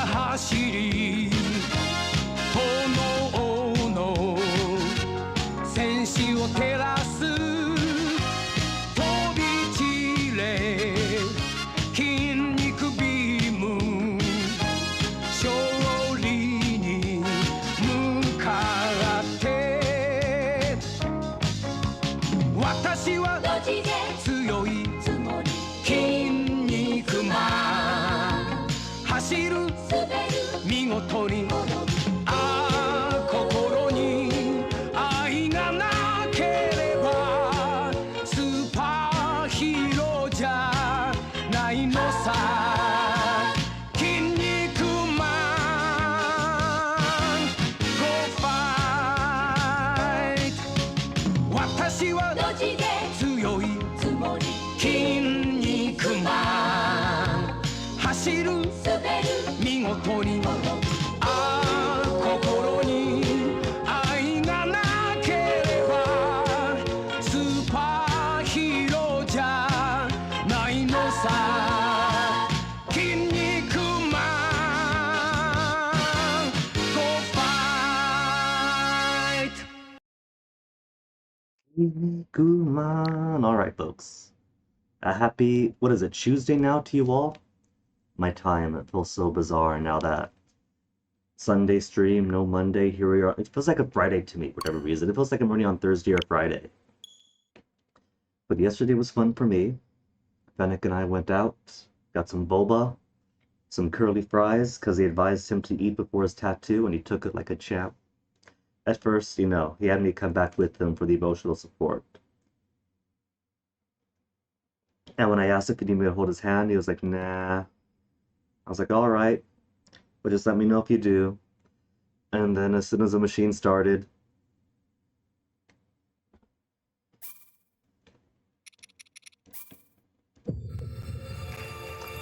走り炎の戦士を照らす飛び散れ筋肉ビーム勝利に向かって私は強い筋肉マン走る見事に心に愛がなければスーパーヒーローじゃないのさ筋肉マン Go fight 私は強い筋肉マン走る見事に心に愛がなければスーパーヒーローじゃないのさ筋肉マン Go fight Guman. Alright, folks. A happy, what is it, Tuesday now to you all? My time, it feels so bizarre now that Sunday stream, no Monday, here we are. It feels like a Friday to me, for whatever reason. It feels like I'm running on Thursday or Friday. But yesterday was fun for me. Fennec and I went out, got some boba, some curly fries, because he advised him to eat before his tattoo, and he took it like a champ. At first, you know, he had me come back with him for the emotional support. And when I asked if he needed me to hold his hand, he was like, nah. I was like, alright, but just let me know if you do. And then as soon as the machine started,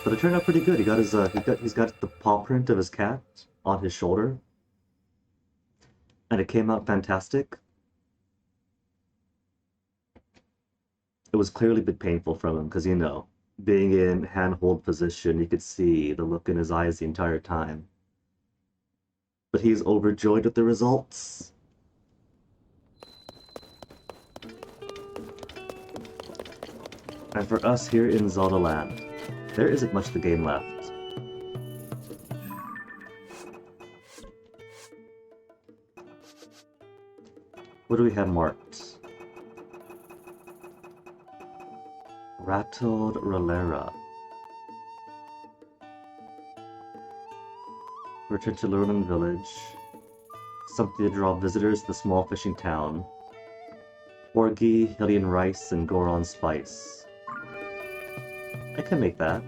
but it turned out pretty good. He got his he's got the paw print of his cat on his shoulder. And it came out fantastic. It was clearly a bit painful from him, because, you know, being in handhold position, you could see the look in his eyes the entire time. But he's overjoyed with the results. And for us here in Zelda Land, there isn't much of the game left. What do we have marked? Rattled Rolera. Return to Lurlin Village. Something to draw visitors to the small fishing town. Porgy, Hylian Rice, and Goron Spice. I can make that.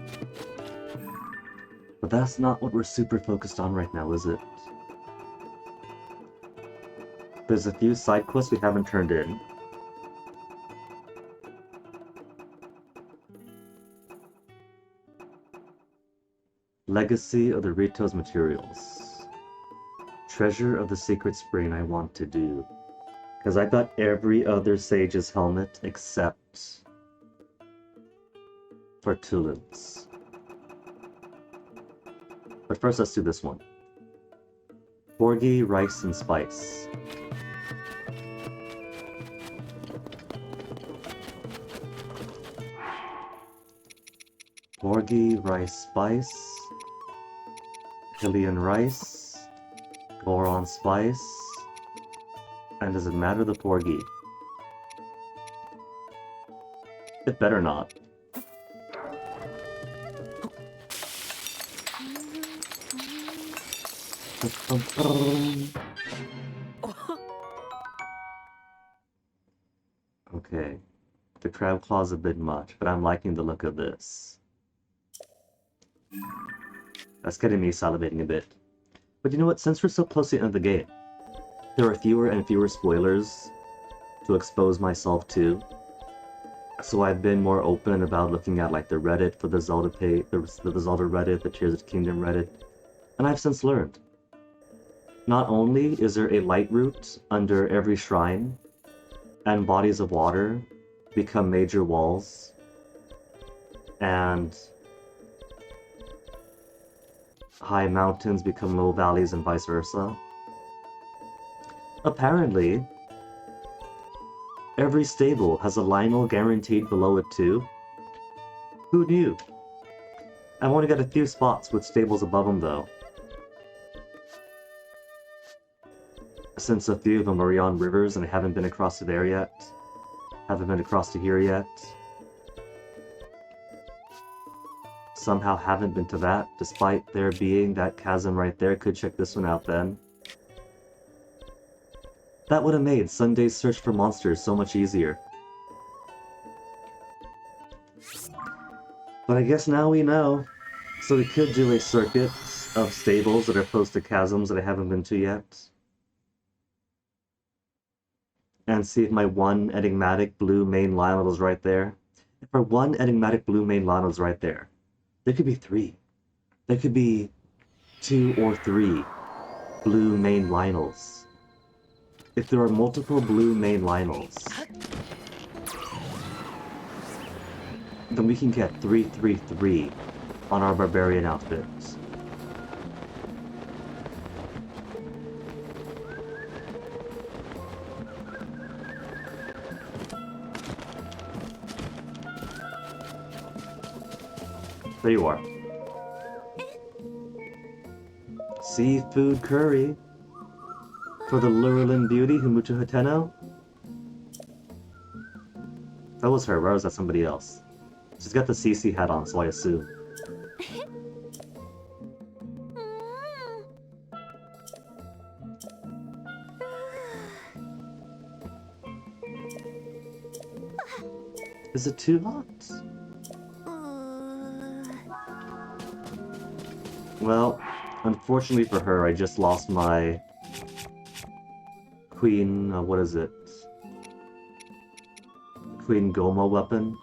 But that's not what we're super focused on right now, is it? There's a few side quests we haven't turned in. Legacy of the Rito's Materials. Treasure of the Sacred Spring I want to do. Because I got every other Sage's helmet except for Tulins. But first let's do this one. Porgy, Rice, and Spice. Porgy, Rice, Spice. Hylian Rice, Goron Spice, and does it matter the Porgy? It better not. Okay, the crab claw's a bit much, but I'm liking the look of this. That's getting me salivating a bit. But you know what, since we're so close to the end of the game, there are fewer and fewer spoilers to expose myself to. So I've been more open about looking at like the Reddit for the Zelda the Zelda Reddit, the Tears of the Kingdom Reddit, and I've since learned. Not only is there a light route under every shrine, and bodies of water become major walls, and high mountains become low valleys and vice versa. Apparently, every stable has a Lionel guaranteed below it too. Who knew? I've only got a few spots with stables above them though. Since a few of them are on rivers and I haven't been across to there yet. Haven't been across to here yet. Somehow haven't been to that, despite there being that chasm right there. Could check this one out then. That would have made Sunday's search for monsters so much easier. But I guess now we know. So we could do a circuit of stables that are close to chasms that I haven't been to yet. And see if my one enigmatic blue main Lionel is right there. If our one enigmatic blue main Lionel is right there, there could be 3. There could be 2 or 3 blue main Lionels. If there are multiple blue main Lionels, then we can get 333 on our barbarian outfit. There you are. Seafood curry for the Lurelin beauty, Humucha Hateno. That was her, or was that somebody else? She's got the CC hat on, so I assume. Is it too hot? Well, unfortunately for her, I just lost my Queen, what is it? Queen Goma weapon.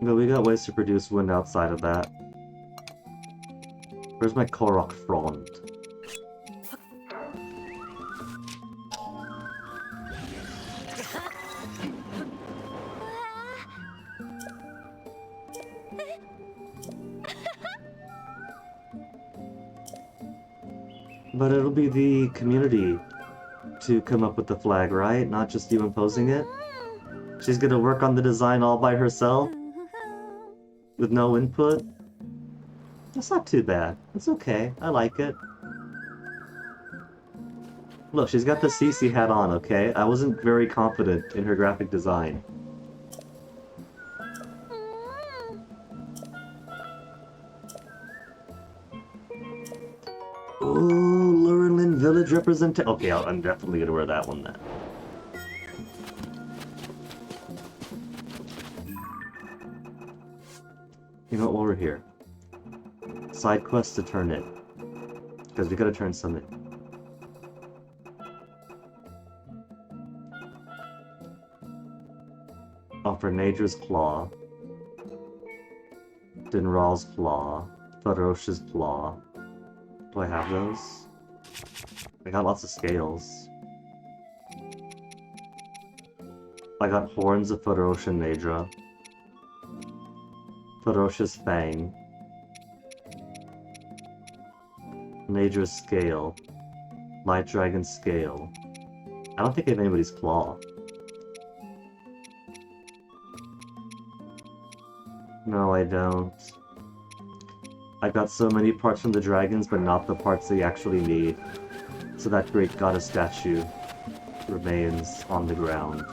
But we got ways to produce wind outside of that. Where's my Korok Frond? But it'll be the community to come up with the flag, right? Not just you imposing it? She's gonna work on the design all by herself? With no input? That's not too bad. It's okay. I like it. Look, she's got the CC hat on, okay? I wasn't very confident in her graphic design. Ooh, Lurelin Village representation. Okay, I'm definitely gonna wear that one then. You know what, while we're here. Side quests to turn in. Because we gotta turn some in. Offer Nadra's Claw. Dinral's Claw. Ferocious Claw. Do I have those? I got lots of scales. I got Horns of Ferocious Nadra. Ferocious Fang. Nadra's Scale. Light Dragon Scale. I don't think I have anybody's Claw. No, I don't. I got so many parts from the dragons, but not the parts they actually need. So that great goddess statue remains on the ground.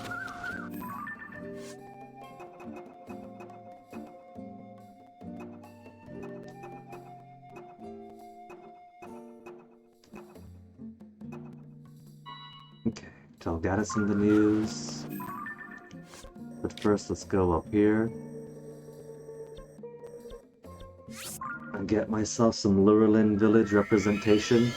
Okay, tell Gaddis in the news. But first, let's go up here. And get myself some Lurelin Village representation.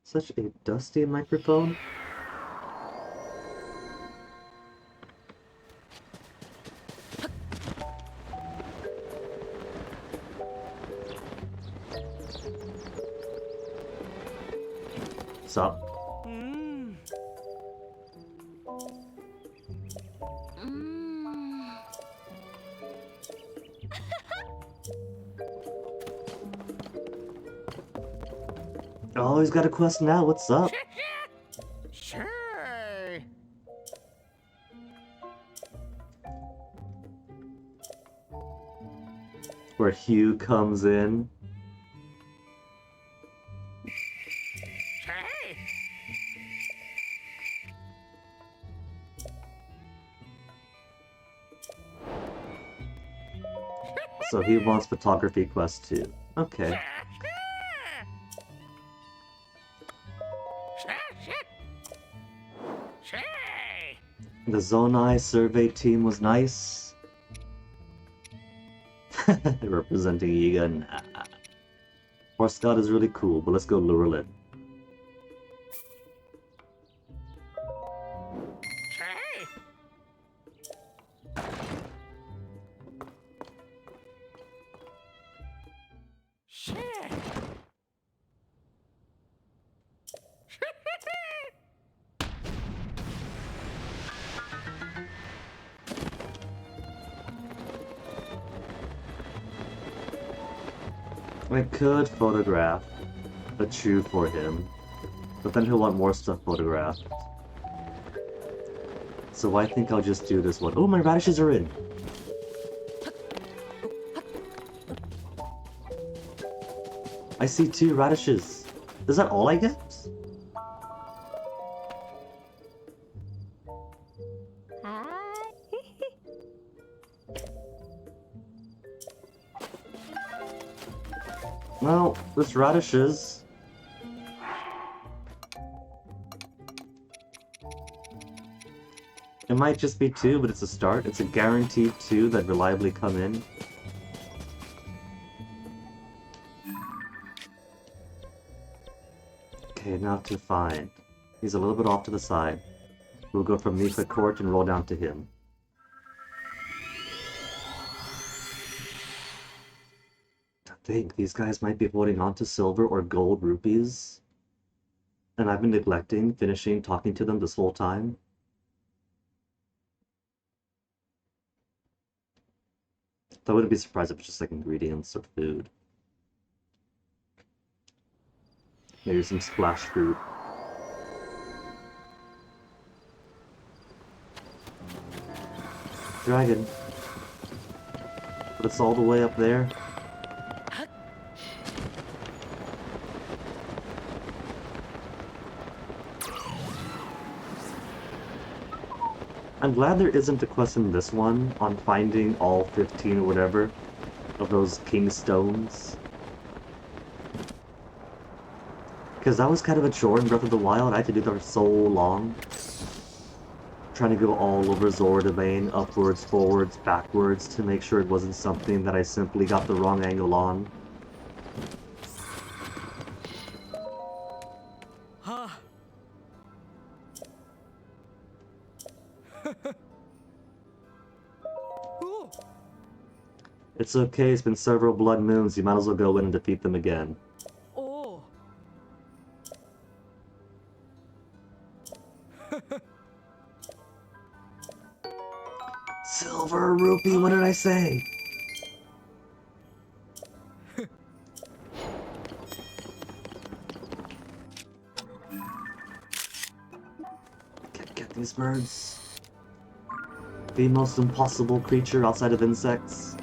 Such a dusty microphone. Sup? Oh, he's got a quest now. What's up? Sure. Where Hugh comes in. Hey. So he wants photography quest too. Okay. The Zonai survey team was nice. Representing Yiga. Nah. Horse Scout is really cool, but let's go Lurelin. I could photograph a chew for him, but then he'll want more stuff photographed. So I think I'll just do this one. Oh, my radishes are in! I see 2 radishes. Is that all I get? Well, there's radishes. It might just be 2, but it's a start. It's a guaranteed 2 that reliably come in. Okay, now to find. He's a little bit off to the side. We'll go from Nifa Court and roll down to him. I think these guys might be holding on to silver or gold rupees. And I've been neglecting finishing talking to them this whole time. I wouldn't be surprised if it's just like ingredients or food. Maybe some splash fruit. Dragon. But it's all the way up there. I'm glad there isn't a quest in this one on finding all 15 or whatever of those king stones. Because that was kind of a chore in Breath of the Wild. I had to do that for so long. Trying to go all over Zora Domain, upwards, forwards, backwards, to make sure it wasn't something that I simply got the wrong angle on. Huh. Ooh. It's okay, it's been several blood moons, you might as well go in and defeat them again. Oh. Silver rupee, what did I say? Get these birds. The most impossible creature outside of insects.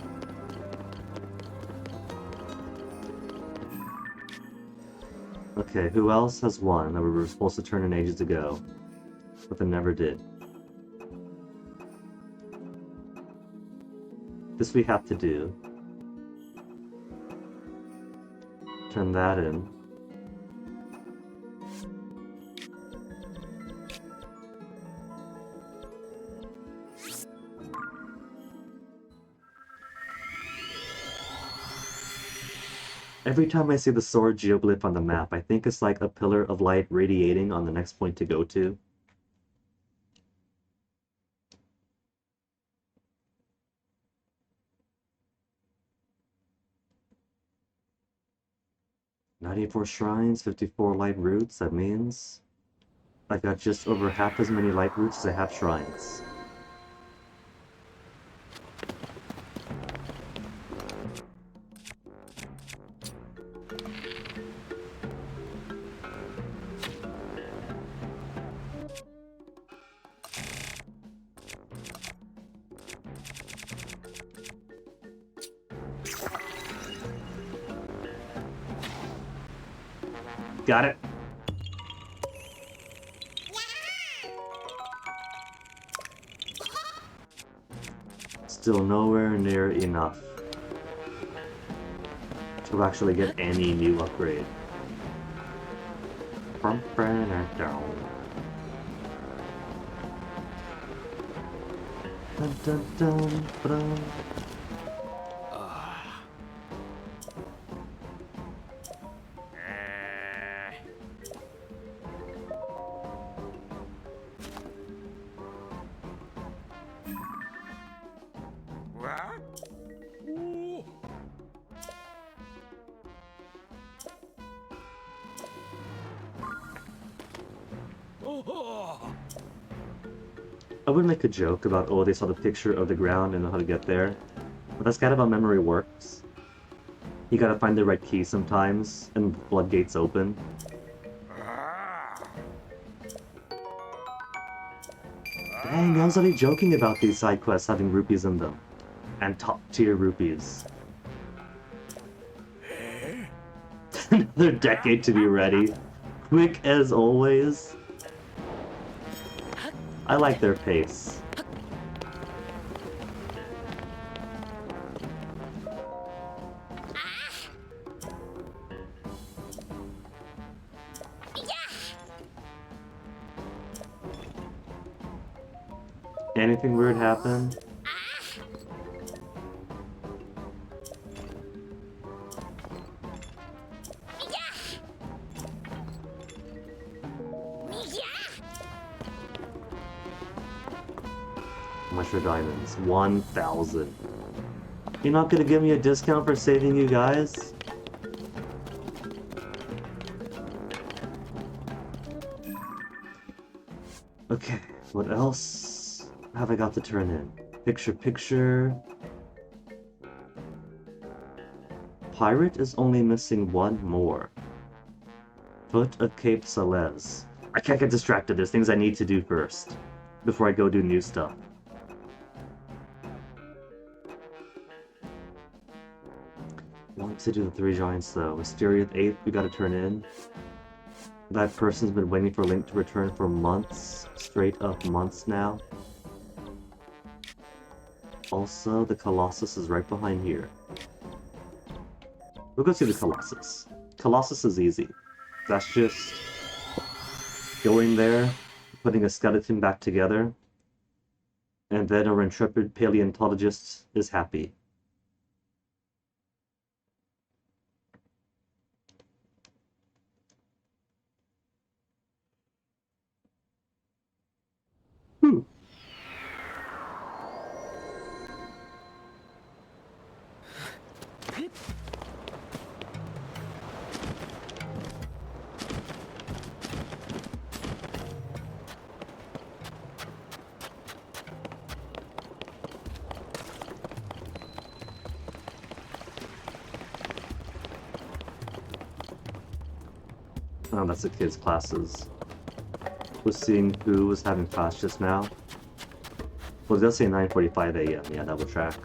Okay, who else has one that we were supposed to turn in ages ago, but then never did? This we have to do. Turn that in. Every time I see the sword geoglyph on the map, I think it's like a pillar of light radiating on the next point to go to. 94 shrines, 54 light roots. That means I got just over half as many light roots as I have shrines. Got it. Still nowhere near enough to actually get any new upgrade. Dun, dun, dun, dun. I would make a joke about, oh, they saw the picture of the ground and know how to get there. But that's kind of how memory works. You gotta find the right key sometimes, and the floodgates open. Dang, I was already joking about these side quests having rupees in them. And top tier rupees. Another decade to be ready. Quick as always. I like their pace. Anything weird happen? How much are diamonds? 1,000. You're not gonna give me a discount for saving you guys? Okay, what else have I got to turn in? Picture. Pirate is only missing one more. Foot of Cape Salez. I can't get distracted. There's things I need to do first before I go do new stuff. Want to do the 3 giants though. Mysterious 8th we gotta turn in. That person's been waiting for Link to return for months. Straight up months now. Also, the Colossus is right behind here. We'll go see the Colossus. Colossus is easy. That's just going there, putting a skeleton back together, and then our intrepid paleontologist is happy. Oh, that's the kids' classes. Was seeing who was having class just now. Well, it does say 9:45 a.m. Yeah, that will track.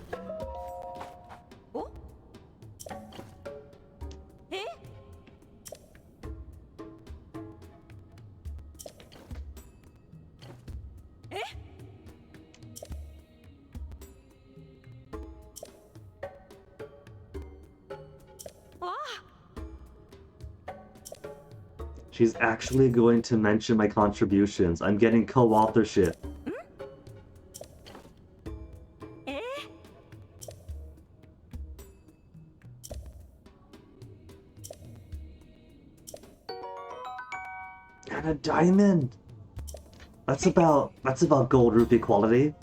She's actually going to mention my contributions. I'm getting co-authorship. And a diamond. That's about gold rupee quality.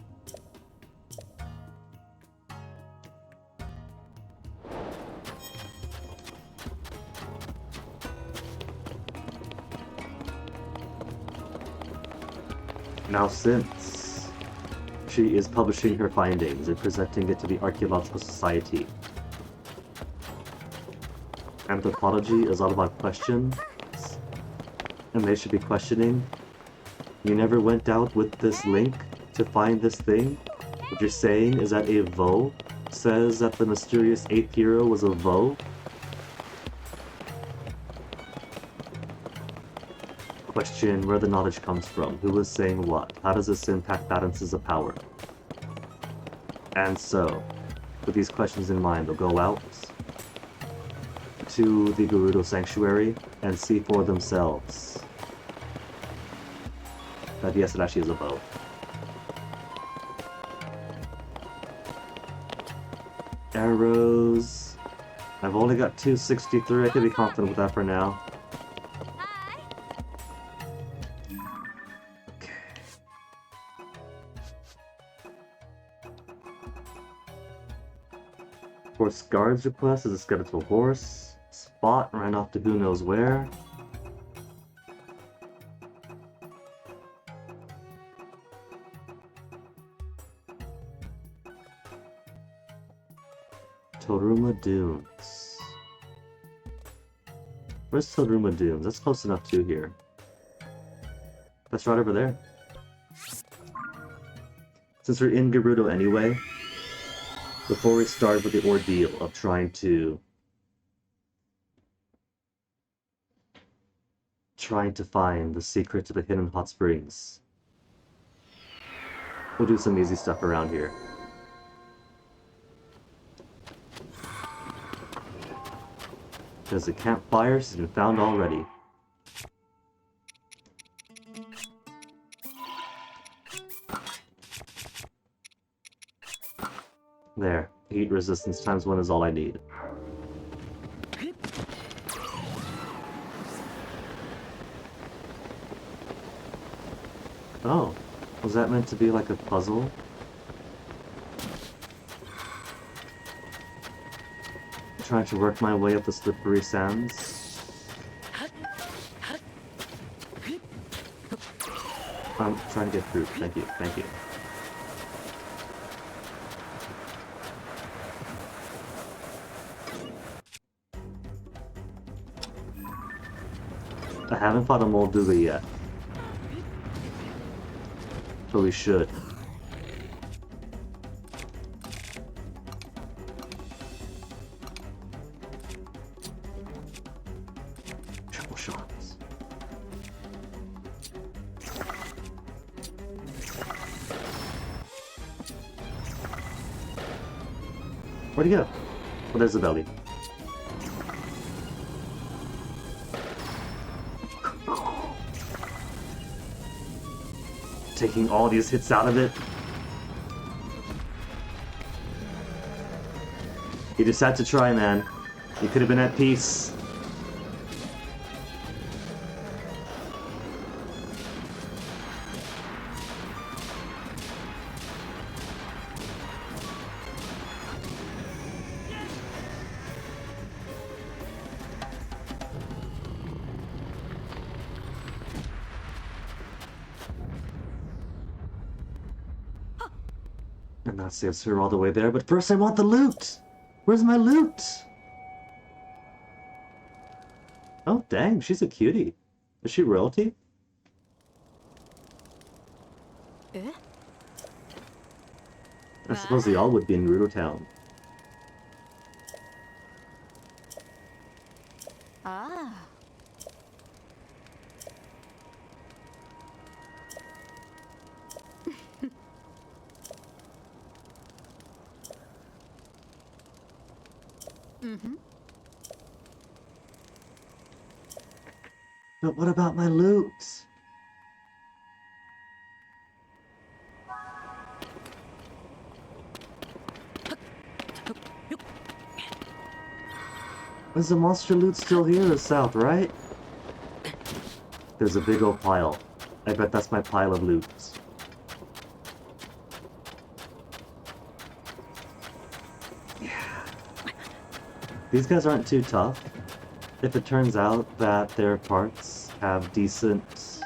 Now since she is publishing her findings and presenting it to the Archaeological Society, anthropology is all about questions, and they should be questioning. You never went out with this link to find this thing? What you're saying is that a Vo says that the mysterious 8th hero was a Vo? Question where the knowledge comes from, who is saying what, how does this impact balances of power? And so, with these questions in mind, they'll go out to the Gerudo Sanctuary and see for themselves that yes, it actually is a bow. Arrows. I've only got 263, I can be confident with that for now. Okay. Horse guard's request is a skeletal horse. Spot ran off to who knows where. Toruma Dunes. Where's Toruma Dunes? That's close enough to here. That's right over there. Since we're in Gerudo anyway, before we start with the ordeal of trying to find the secret to the hidden hot springs, we'll do some easy stuff around here. Because the campfire has been found already. There. Heat resistance times 1 is all I need. Oh. Was that meant to be like a puzzle? Trying to work my way up the slippery sands. I'm trying to get fruit. Thank you, thank you. I haven't fought a Molduga yet. But we should. Where'd he go? Oh, there's the belly. Taking all these hits out of it. You just had to try, man. You could have been at peace. And that saves her all the way there, but first I want the loot! Where's my loot? Oh, dang, she's a cutie. Is she royalty? I suppose they all would be in Gerudo Town. But what about my loot? Is the monster loot still here or south, right? There's a big old pile. I bet that's my pile of loot. Yeah. These guys aren't too tough. If it turns out that their parts have decent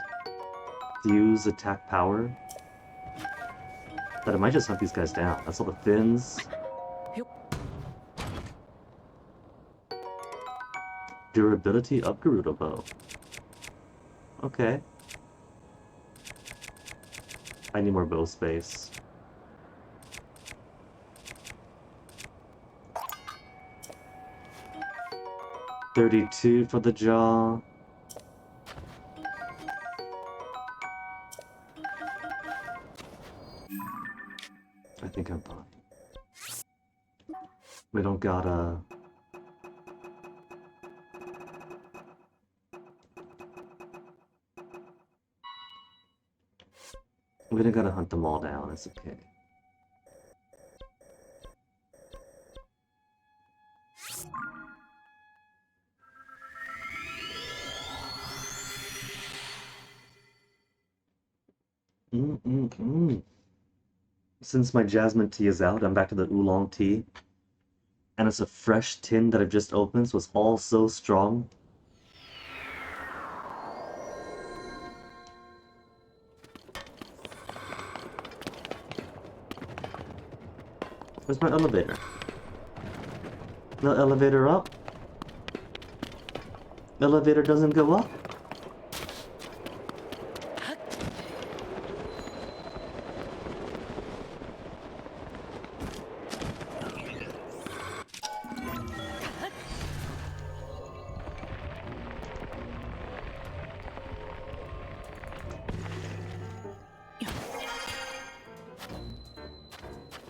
Fuse attack power. But I might just hunt these guys down. That's all the fins. Durability of Gerudo Bow. Okay. I need more bow space. $32 for the jaw. I think I'm fine. We don't gotta... We don't gotta hunt them all down, it's okay. Since my jasmine tea is out, I'm back to the oolong tea. And it's a fresh tin that I've just opened, so it's all so strong. Where's my elevator? No elevator up? Elevator doesn't go up?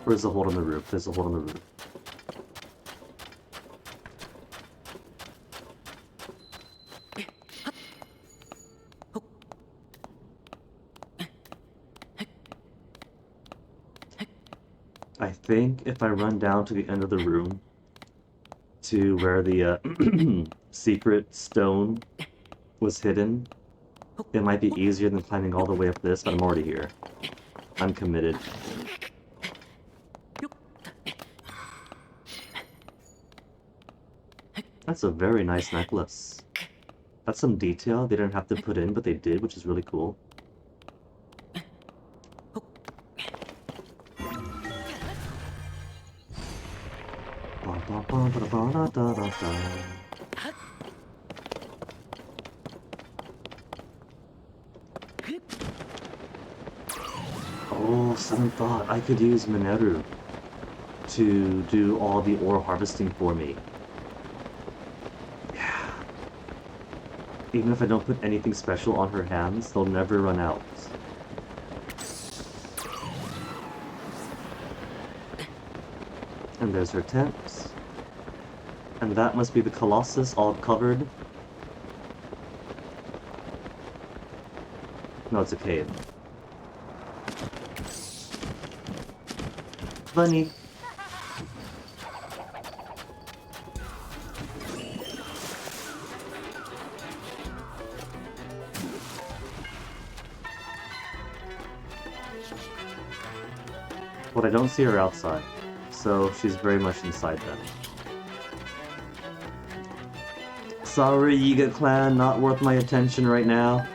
Where's the hole in the roof? There's a hole in the roof. I think if I run down to the end of the room to where the secret stone was hidden, it might be easier than climbing all the way up this, but I'm already here. I'm committed. That's a very nice necklace. That's some detail they didn't have to put in, but they did, which is really cool. Oh, sudden thought. I could use Mineru to do all the ore harvesting for me. Yeah. Even if I don't put anything special on her hands, they'll never run out. And there's her tent. And that must be the Colossus all covered. No, it's a cave. Bunny. But I don't see her outside, so she's very much inside then. Sorry, Yiga clan, not worth my attention right now.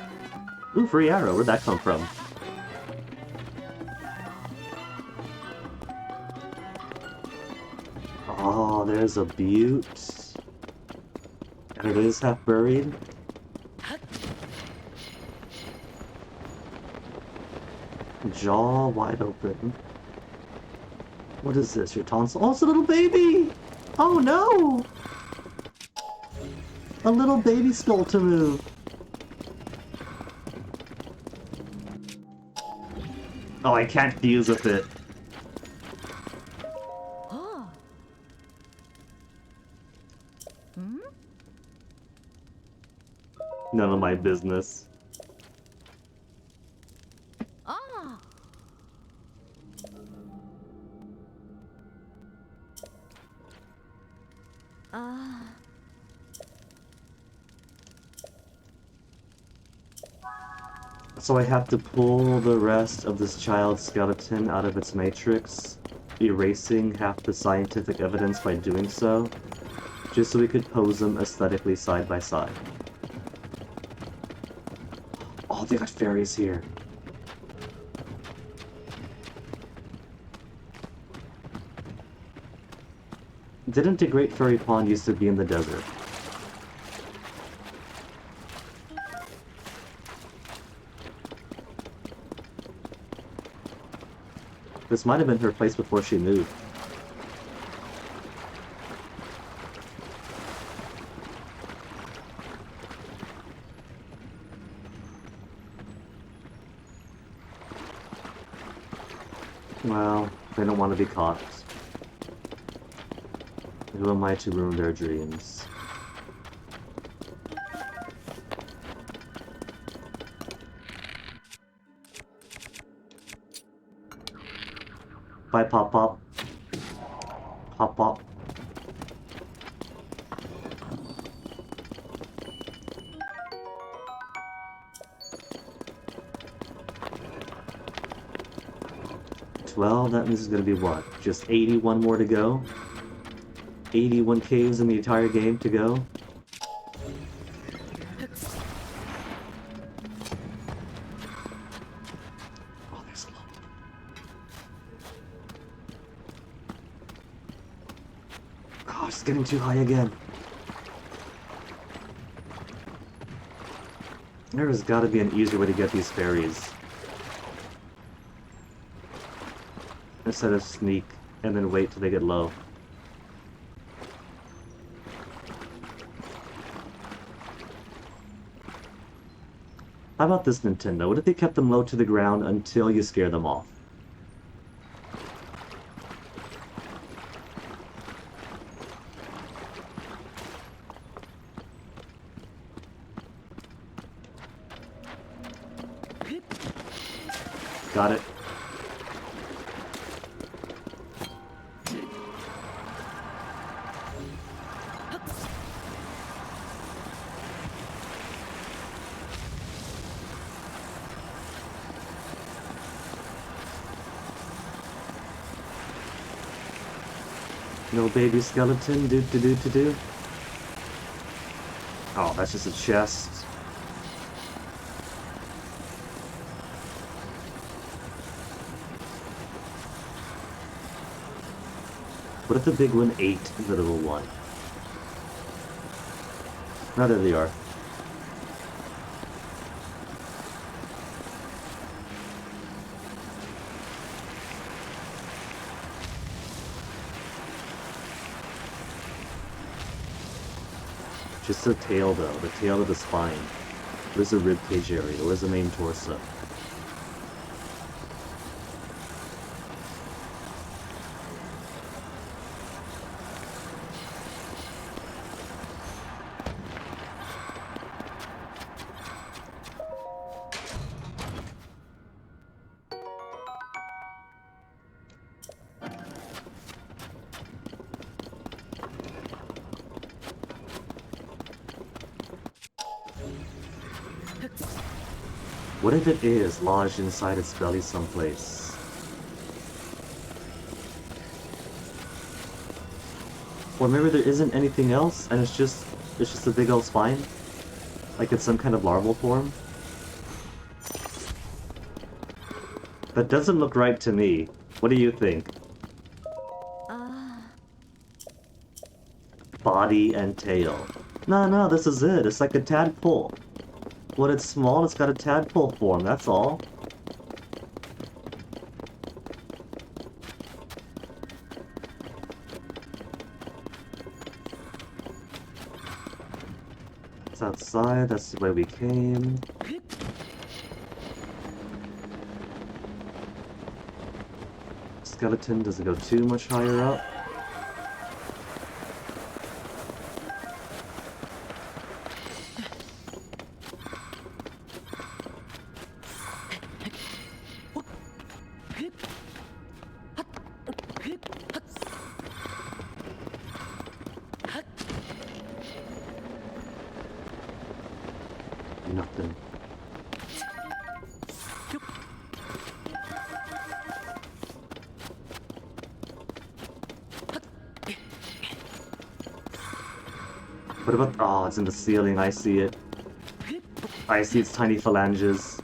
Ooh, free arrow, where'd that come from? Oh, there's a butte. And it is half buried. Jaw wide open. What is this, your tonsil? Oh, it's a little baby! Oh no! A little baby skull to move. Oh, I can't fuse with it. Oh. Hmm? None of my business. Ah. Ah. So I have to pull the rest of this child's skeleton out of its matrix, erasing half the scientific evidence by doing so, just so we could pose them aesthetically side by side. Oh, they got fairies here. Didn't the Great Fairy Pond used to be in the desert? This might have been her place before she moved. Well, they don't want to be caught. Who am I to ruin their dreams? Bye, Pop Pop. Pop Pop. Well, that means it's gonna be what? Just 81 more to go? 81 caves in the entire game to go? Oh, there's a lot. Oh, it's getting too high again. There's gotta be an easier way to get these fairies. Instead of sneak and then wait till they get low. How about this, Nintendo? What if they kept them low to the ground until you scare them off? Got it. No baby skeleton, do. Oh, that's just a chest. What if the big one ate the little one? Oh, there they are. Just the tail, though. The tail of the spine. Where's the ribcage area? Where's the main torso? What if it is lodged inside its belly someplace? Or maybe there isn't anything else and it's just a big old spine? Like it's some kind of larval form? That doesn't look right to me. What do you think? Body and tail. No, this is it. It's like a tadpole. When it's small, it's got a tadpole form, that's all. It's outside, that's the way we came. Skeleton doesn't go too much higher up. Nothing. What about... Oh, it's in the ceiling, I see it. I see its tiny phalanges.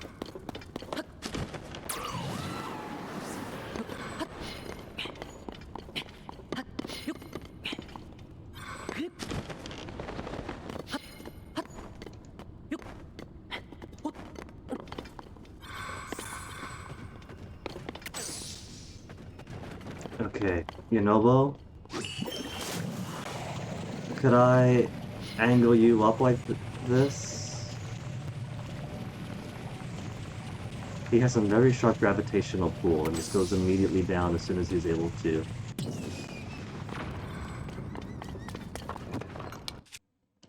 Okay, Yonobo, could I angle you up like this? He has a very sharp gravitational pull and just goes immediately down as soon as he's able to.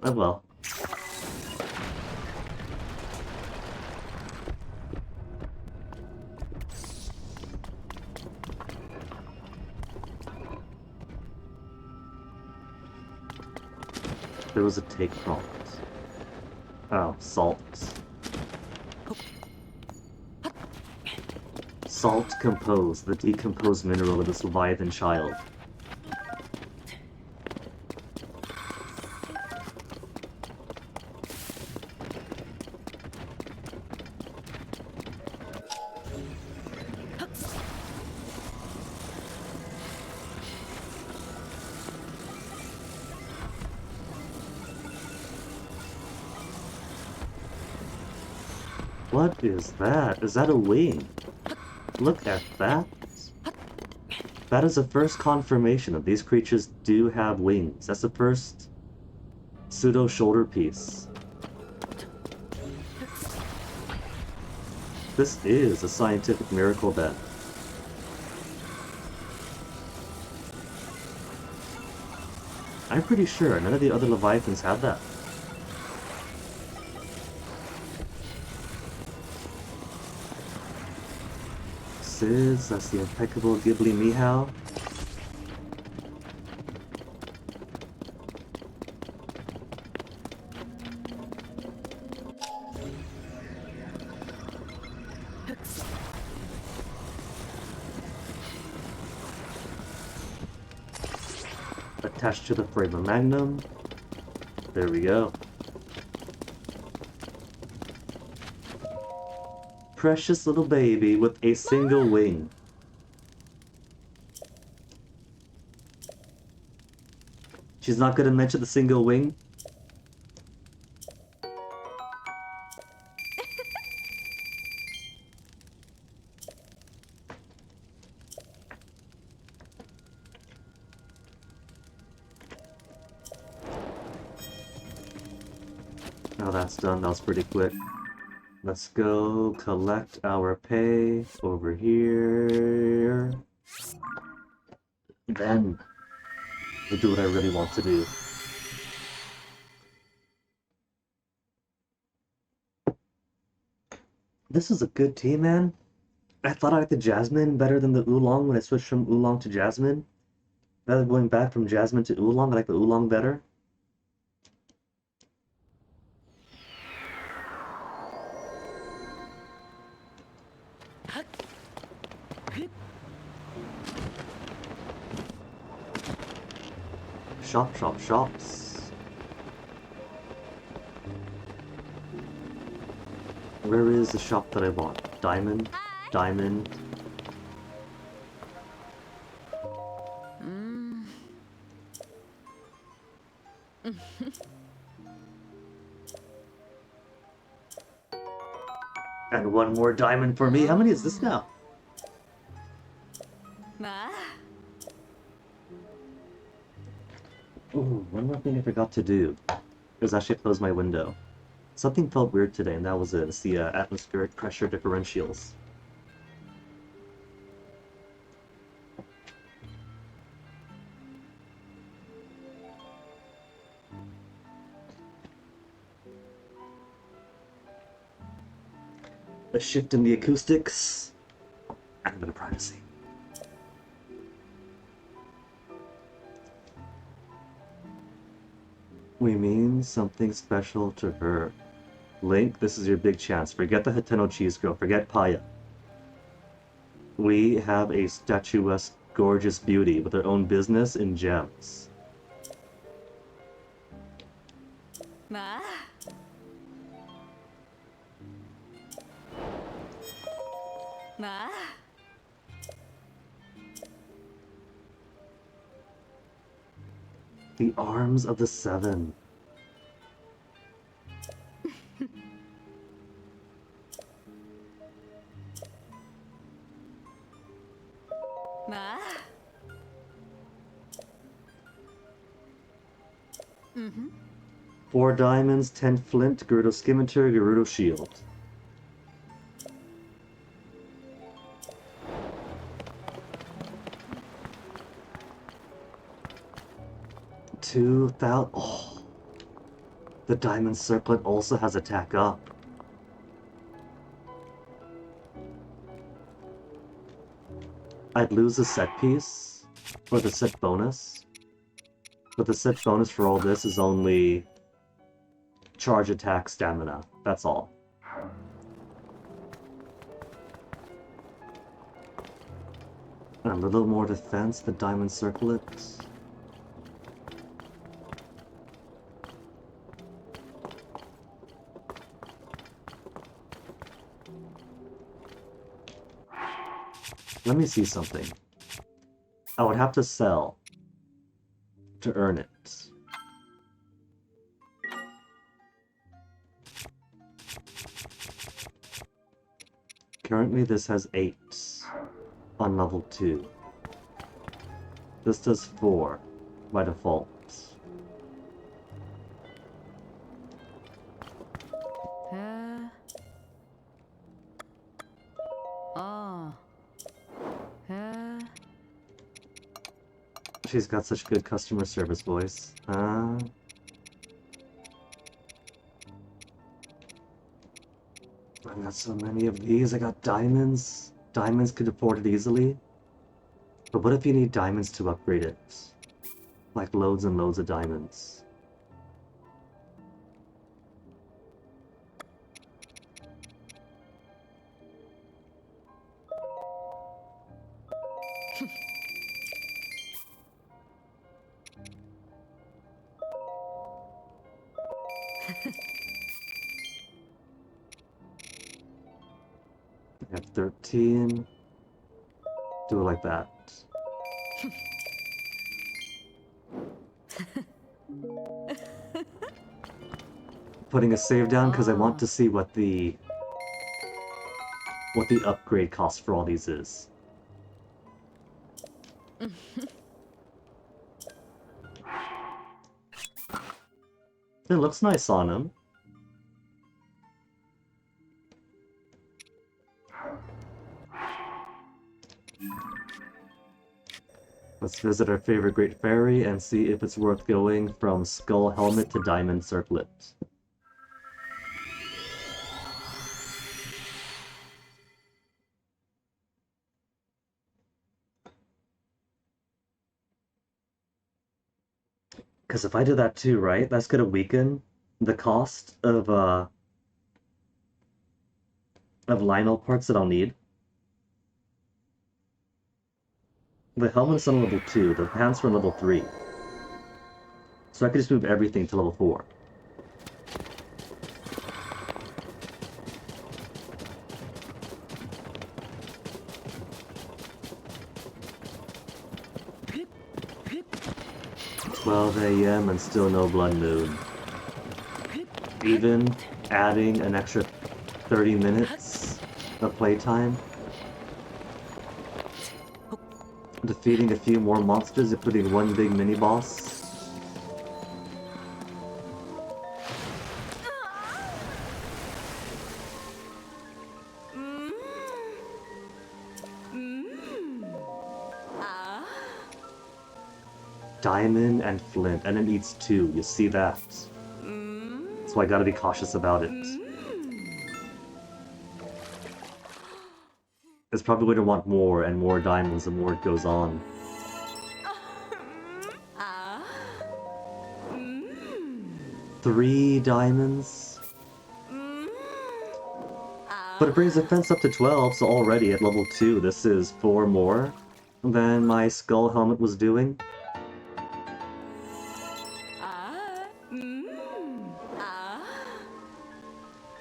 Oh well. There was a take prompt. Oh, salt. Salt compose, the decomposed mineral of this Leviathan child. What is that? Is that a wing? Look at that. That is the first confirmation that these creatures do have wings. That's the first pseudo shoulder piece. This is a scientific miracle then. I'm pretty sure none of the other Leviathans have that. Sizz, that's the impeccable Ghibli Meow. Attached to the frame of Magnum. There we go. Precious little baby with a single wing. She's not gonna mention the single wing? Oh, that's done. That was pretty quick. Let's go collect our pay over here. Then we'll do what I really want to do. This is a good tea, man. I thought I liked the jasmine better than the oolong when I switched from oolong to jasmine. Now that going back from jasmine to oolong, I like the oolong better. Shop, shop, shops. Where is the shop that I want? Diamond? Diamond. And one more diamond for me. How many is this now? Ooh, one more thing I forgot to do was actually close my window. Something felt weird today, and that was it. It's the atmospheric pressure differentials. A shift in the acoustics, and a bit of privacy. We mean something special to her. Link, this is your big chance. Forget the Hateno cheese girl. Forget Paya. We have a statuesque, gorgeous beauty with her own business in gems. Ah. The arms of the seven. Ah. Mm-hmm. 4 diamonds, 10 flint, Gerudo Scimitar, Gerudo Shield. Oh, the diamond circlet also has attack up. I'd lose a set piece, or the set bonus, but the set bonus for all this is only charge attack stamina, that's all. And a little more defense, the diamond circlet. Let me see something. I would have to sell to earn it. Currently this has 8 on level 2. This does 4 by default. Oh. She's got such good customer service voice. I got so many of these. I got diamonds. Diamonds could afford it easily. But what if you need diamonds to upgrade it? Like loads and loads of diamonds. I have 13. Do it like that. Putting a save down because I want to see what the upgrade cost for all these is. It looks nice on him. Let's visit our favorite Great Fairy and see if it's worth going from Skull Helmet to Diamond Circlet. Because if I do that too, right, that's gonna weaken the cost of Lionel parts that I'll need. The helmet's on level 2, the pants are on level 3. So I could just move everything to level 4. $12 a.m. and still no blood moon. Even adding an extra 30 minutes of playtime, defeating a few more monsters, including one big mini-boss. Diamond and flint, and it needs 2, you see that? So I gotta be cautious about it. It's probably going to want more and more diamonds the more it goes on. Three diamonds? But it brings the fence up to 12, so already at level 2 this is 4 more than my skull helmet was doing.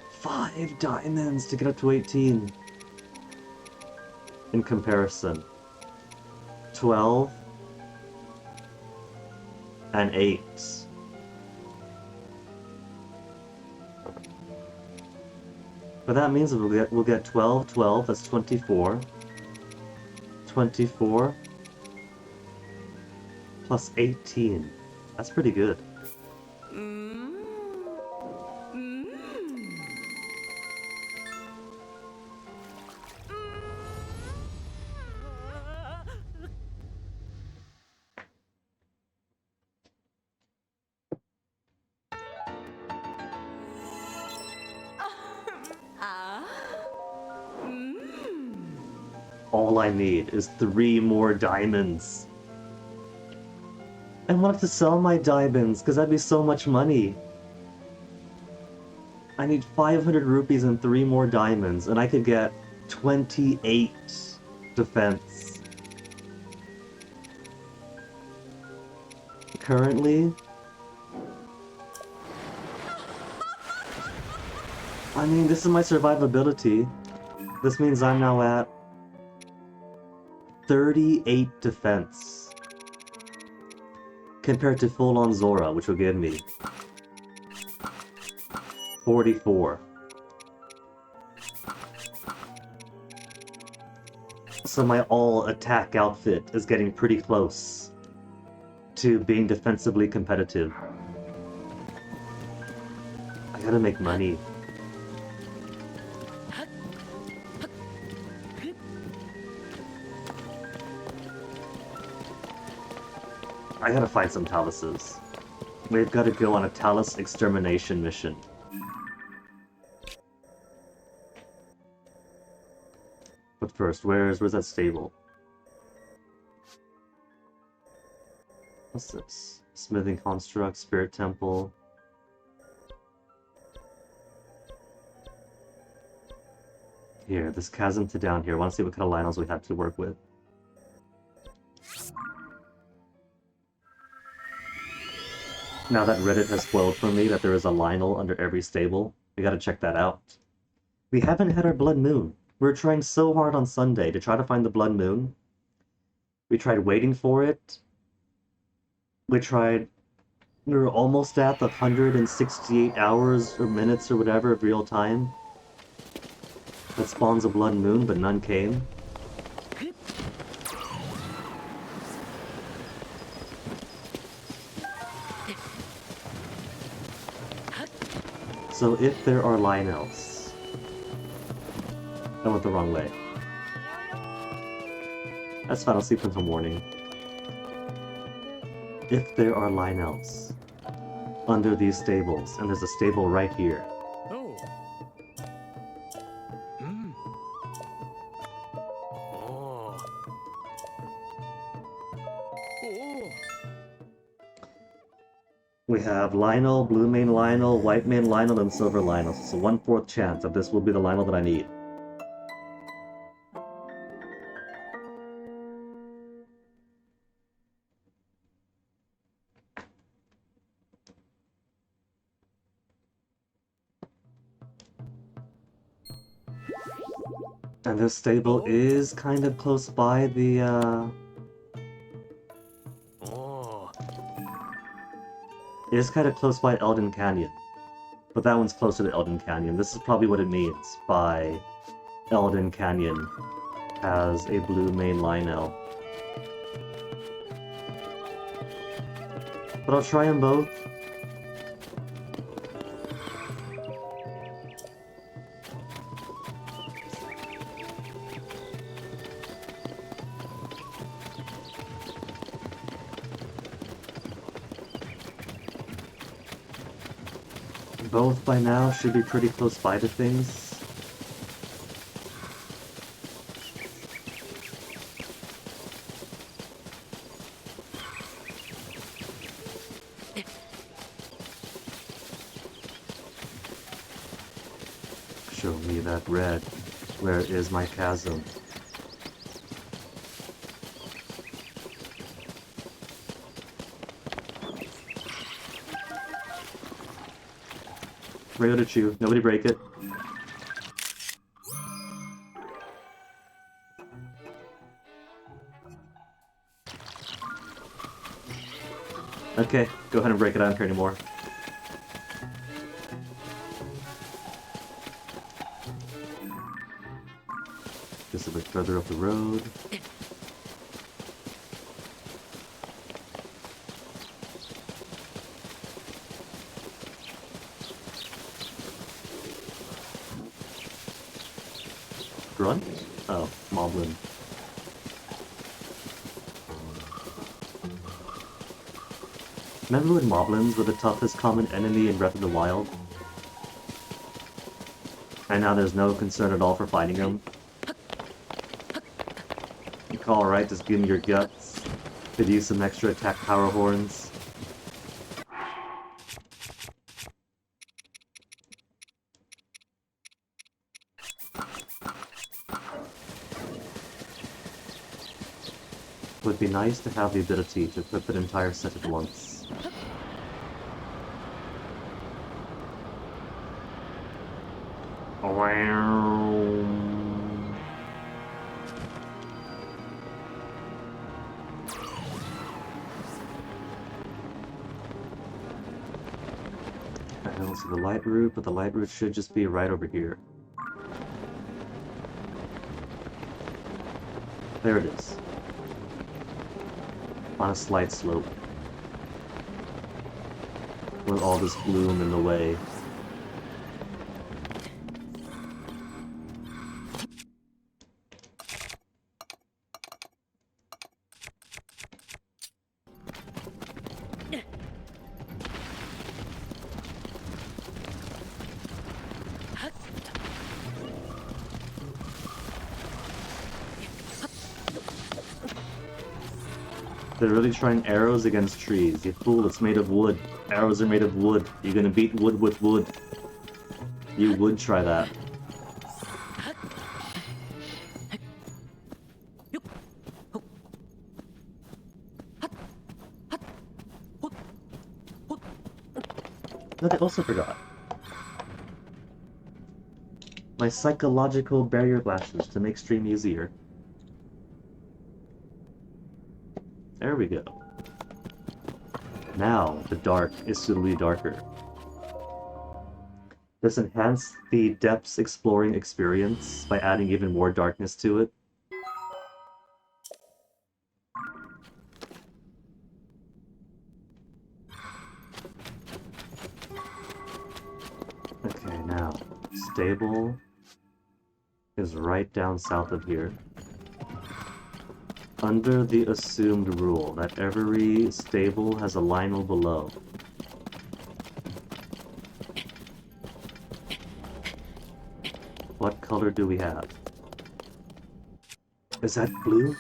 5 diamonds to get up to 18. in comparison. 12 and 8. But that means we'll get 12, 12, that's 24. 24 plus 18. That's pretty good. All I need is 3 more diamonds. I wanted to sell my diamonds, because that'd be so much money. I need 500 rupees and 3 more diamonds, and I could get 28 defense. Currently, I mean, this is my survivability. This means I'm now at 38 defense. Compared to full-on Zora, which will give me 44. So my all-attack outfit is getting pretty close to being defensively competitive. I gotta make money. I gotta find some Taluses. We've gotta go on a Talus extermination mission. But first, where's that stable? What's this? Smithing Construct, Spirit Temple. Here, this chasm to down here. I want to see what kind of Lionels we have to work with. Now that Reddit has spoiled for me that there is a Lionel under every stable, we gotta check that out. We haven't had our Blood Moon. We're trying so hard on Sunday to try to find the Blood Moon. We tried waiting for it. We were almost at the 168 hours or minutes or whatever of real time that spawns a Blood Moon, but none came. So if there are Lionels... I went the wrong way. That's fine, I'll sleep until morning. If there are Lionels under these stables, and there's a stable right here. Oh. Oh. Oh. We have Lionel, Blue Main Lionel, White Main Lionel, and Silver Lionel. So 1/4 chance that this will be the Lionel that I need. And this stable is kind of close by the, Oh. It is kind of close by Elden Canyon. But that one's closer to Elden Canyon. This is probably what it means by Elden Canyon has a blue main Lionel. But I'll try them both. Both by now should be pretty close by to things. Show me that red. Where is my chasm? Rail to chew. Nobody break it. Okay, go ahead and break it. I don't care anymore. Just a bit further up the road. Grunt? Oh, Moblin. Remember when Moblins were the toughest common enemy in Breath of the Wild? And now there's no concern at all for fighting them? You call right, just give me your guts. Could use some extra attack power horns. Would be nice to have the ability to equip an entire set at once. I don't see the light route, but the light route should just be right over here. There it is. On a slight slope. With all this gloom in the way. They're really trying arrows against trees. You fool, it's made of wood. Arrows are made of wood. You're gonna beat wood with wood. You would try that. But I also forgot. My psychological barrier glasses to make stream easier. There we go. Now, the dark is suitably darker. This enhanced the depths exploring experience by adding even more darkness to it. Okay, now, stable is right down south of here. Under the assumed rule that every stable has a Lionel below. What color do we have? Is that blue?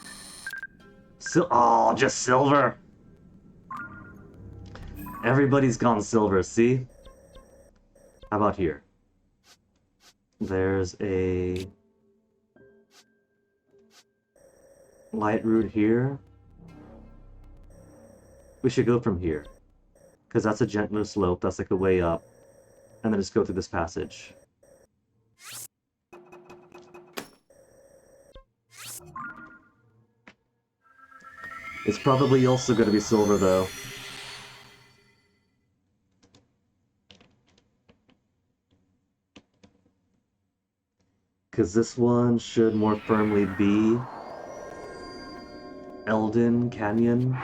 Oh, just silver! Everybody's gone silver, see? How about here? There's a light route here. We should go from here. Because that's a gentler slope, that's like a way up. And then just go through this passage. It's probably also going to be silver, though. Because this one should more firmly be Elden Canyon.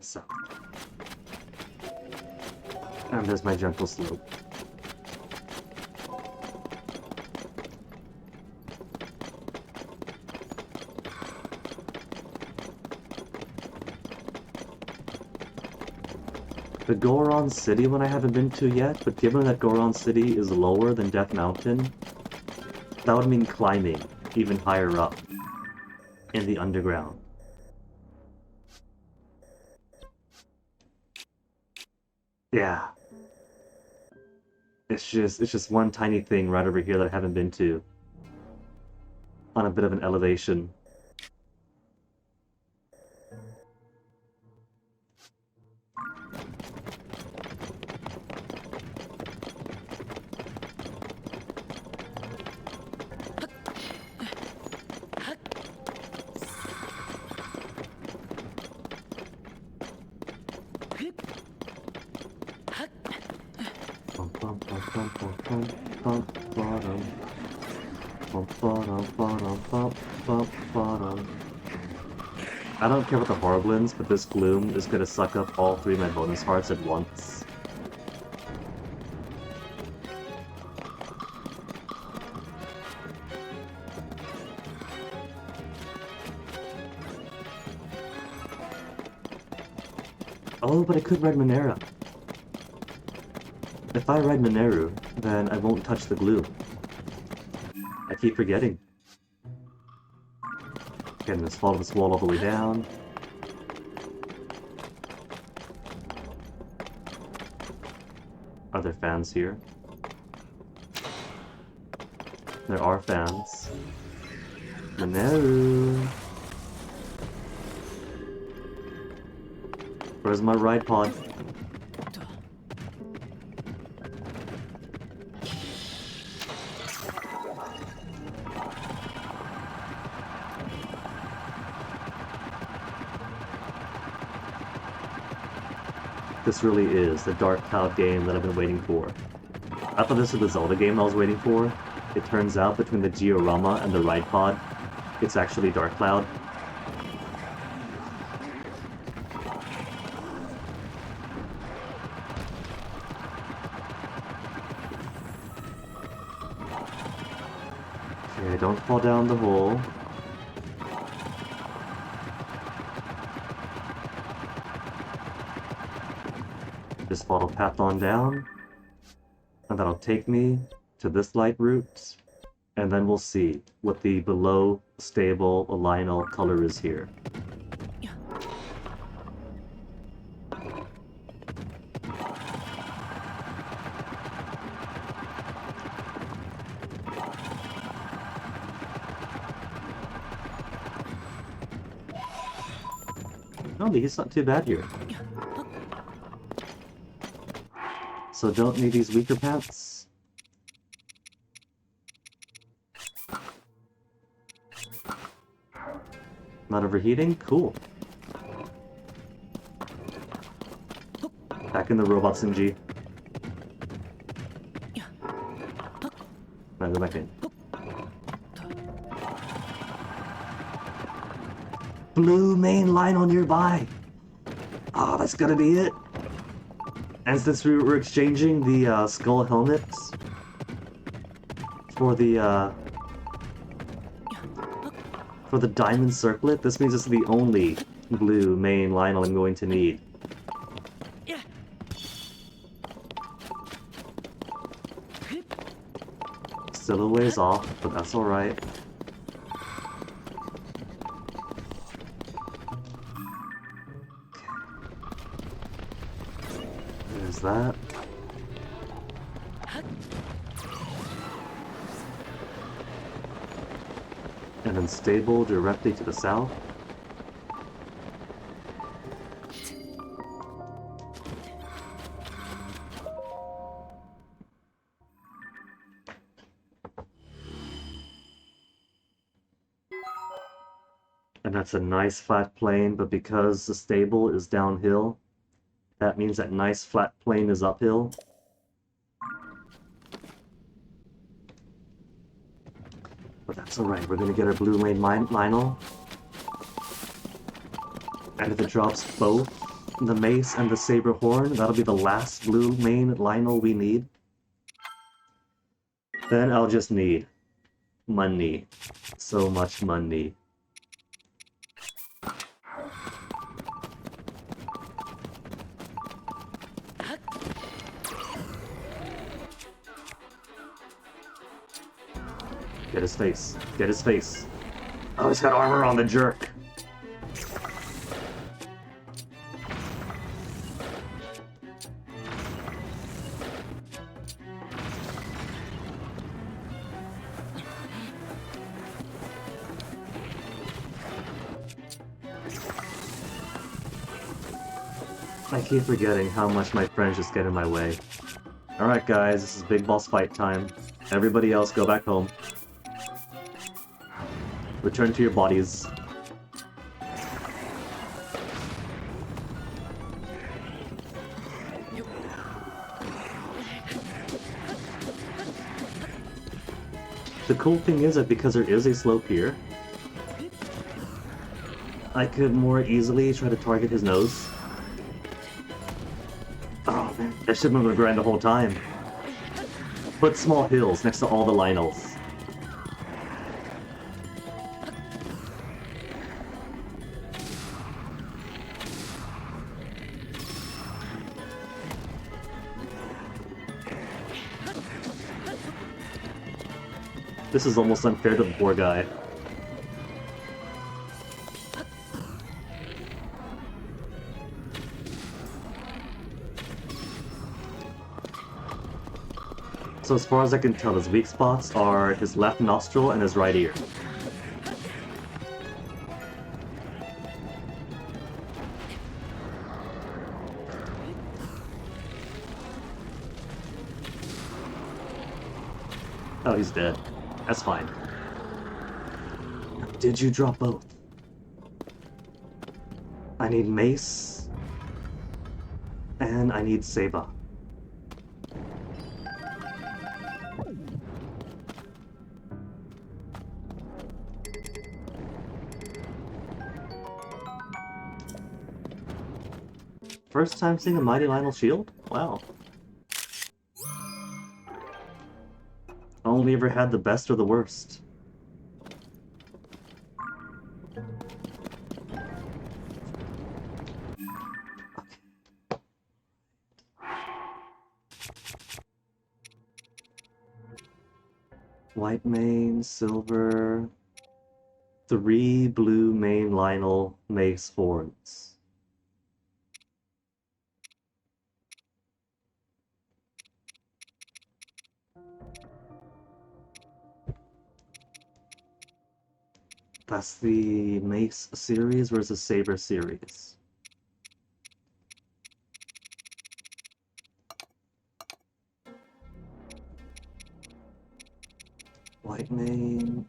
So. And there's my gentle slope. The Goron City one I haven't been to yet, but given that Goron City is lower than Death Mountain, that would mean climbing even higher up in the underground. Yeah. It's just one tiny thing right over here that I haven't been to. On a bit of an elevation. I don't care about the Horriblins, but this Gloom is gonna suck up all 3 of my bonus hearts at once. Oh, but I could ride Monera. If I ride Mineru, then I won't touch the Gloom. I keep forgetting. Getting this fall of this wall all the way down. Are there fans here? There are fans. Mineru! Where's my ride pod? This really is the Dark Cloud game that I've been waiting for. I thought this was the Zelda game I was waiting for. It turns out between the Diorama and the Ride Pod, it's actually Dark Cloud. Okay, don't fall down the hole. Just follow path on down, and that'll take me to this light route, and then we'll see what the below stable Lionel color is here. No, he's not too bad here. So don't need these weaker pants. Not overheating? Cool. Back in the robots in G. Now go back in. Blue main Lionel nearby! Ah, that's gonna be it! And since we were exchanging the skull helmets for the diamond circlet, this means it's the only blue main Lionel I'm going to need. Still a ways off, but that's alright. There's that. And then stable directly to the south. And that's a nice flat plane, but because the stable is downhill, that means that nice flat plane is uphill. But that's alright, we're gonna get our blue lane Lionel. And if it drops both the mace and the saber horn, that'll be the last blue main Lionel we need. Then I'll just need money. So much money. Get his face. Get his face. Oh, he's got armor on the jerk. I keep forgetting how much my friends just get in my way. Alright guys, this is big boss fight time. Everybody else go back home. Return to your bodies. The cool thing is that because there is a slope here, I could more easily try to target his nose. Oh man, that should have been able to grind the whole time. Put small hills next to all the Lionels. This is almost unfair to the poor guy. So as far as I can tell, his weak spots are his left nostril and his right ear. Oh, he's dead. That's fine. Did you drop both? I need mace. And I need saber. First time seeing a Mighty Lionel shield? Wow. Only ever had the best or the worst. White mane, silver, 3 blue mane Lionel mace horns. That's the Mace series versus Saber series. White mane,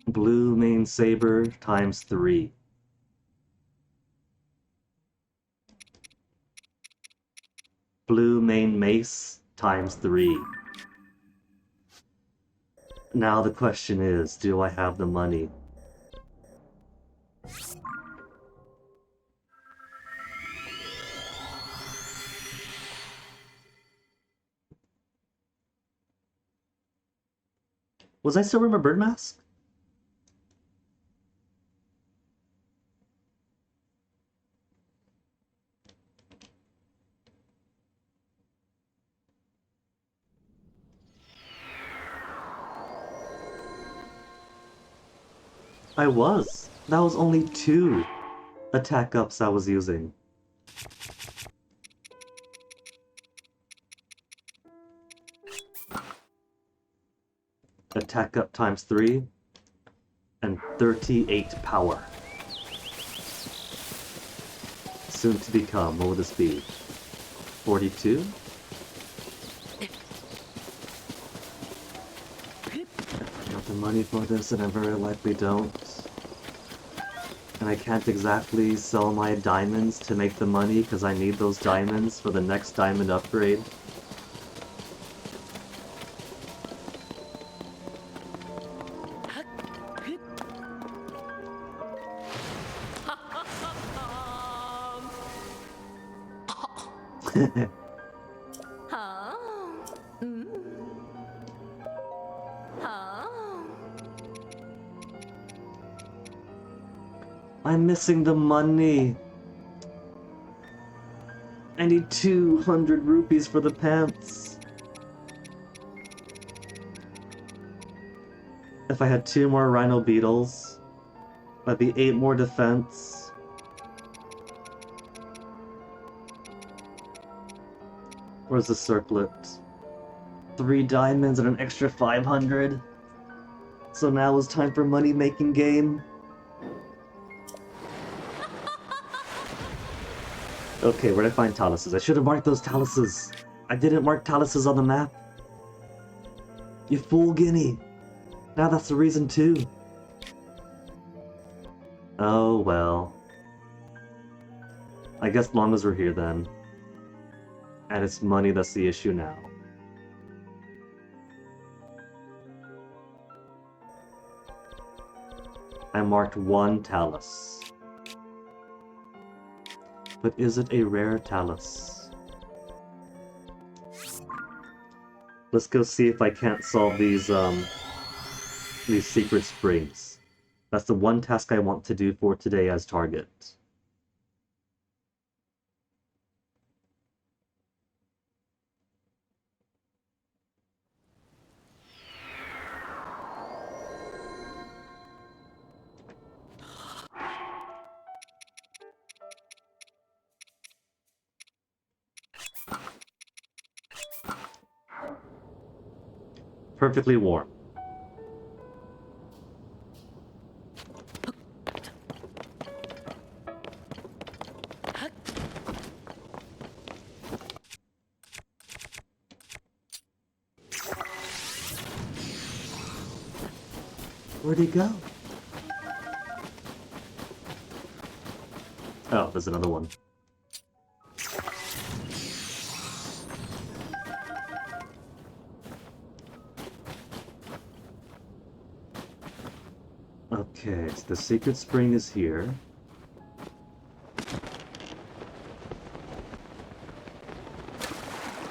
blue mane saber times 3. Blue mane mace times 3. Now the question is, do I have the money? Was I still wearing my bird mask? I was. That was only 2 attack ups I was using. Attack up times 3 and 38 power. Soon to become, what would this be? 42? I got the money for this and I very likely don't. And I can't exactly sell my diamonds to make the money because I need those diamonds for the next diamond upgrade. I'm missing the money. I need 200 rupees for the pants. If I had 2 more rhino beetles, that'd be 8 more defense. Where's the circlet? 3 diamonds and an extra 500. So now it's time for money-making game. Okay, where'd I find taluses? I should have marked those taluses. I didn't mark taluses on the map. You fool, Guinea. Now that's the reason too. Oh well. I guess long as we're here then. And it's money that's the issue now. I marked one talus. But is it a rare talus? Let's go see if I can't solve these secret springs. That's the one task I want to do for today as target. Perfectly warm. Where'd he go? Oh, there's another one. Okay, so the secret spring is here.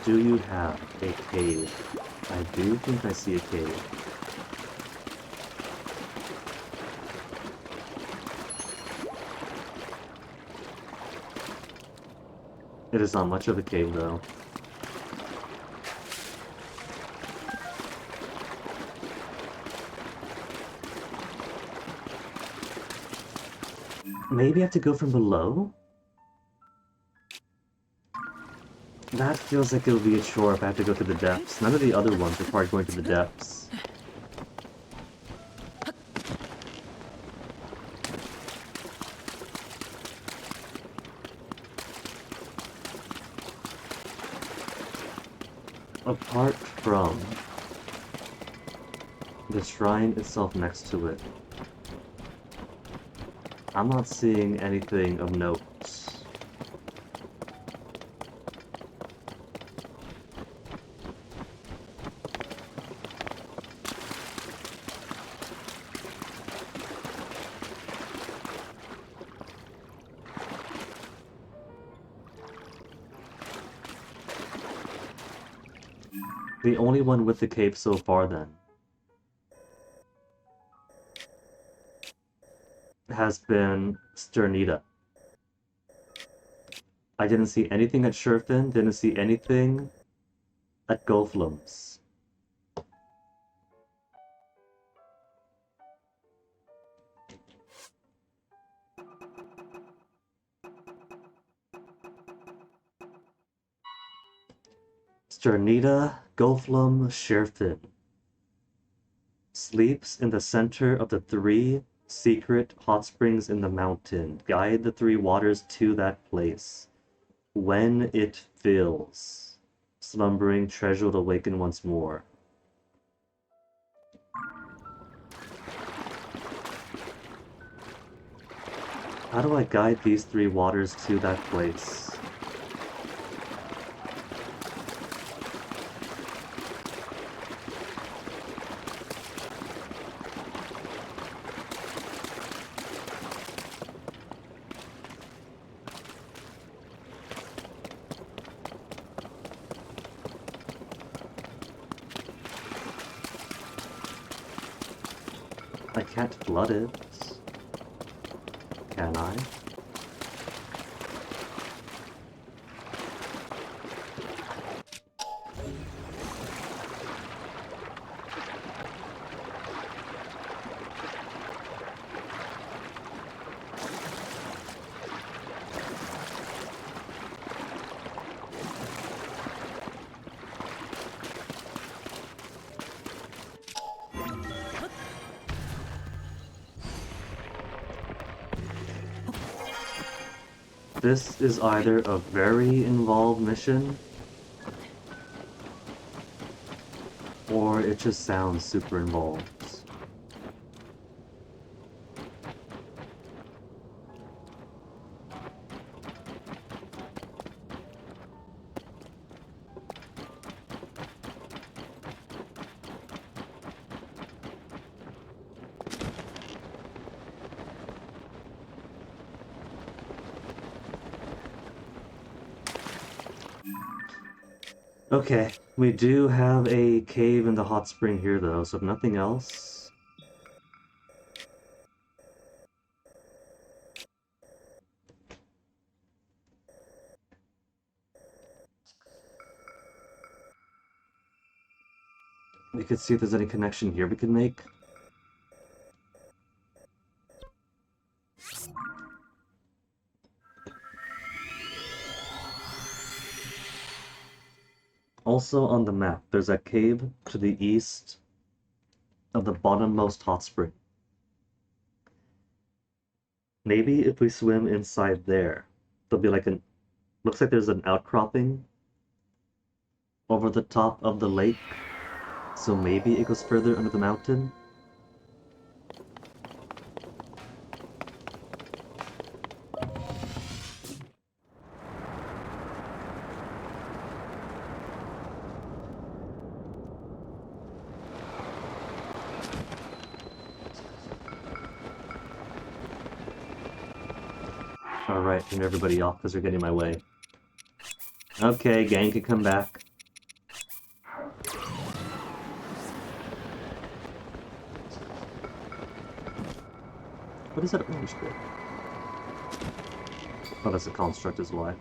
Do you have a cave? I do think I see a cave. It is not much of a cave, though. Maybe I have to go from below? That feels like it'll be a chore if I have to go to the depths. None of the other ones require going to the depths. Apart from the shrine itself next to it, I'm not seeing anything of note. The only one with the cave so far, then, has been Sternita. I didn't see anything at Sherfin, didn't see anything at Golflums. Sternita, Golflum, Sherfin. Sleeps in the center of the 3 secret hot springs in the mountain. Guide the 3 waters to that place. When it fills, slumbering treasure will awaken once more. How do I guide these 3 waters to that place? I can't flood it. Can I? This is either a very involved mission, or it just sounds super involved. Okay, we do have a cave in the hot spring here though, so if nothing else... we could see if there's any connection here we could make. Also on the map, there's a cave to the east of the bottommost hot spring. Maybe if we swim inside there, there'll be like an... looks like there's an outcropping over the top of the lake, so maybe it goes further under the mountain. Alright, turn everybody off because they're getting in my way. Okay, gang can come back. What is that orange bit? Oh, that's a construct is why.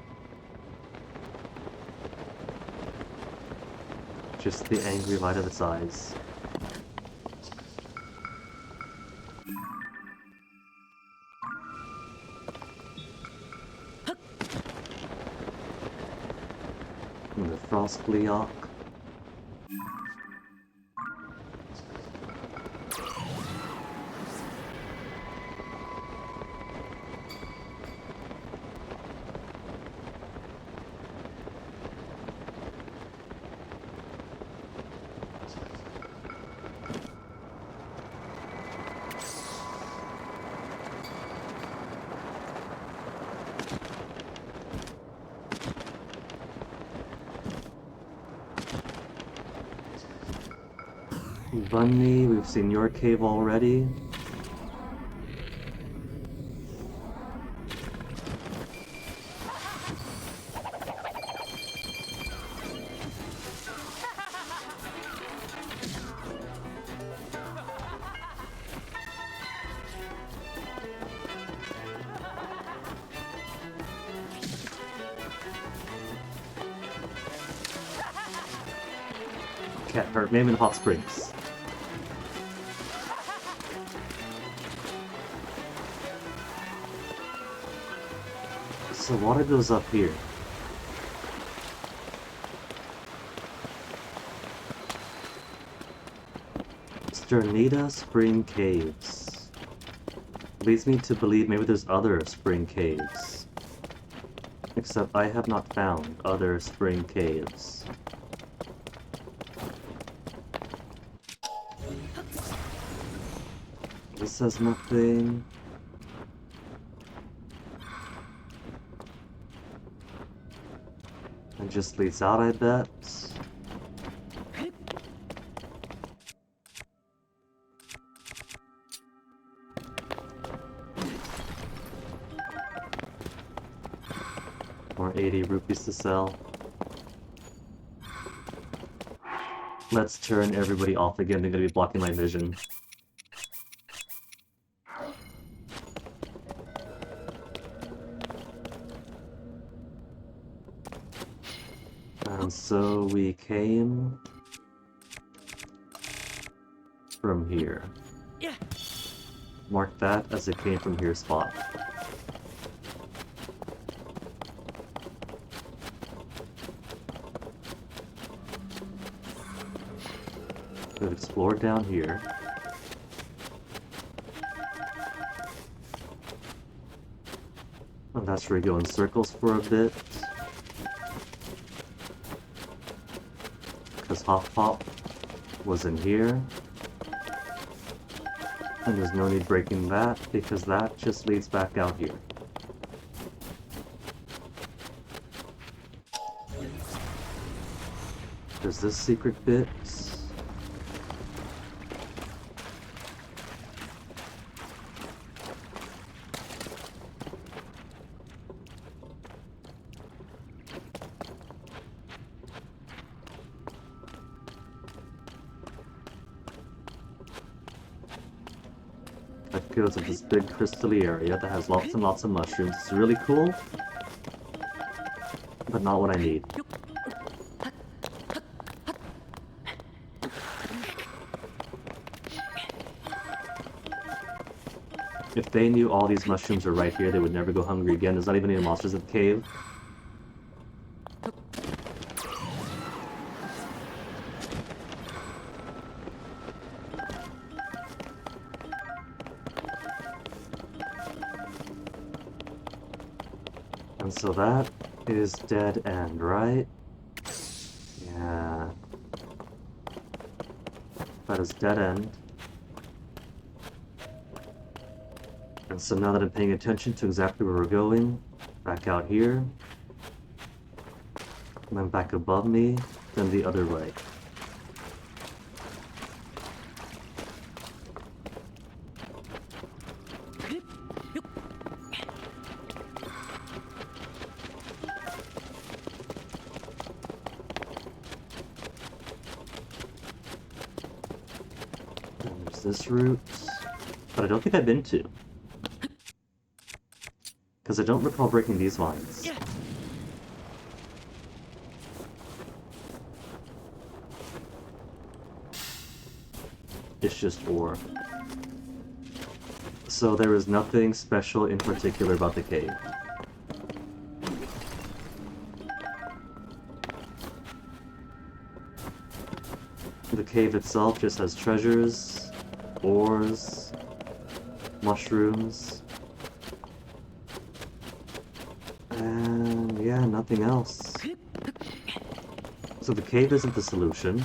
Just the angry light of its eyes. And the frost gleeok. Bunny, we've seen your cave already. Can't hurt. Name in Hot Springs. So water goes up here. Sternita Spring Caves. Leads me to believe maybe there's other spring caves. Except I have not found other spring caves. This says nothing. It just leads out, I bet. More 80 rupees to sell. Let's turn everybody off again. They're gonna be blocking my vision. And so we came from here. Mark that as it came from here spot. We've explored down here. And that's where we go in circles for a bit. Because Hop Pop was in here. And there's no need breaking that, because that just leads back out here. There's this secret bit. goes to this big crystally area that has lots and lots of mushrooms. It's really cool, but not what I need. If they knew all these mushrooms were right here, they would never go hungry again. There's not even any monsters in the cave. And so that is dead end, right? Yeah. That is dead end. And so now that I'm paying attention to exactly where we're going, back out here, and then back above me, then the other way. And there's this route, but I don't think I've been to. Because I don't recall breaking these vines. It's just ore. So there is nothing special in particular about the cave. The cave itself just has treasures, ores, mushrooms, and yeah, nothing else. So the cave isn't the solution.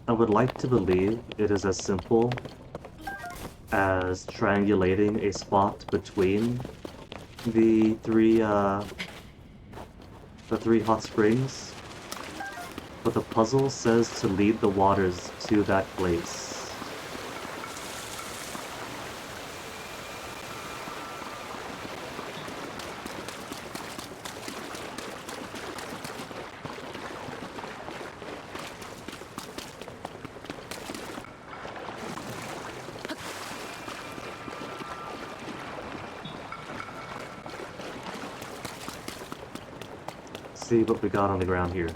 I would like to believe it is as simple as triangulating a spot between the three hot springs, but the puzzle says to lead the waters to that place. See what we got on the ground here.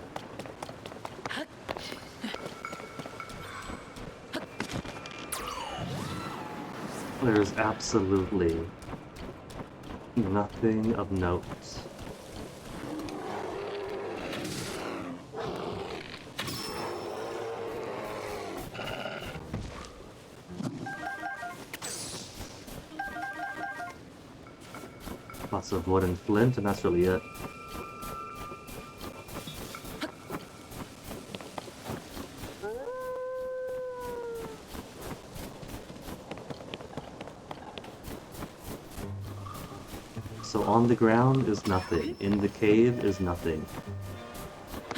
There's absolutely nothing of note. Lots of wood and flint, and that's really it. So on the ground is nothing. In the cave is nothing.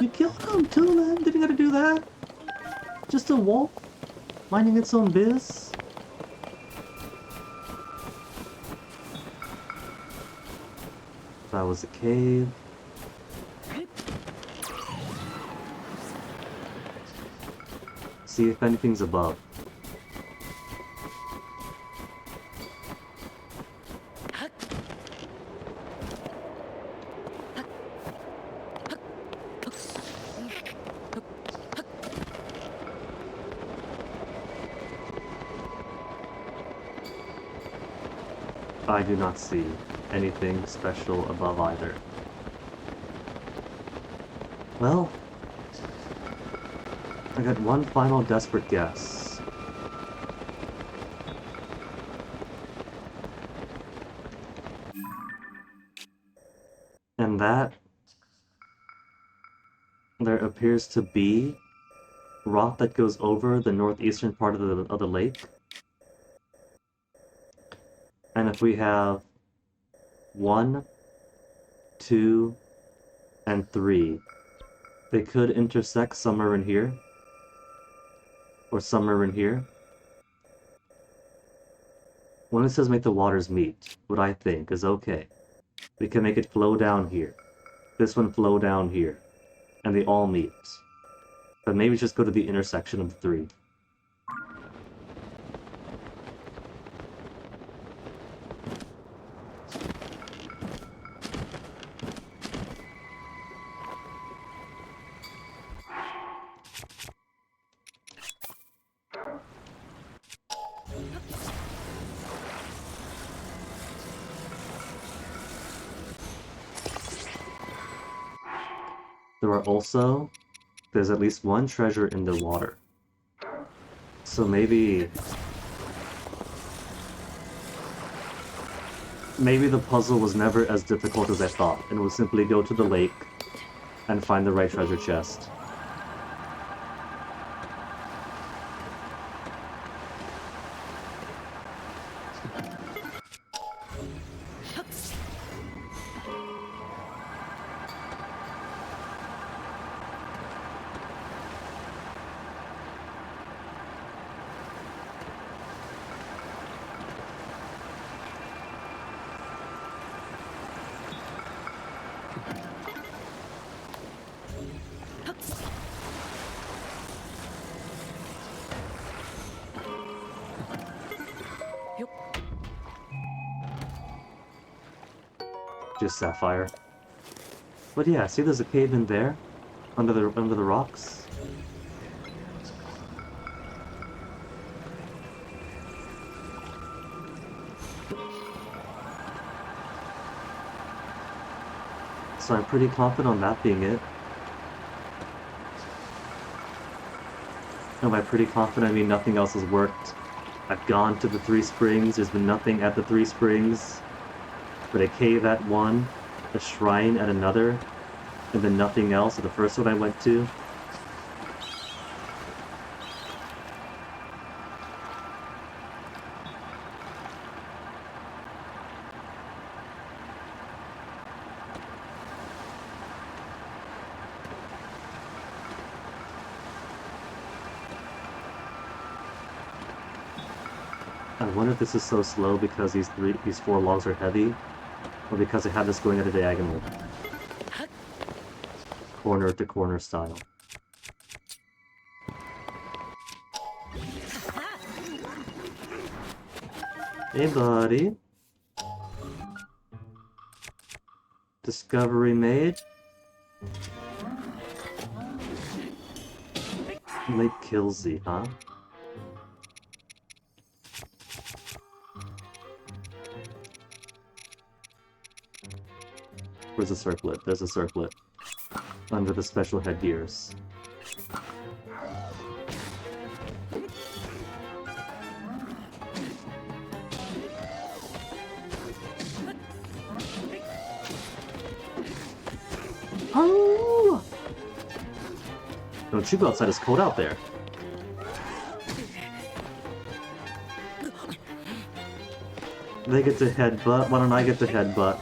You killed him too, man. Didn't gotta do that. Just a wolf minding its own biz. That was a cave. See if anything's above. I do not see anything special above either. Well, I got one final desperate guess. And that there appears to be rock that goes over the northeastern part of the lake. And if we have 1, 2, and 3, they could intersect somewhere in here. Or somewhere in here. When it says make the waters meet, what I think is okay. We can make it flow down here. This one flow down here. And they all meet. But maybe just go to the intersection of the three. There's at least one treasure in the water. So maybe the puzzle was never as difficult as I thought, and it would simply go to the lake and find the right treasure chest. Just sapphire. But yeah, see there's a cave in there? Under the rocks? So I'm pretty confident on that being it. And by pretty confident I mean nothing else has worked. I've gone to the 3 springs, there's been nothing at the 3 springs. But a cave at one, a shrine at another, and then nothing else at the first one I went to. I wonder if this is so slow because these 4 logs are heavy, or because I have this going at a diagonal. Corner to corner style. Hey buddy. Discovery made. Lake Kilsey, huh? Where's the circlet? There's a circlet. Under the special headgears. Oh! Don't you go outside, it's cold out there. They get to headbutt, why don't I get to headbutt?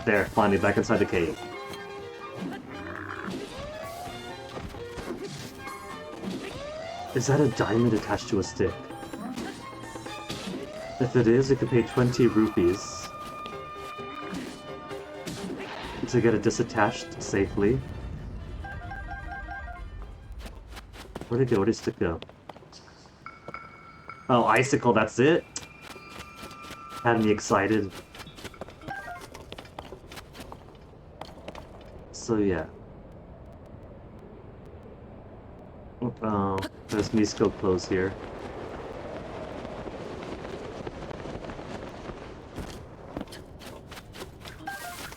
There, finally back inside the cave. Is that a diamond attached to a stick? If it is, it could pay 20 rupees to get it disattached safely. Where'd it go? Where'd his stick go? Oh, icicle, that's it? Had me excited. So yeah. There's Misko clothes here.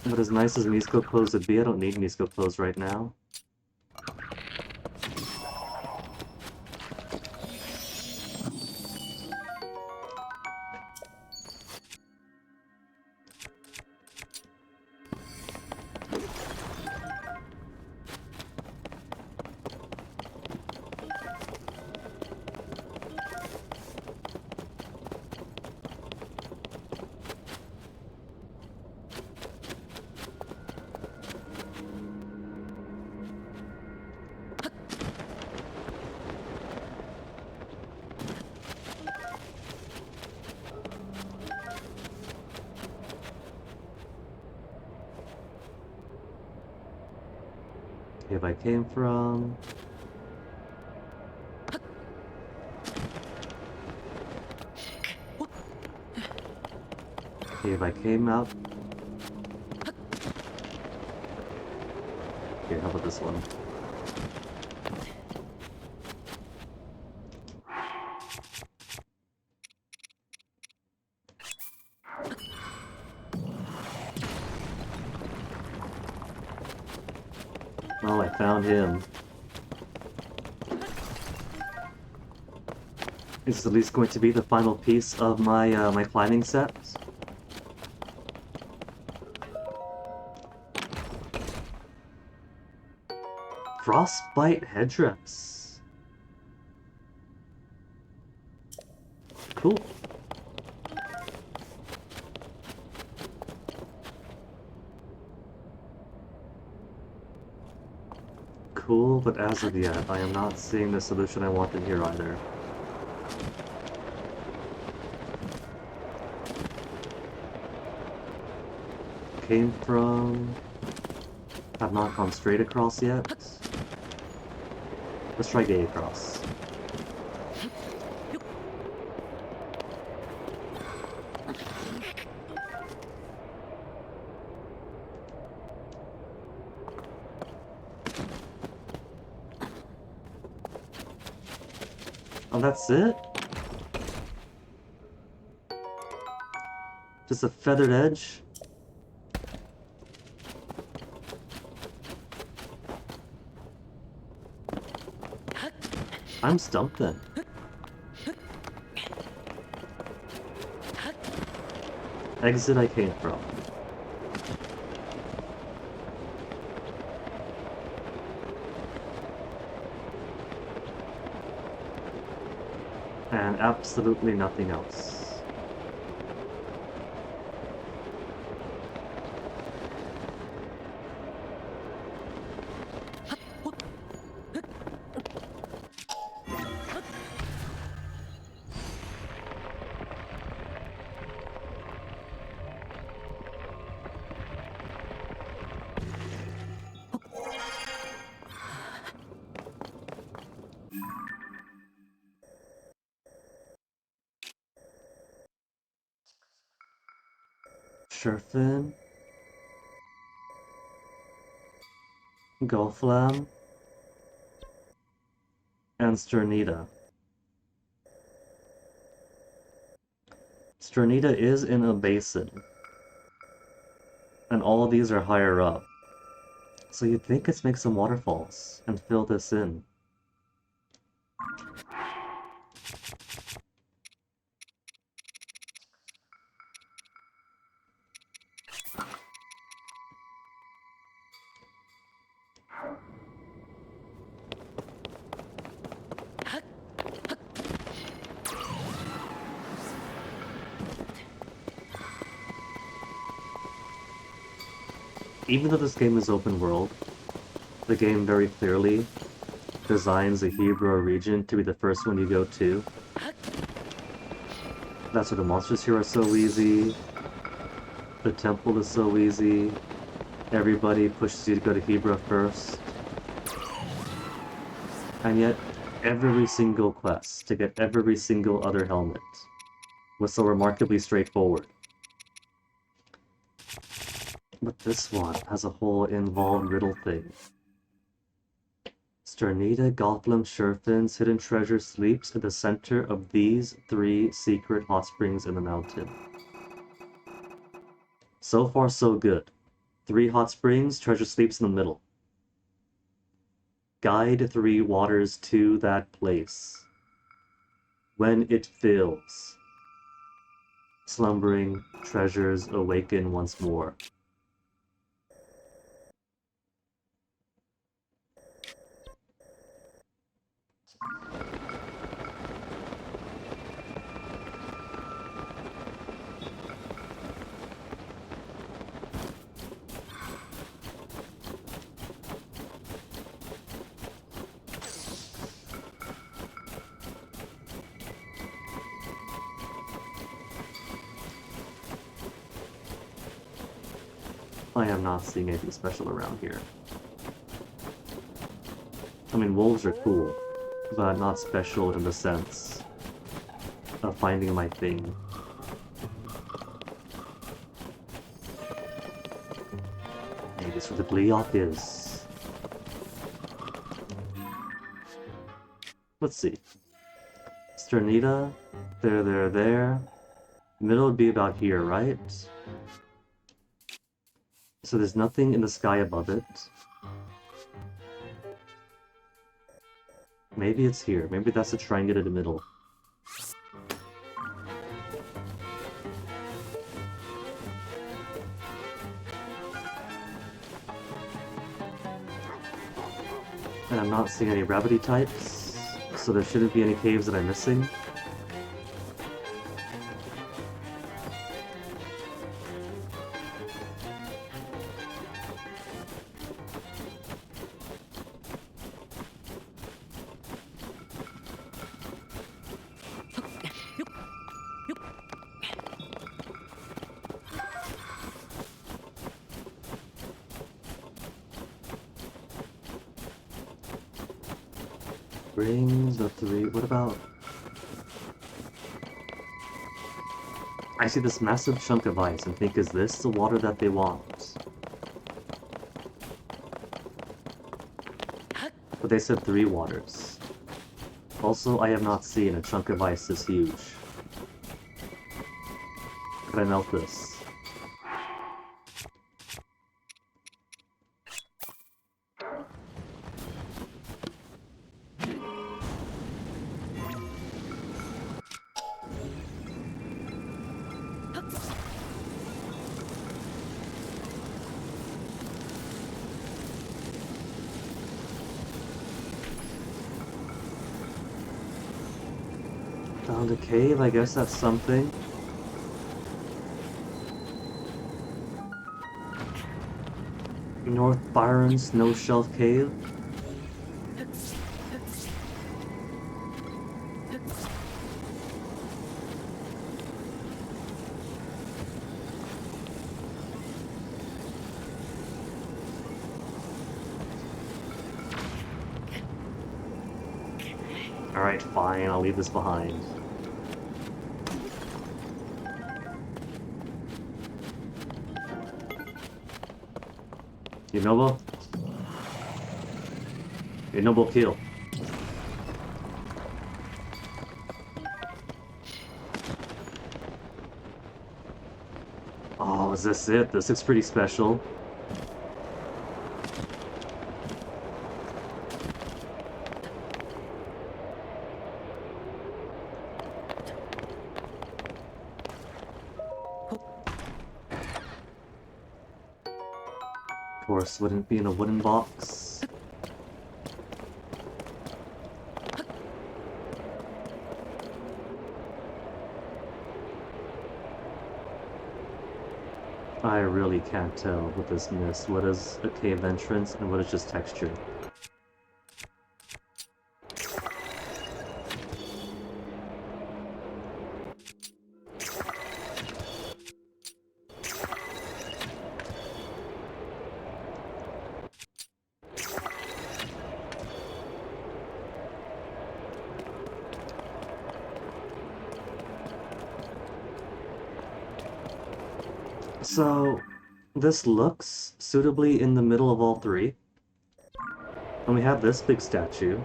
But as nice as Misko clothes would be, I don't need Misko clothes right now. Cave I came from. Cave I came out. Here, how about this one? Oh, I found him. Is this at least going to be the final piece of my my climbing set? Frostbite headdress. Cool. Cool, but as of yet, I am not seeing the solution I want in here either. Came from... have not gone straight across yet. Let's try gay across. Oh, that's it? Just a feathered edge? I'm stumped then. Exit I came from. And absolutely nothing else. Sherfin, Golflam, and Sternita. Sternita is in a basin, and all of these are higher up. So you'd think let's make some waterfalls and fill this in. Even though this game is open world, the game very clearly designs the Hebrew region to be the first one you go to. That's why the monsters here are so easy, the temple is so easy, everybody pushes you to go to Hebrew first. And yet, every single quest to get every single other helmet was so remarkably straightforward. But this one has a whole involved riddle thing. Sternita, Gothlam, Sherfin's hidden treasure sleeps at the center of these 3 secret hot springs in the mountain. So far, so good. 3 hot springs, treasure sleeps in the middle. Guide 3 waters to that place. When it fills, slumbering treasures awaken once more. I am not seeing anything special around here. I mean, wolves are cool, but not special in the sense of finding my thing. Maybe it's where the Gleeok is. Let's see. Sternita, there. Middle would be about here, right? So there's nothing in the sky above it. Maybe it's here. Maybe that's the triangle in the middle. And I'm not seeing any gravity types, so there shouldn't be any caves that I'm missing. Rings of 3. What about... I see this massive chunk of ice and think, is this the water that they want? But they said 3 waters. Also, I have not seen a chunk of ice this huge. Could I melt this? Found a cave, I guess that's something. North Byron Snow Shelf Cave. Alright, fine, I'll leave this behind. Inobo? Inobo kill. Oh, is this it? This looks pretty special. Of course, wouldn't be in a wooden box. I really can't tell with this mist what is a cave entrance and what is just texture. So, this looks suitably in the middle of all 3. And we have this big statue.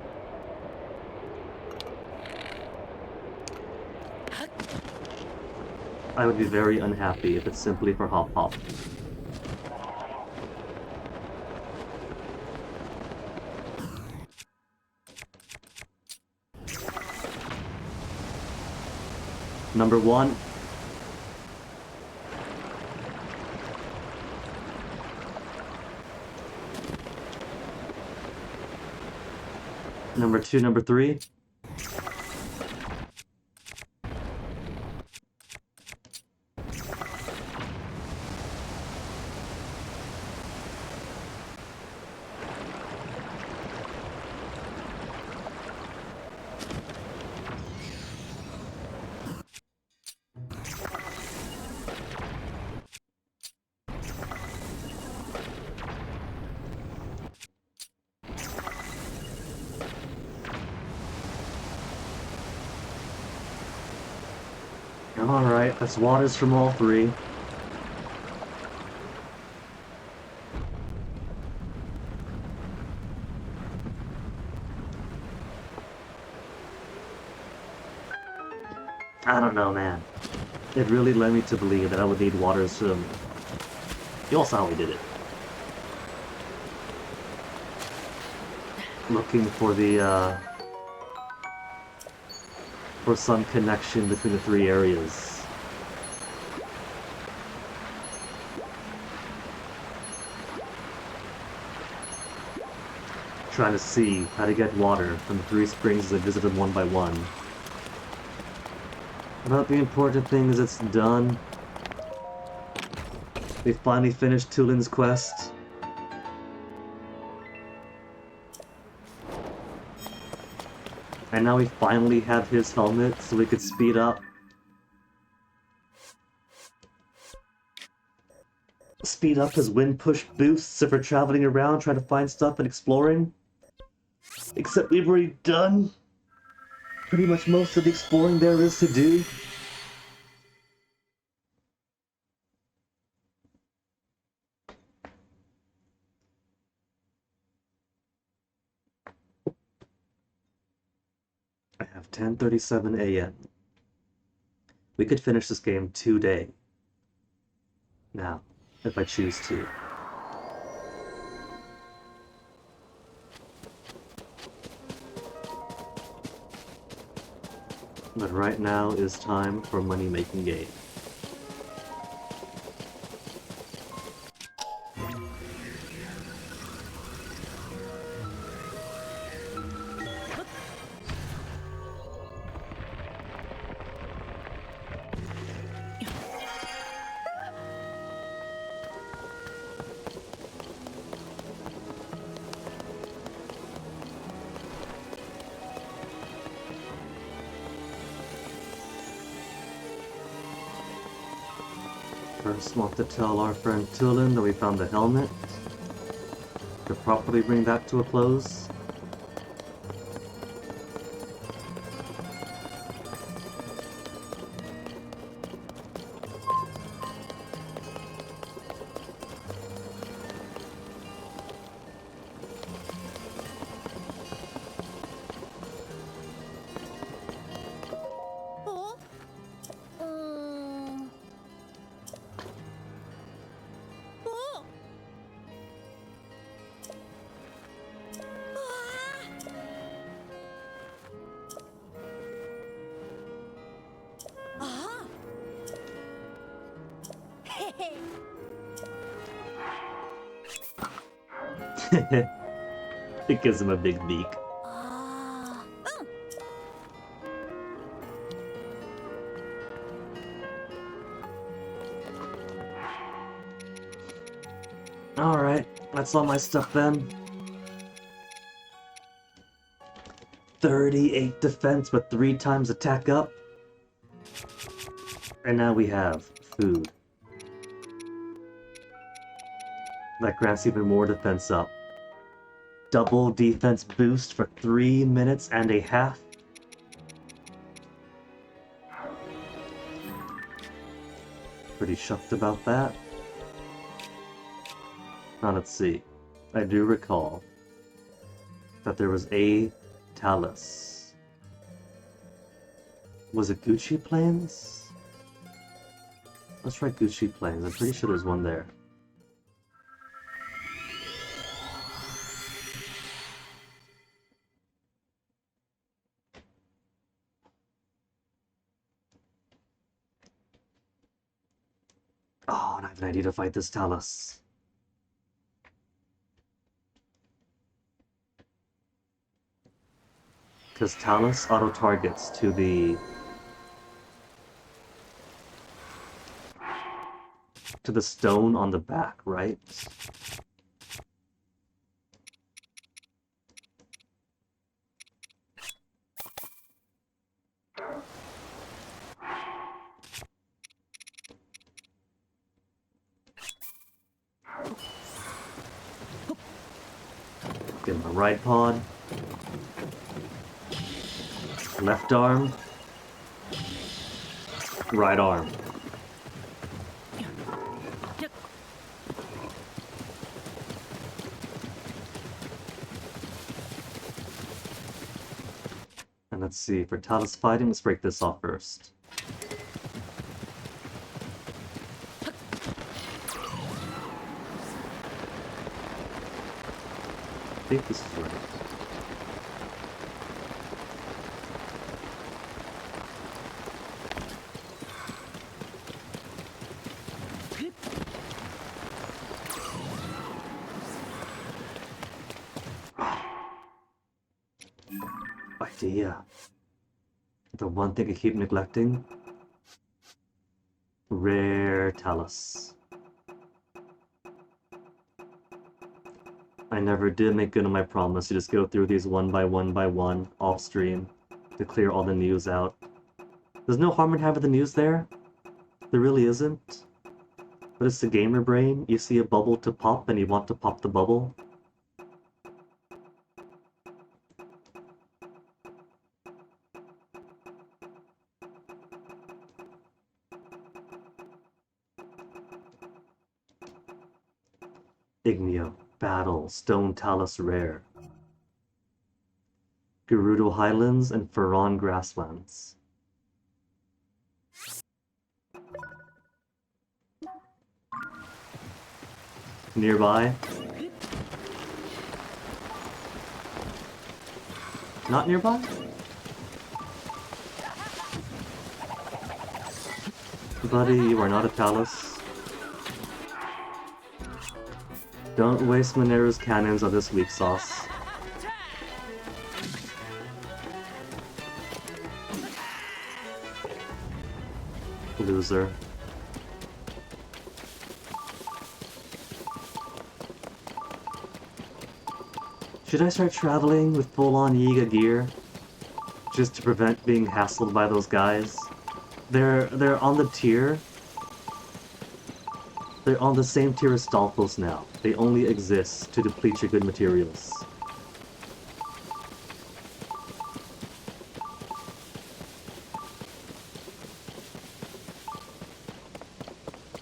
I would be very unhappy if it's simply for Hop Hop. Number 1. Number 2, number 3. Alright, that's waters from all three. I don't know, man. It really led me to believe that I would need waters from... You all saw how we did it. Looking for the, for some connection between the three areas. Trying to see how to get water from the three springs I visited one by one. But the important thing is it's done. We finally finished Tulin's quest. And now we finally have his helmet so we could speed up. Speed up his wind push boosts if we're traveling around trying to find stuff and exploring. Except we've already done pretty much most of the exploring there is to do. I have 10:37 a.m. We could finish this game today. Now, if I choose to. But right now is time for money-making game. First, want to tell our friend Tulin that we found the helmet. To properly bring that to a close. It gives him a big beak. Alright, that's all my stuff then. 38 defense with 3 times attack up. And now we have food. That grants even more defense up. Double defense boost for 3 minutes and a half. Pretty shocked about that. Now let's see. I do recall that there was a Talus. Was it Gucci Plains? Let's try Gucci Plains. I'm pretty sure there's one there. Oh, and I have an idea to fight this Talus. Because Talus auto-targets to the stone on the back, right? Get my right pawn. Left arm. Right arm. And let's see, for Talus fighting, let's break this off first. I think this is right. Idea. The one thing I keep neglecting? Rare Talus. I never did make good on my promise to just go through these one by one off stream to clear all the news out. There's no harm in having the news there. There really isn't. But it's the gamer brain. You see a bubble to pop and you want to pop the bubble. Igneo, Battle, Stone Talus Rare. Gerudo Highlands and Ferron Grasslands. Nearby. Not nearby? Buddy, you are not a Talus. Don't waste Mineru's cannons on this weak sauce. Loser. Should I start traveling with full-on Yiga gear? Just to prevent being hassled by those guys? They're on the tier. They're on the same tier as Stalfos now. They only exist to deplete your good materials.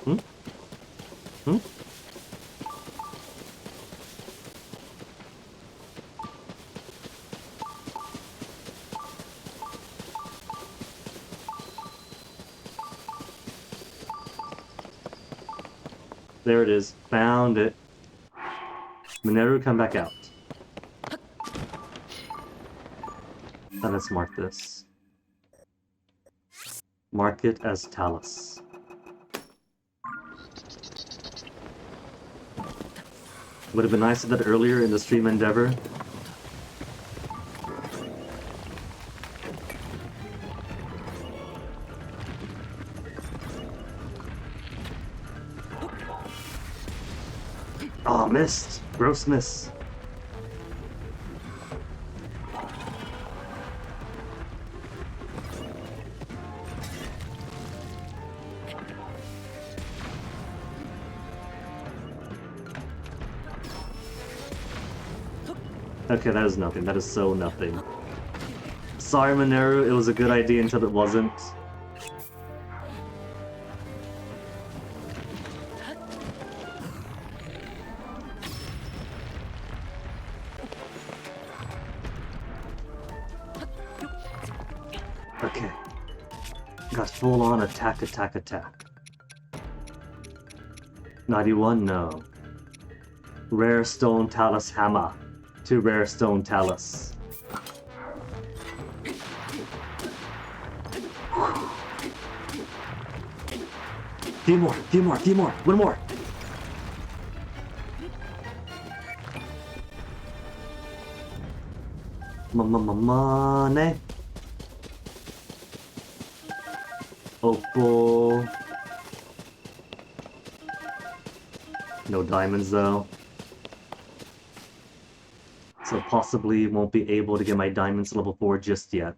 Hmm? Hmm? There it is. Found it. Mineru, come back out. And let's mark this. Mark it as Talus. Would have been nice to do that earlier in the stream endeavor. Oh, missed. Gross miss. Okay, that is nothing. That is so nothing. Sorry, Mineru. It was a good idea until it wasn't. Okay. Got full-on attack, attack, attack. 91, no. Rare Stone Talus Hammer. To Rare Stone Talus. Few more, few more, few more. One more. Money. Opal. No diamonds though. So possibly won't be able to get my diamonds to level 4 just yet.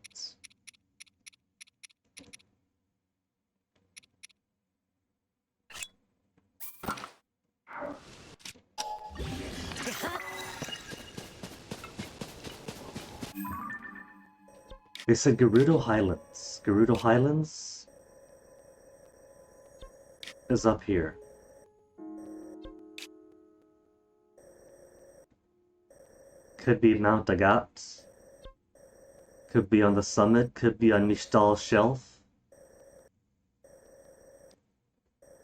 They said Gerudo Highlands. Gerudo Highlands? is up here? Could be Mount Agat. Could be on the summit. Could be on Mishtal Shelf.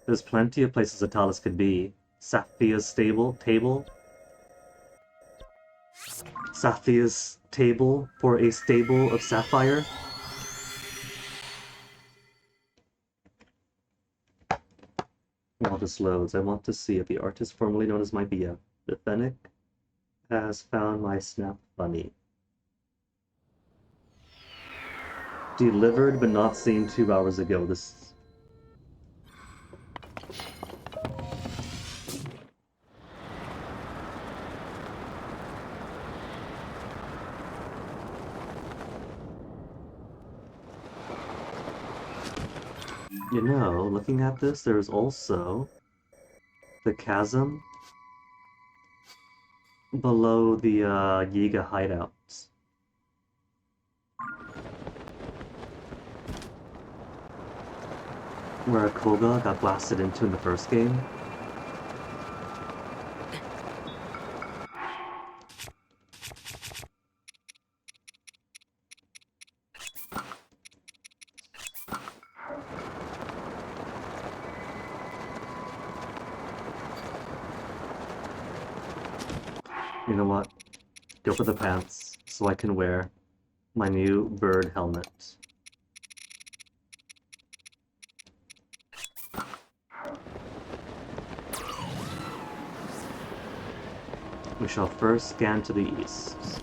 There's plenty of places a Talus could be. Safia's table. Safia's table for a stable of sapphire. While this loads, I want to see if the artist formerly known as Mybia, the Fennec, has found my snap bunny. Delivered but not seen 2 hours ago. This. You know, looking at this, there's also the chasm below the Yiga hideouts. Where Koga got blasted into in the first game. You know what? Go for the pants so I can wear my new bird helmet. We shall first scan to the east.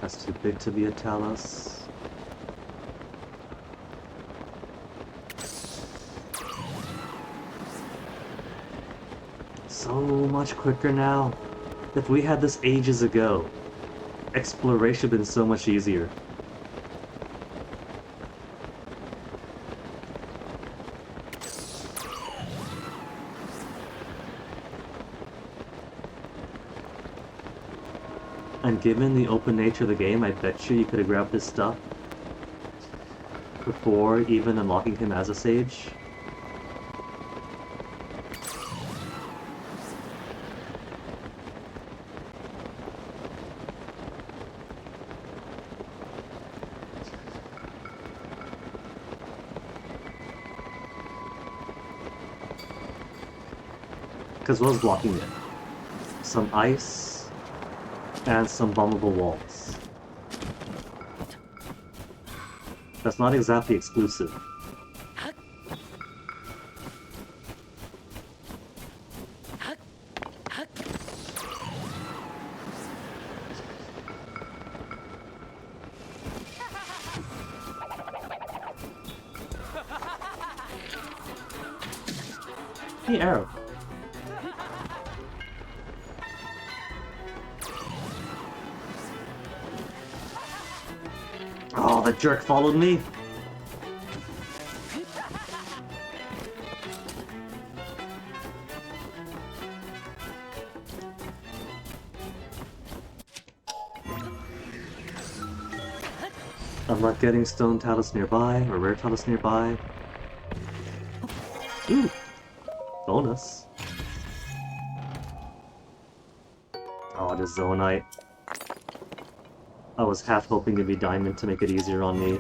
That's too big to be a Talus. So much quicker now. If we had this ages ago, exploration would have been so much easier. And given the open nature of the game, I bet you could have grabbed this stuff before even unlocking him as a sage. Because what was blocking it? Some ice and some bombable walls. That's not exactly exclusive. Hey, arrow. Oh, that jerk followed me. I'm not getting stone talus nearby, or rare talus nearby. Ooh! Bonus. Oh, it is Zonite. I was half hoping it'd be diamond to make it easier on me.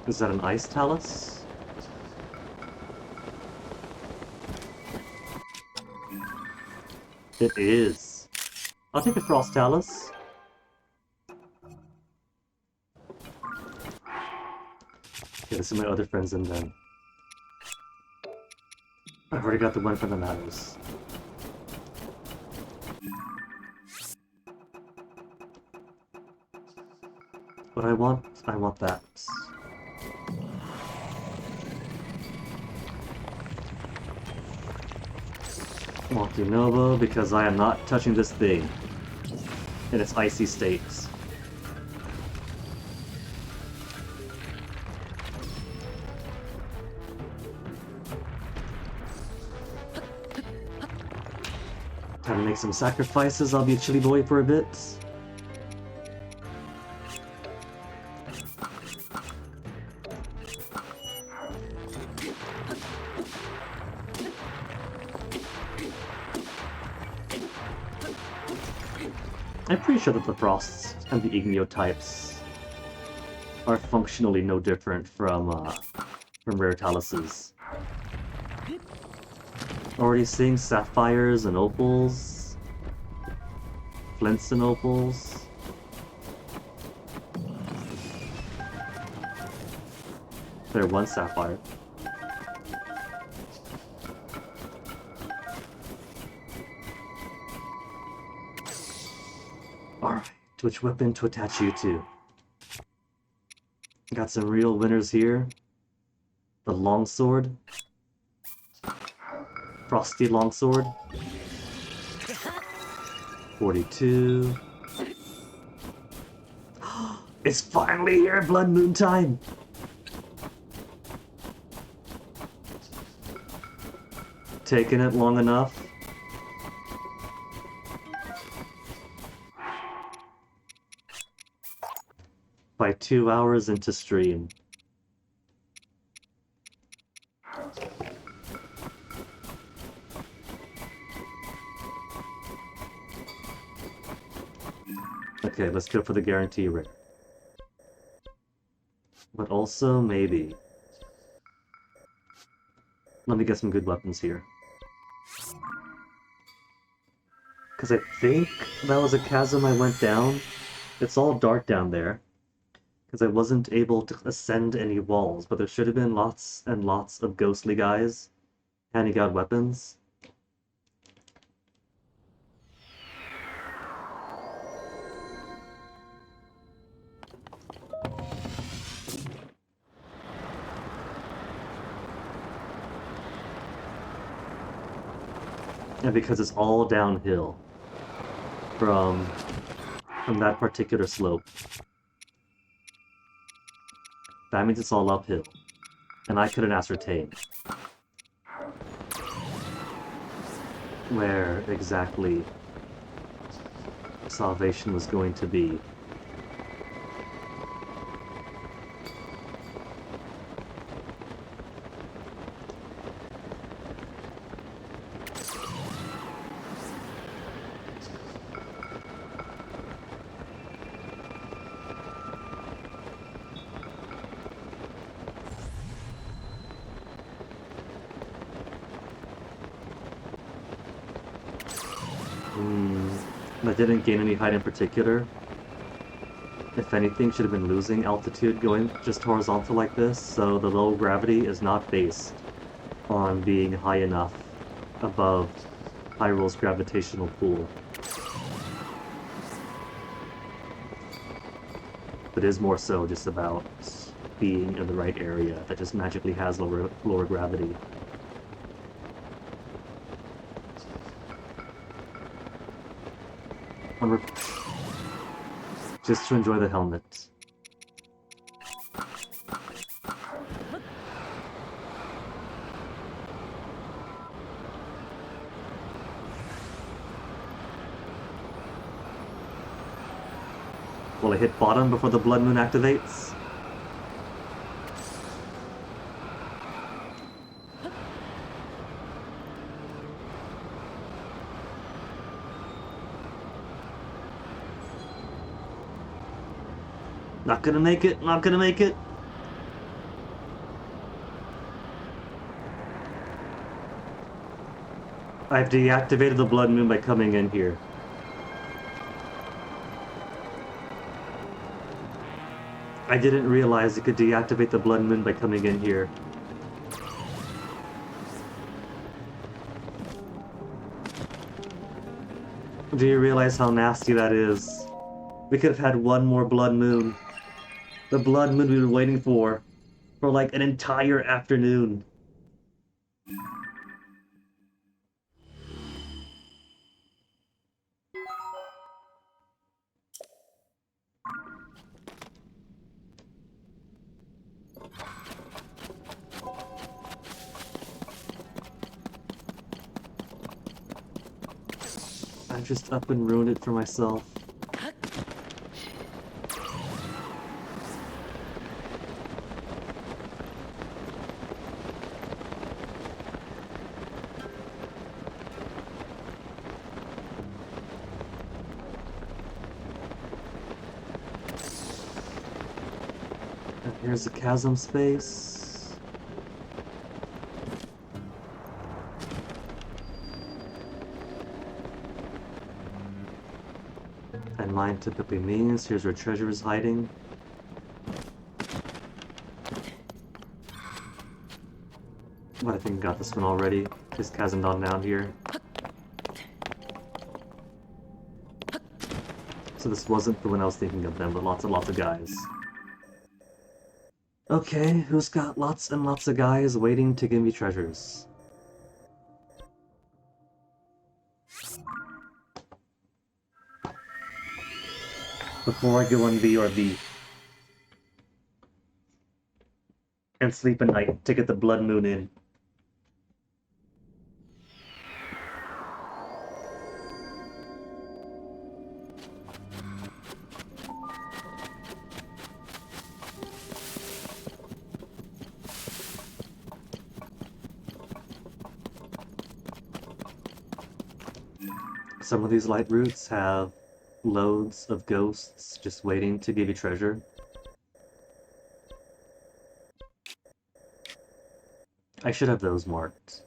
Is that an ice talus? It is. I'll take a frost talus. Okay, let's see my other friends in then. I've already got the one from the matters. What I want that. Multi-Nova, because I am not touching this thing in its icy states. Time to make some sacrifices. I'll be a chilly boy for a bit. I'm pretty sure that the Frosts and the Igneo types are functionally no different from Rare Taluses. Already seeing Sapphires and Opals, Flints and Opals. There, one Sapphire. Alright, which weapon to attach you to? Got some real winners here. The Longsword. Frosty Longsword. 42. It's finally here, Blood Moon time! Taking it long enough. By 2 hours into stream. Okay, let's go for the guarantee rate. But also, maybe. Let me get some good weapons here. Because I think that was a chasm I went down. It's all dark down there. Because I wasn't able to ascend any walls, but there should have been lots and lots of ghostly guys handing out weapons. And because it's all downhill from that particular slope. That means it's all uphill. And I couldn't ascertain where exactly salvation was going to be. I didn't gain any height in particular. If anything, should have been losing altitude going just horizontal like this, so the low gravity is not based on being high enough above Hyrule's gravitational pull. It is more so just about being in the right area that just magically has lower gravity. Just to enjoy the helmet. Will I hit bottom before the Blood Moon activates? Not gonna make it, not gonna make it. I've deactivated the Blood Moon by coming in here. I didn't realize you could deactivate the Blood Moon by coming in here. Do you realize how nasty that is? We could have had one more Blood Moon. The Blood Moon we've been waiting for like an entire afternoon. I just up and ruined it for myself. And here's the chasm space. And mine typically means here's where treasure is hiding. But I think I got this one already. This chasm down here. So this wasn't the one I was thinking of then, but lots and lots of guys. Okay, who's got lots and lots of guys waiting to give me treasures? Before I go on BRB and sleep at night to get the blood moon in. Some of these light routes have loads of ghosts just waiting to give you treasure. I should have those marked.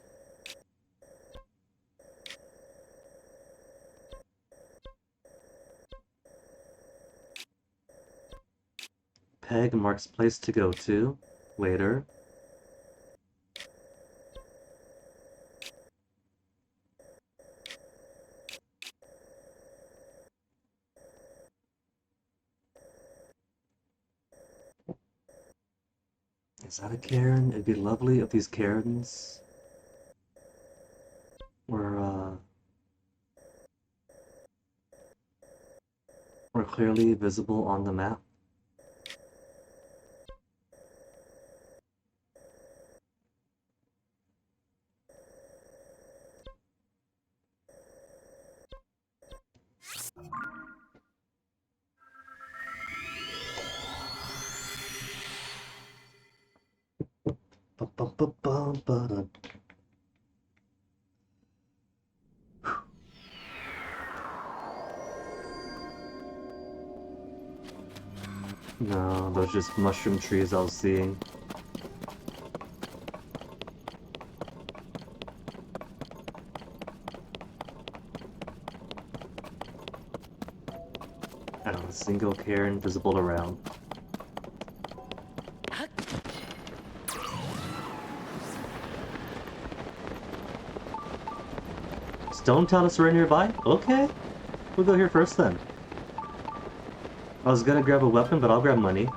Peg marks place to go to later. Is that a cairn? It'd be lovely if these cairns were clearly visible on the map. Ba-ba-ba-ba-ba-da. No, those are just mushroom trees I was seeing. And a single cairn visible around. Stone Talus right nearby? Okay. We'll go here first then. I was gonna grab a weapon, but I'll grab money.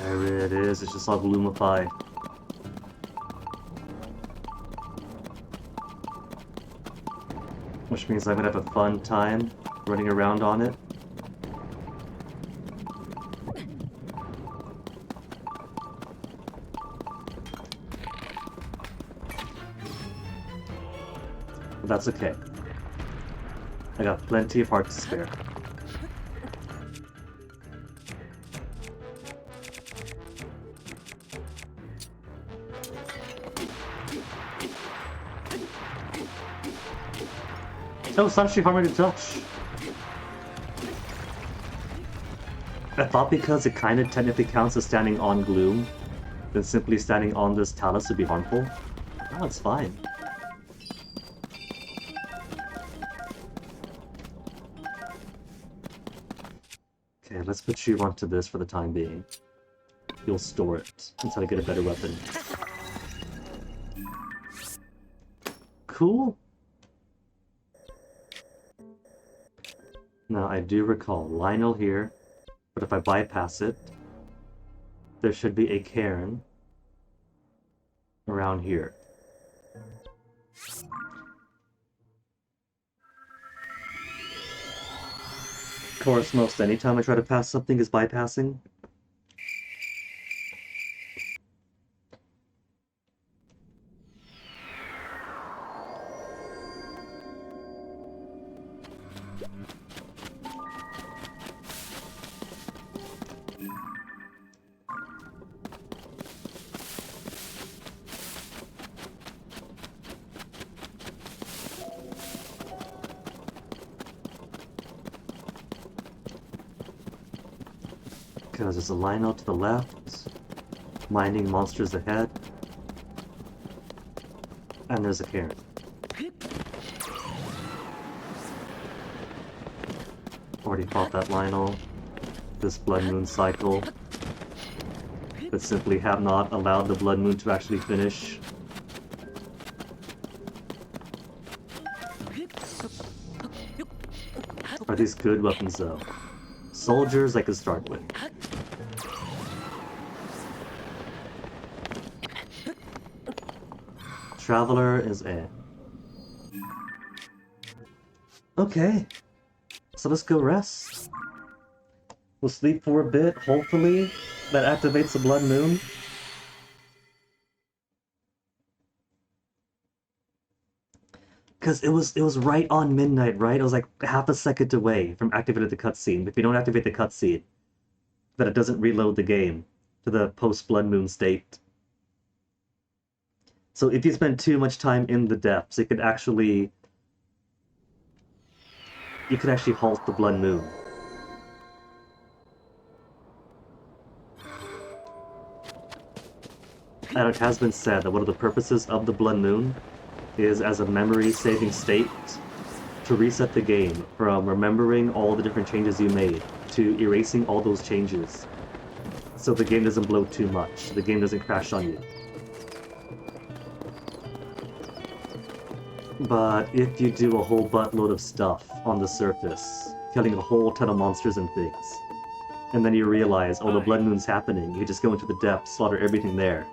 There it is, it's just all Gloomify. Which means I'm gonna have a fun time running around on it. But that's okay. I got plenty of hearts to spare. Oh, it's actually harder to touch. I thought because it kind of technically counts as standing on Gloom, then simply standing on this Talus would be harmful. No, it's fine. Okay, let's put you onto this for the time being. You'll store it until I get a better weapon. Cool. Now, I do recall Lionel here, but if I bypass it, there should be a cairn around here. Of course, most anytime I try to pass something is bypassing. Because there's a line out to the left, mining monsters ahead, and there's a Karen. Already fought that Lionel, this Blood Moon cycle, but simply have not allowed the Blood Moon to actually finish. Are these good weapons though? Soldiers I could start with. Traveler is A. Okay. So let's go rest. We'll sleep for a bit, hopefully. That activates the Blood Moon. Because it was right on midnight, right? It was like half a second away from activating the cutscene. If you don't activate the cutscene, then it doesn't reload the game to the post-Blood Moon state. So if you spend too much time in the depths, it could actually... You could actually halt the Blood Moon. And it has been said that one of the purposes of the Blood Moon is as a memory-saving state to reset the game from remembering all the different changes you made to erasing all those changes. So the game doesn't bloat too much, the game doesn't crash on you. But if you do a whole buttload of stuff on the surface, killing a whole ton of monsters and things, and then you realize, oh, the Blood Moon's happening, you just go into the depths, slaughter everything there,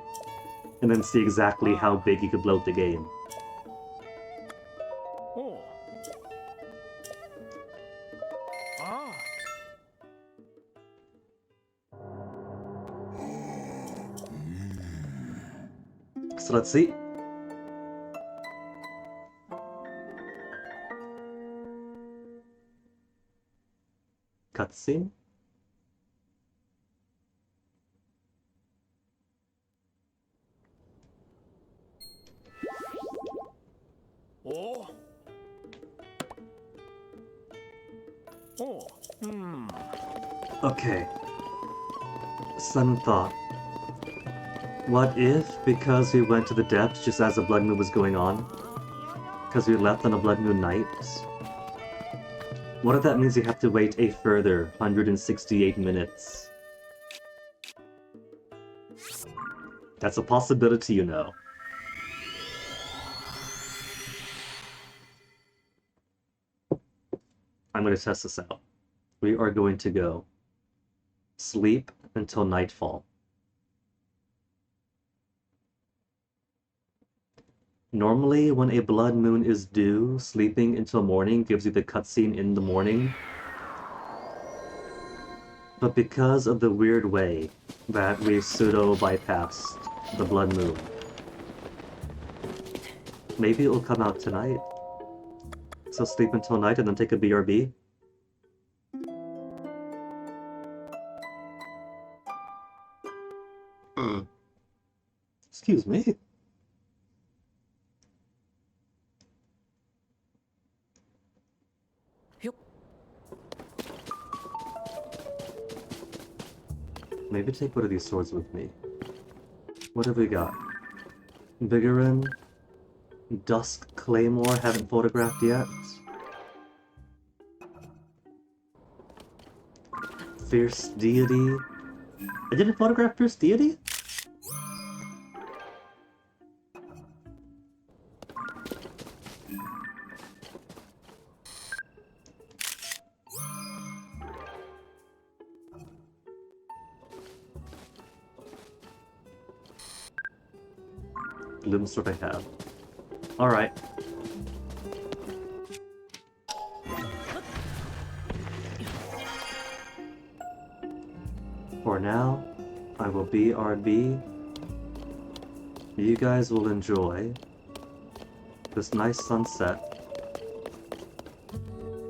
and then see exactly how big you could bloat the game. So let's see. Cutscene. Oh. Oh. Okay. Sudden thought. What if, because we went to the depths just as the Blood Moon was going on, because we left on a Blood Moon night, what if that means you have to wait a further 168 minutes? That's a possibility, you know. I'm going to test this out. We are going to go sleep until nightfall. Normally, when a Blood Moon is due, sleeping until morning gives you the cutscene in the morning. But because of the weird way that we pseudo-bypassed the Blood Moon, maybe it will come out tonight. So sleep until night and then take a BRB. Excuse me. Maybe take one of these swords with me. What have we got? Vigorin, Dusk Claymore, haven't photographed yet. Fierce Deity. I didn't photograph Fierce Deity? Bloom Sword I have. Alright. For now, I will BRB. You guys will enjoy this nice sunset.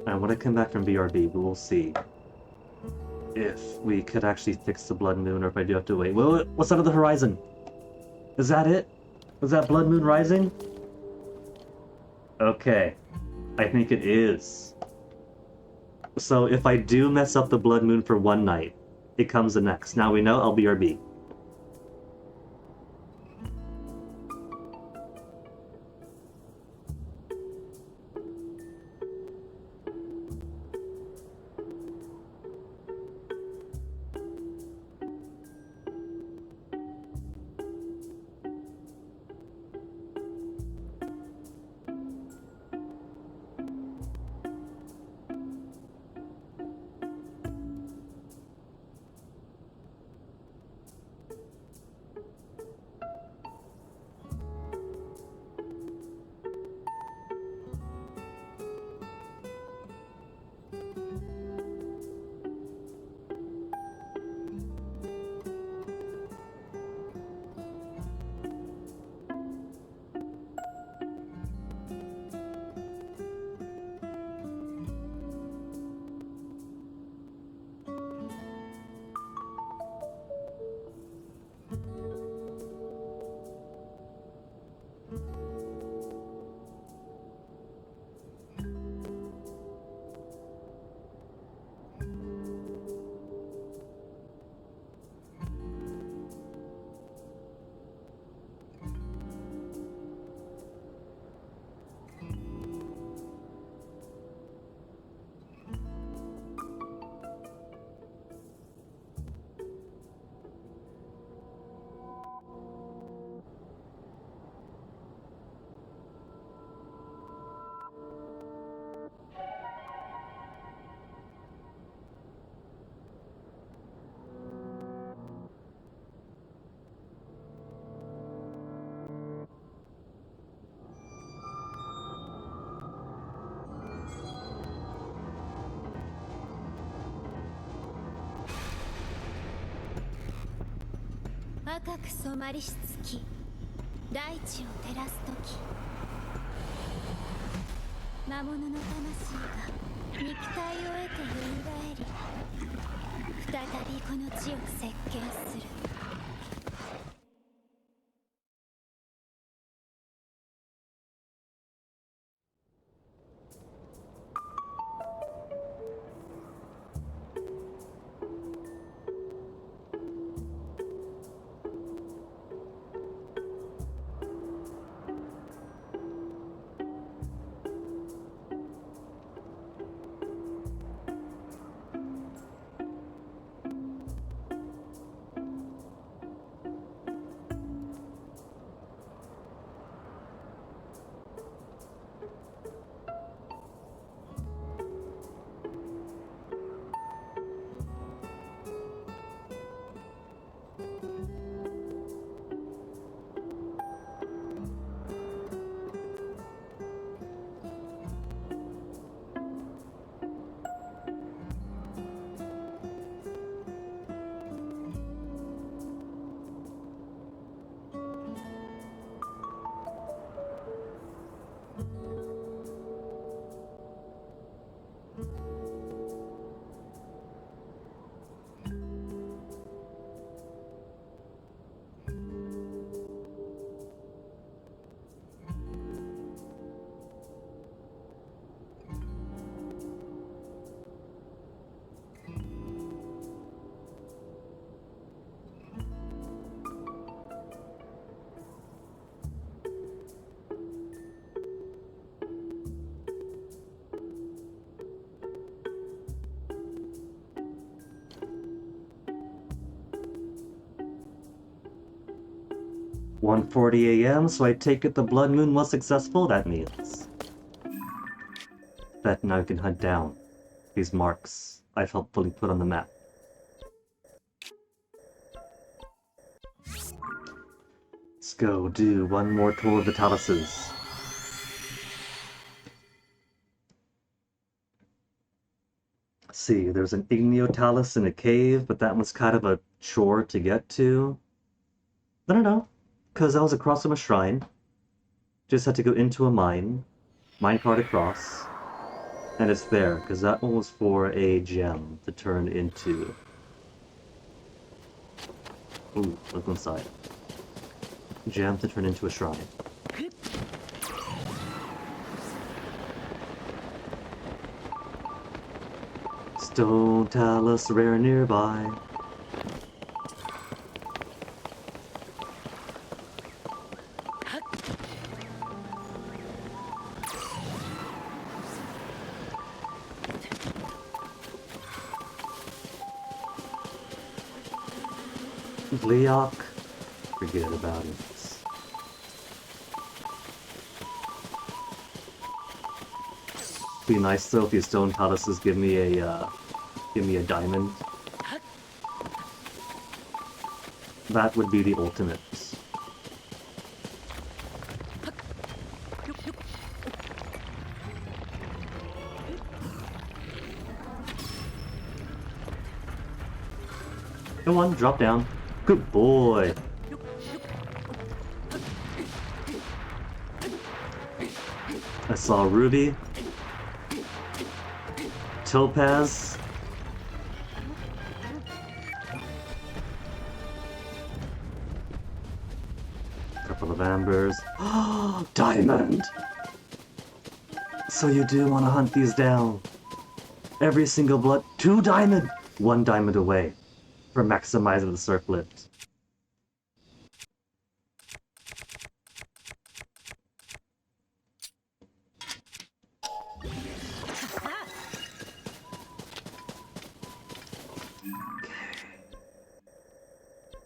And when I come back from BRB, we will see if we could actually fix the blood moon, or if I do have to wait. What's out of the horizon? Is that it? Was that blood moon rising? Okay, I think it is. So if I do mess up the blood moon for one night, it comes the next. Now we know I'll BRB. "1:40 a.m., so I take it the blood moon was successful. That means that now I can hunt down these marks I've helpfully put on the map. Let's go do one more tour of the Taluses. See, there's an Igneo in a cave, but that was kind of a chore to get to. I don't know, because I was across from a shrine. Just had to go into a minecart across, And it's there, because that one was for a gem to turn into... Ooh, look inside. Gem to turn into a shrine. Stone talus rare nearby. Leok, forget about it. Be nice though if these stone taluses give me a diamond. That would be the ultimate. Come on, drop down. Good boy. I saw ruby, topaz, couple of ambers. Oh, diamond! So you do want to hunt these down. Every single blood, 2 diamond, 1 diamond away for maximizing the circlet.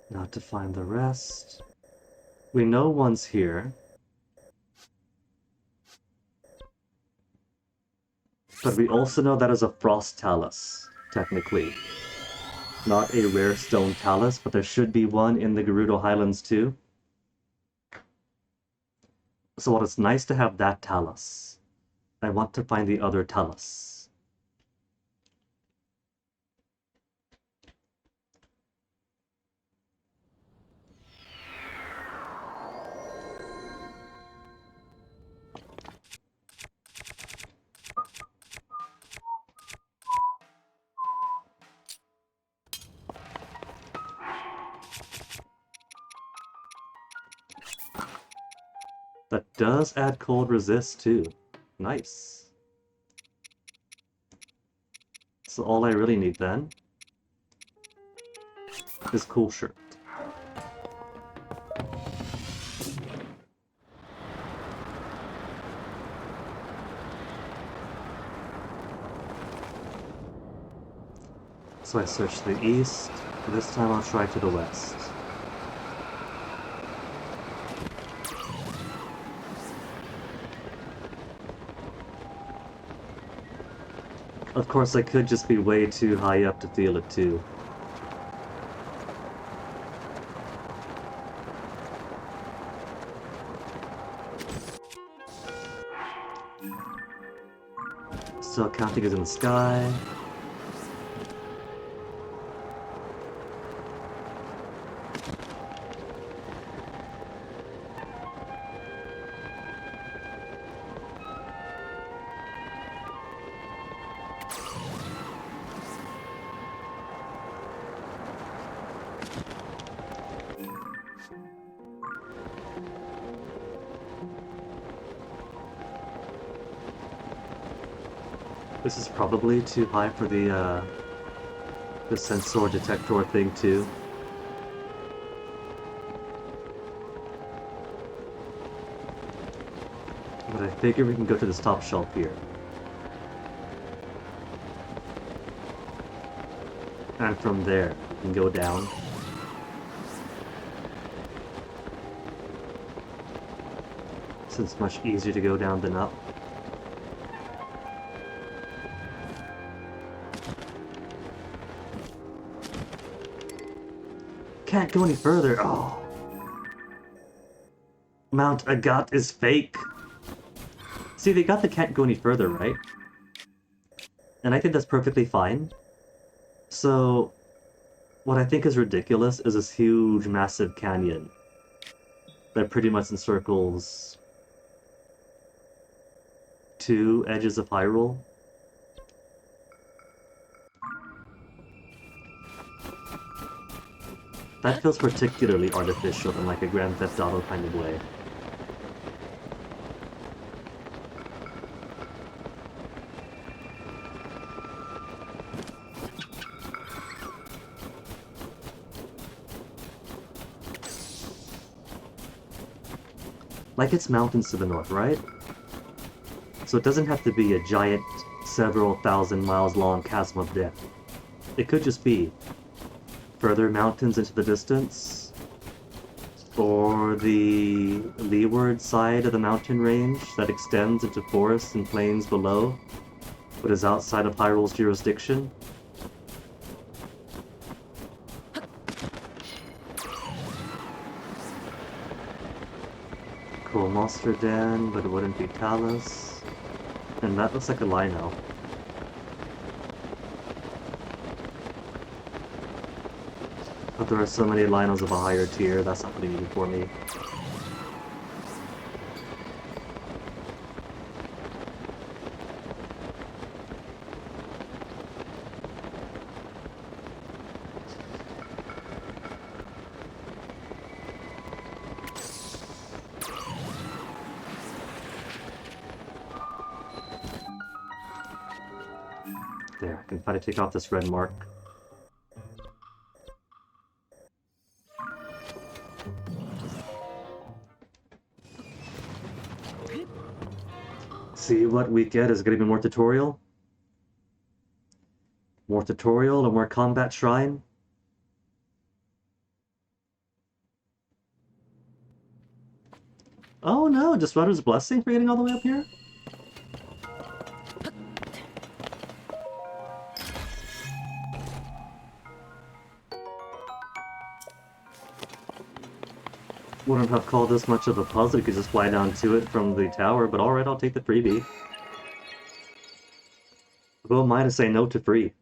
Now to find the rest. We know one's here. But we also know that is a frost talus, technically. Not a rare stone talus, but there should be one in the Gerudo Highlands too. So while it's nice to have that talus, I want to find the other talus. That does add cold resist too. Nice. So all I really need then is cool shirt. So I search the east. This time I'll try to the west. Of course, I could just be way too high up to feel it too. Still counting is in the sky. This is probably too high for the sensor detector thing too. But I figure we can go to this top shelf here. And from there, we can go down. Since it's much easier to go down than up. Can't go any further. Oh. Mount Agat is fake. See, they got the can't go any further, right? And I think that's perfectly fine. So, what I think is ridiculous is this huge, massive canyon that pretty much encircles 2 edges of Hyrule. That feels particularly artificial in like a Grand Theft Auto kind of way. Like it's mountains to the north, right? So it doesn't have to be a giant, several thousand miles long chasm of death. It could just be further mountains into the distance, or the leeward side of the mountain range that extends into forests and plains below, but is outside of Hyrule's jurisdiction. Cool monster den, but it wouldn't be Talus. And that looks like a Lino. But there are so many Linos of a higher tier, that's not really needed for me. There, I can try to take off this red mark. See, what we get is going to be more tutorial. More tutorial, a more combat shrine. Oh no, just Rudder's Blessing for getting all the way up here? Wouldn't have called this much of a puzzle, you could just fly down to it from the tower, but alright, I'll take the freebie. Who am I to say no to free?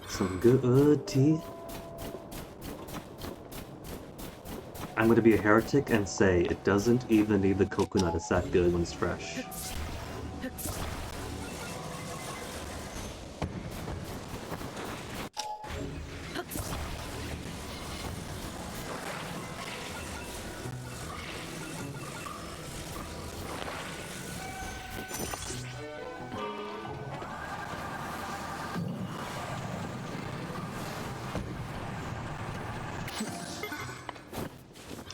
Some good teeth. I'm gonna be a heretic and say it doesn't even need the coconut, it's that good when it's fresh.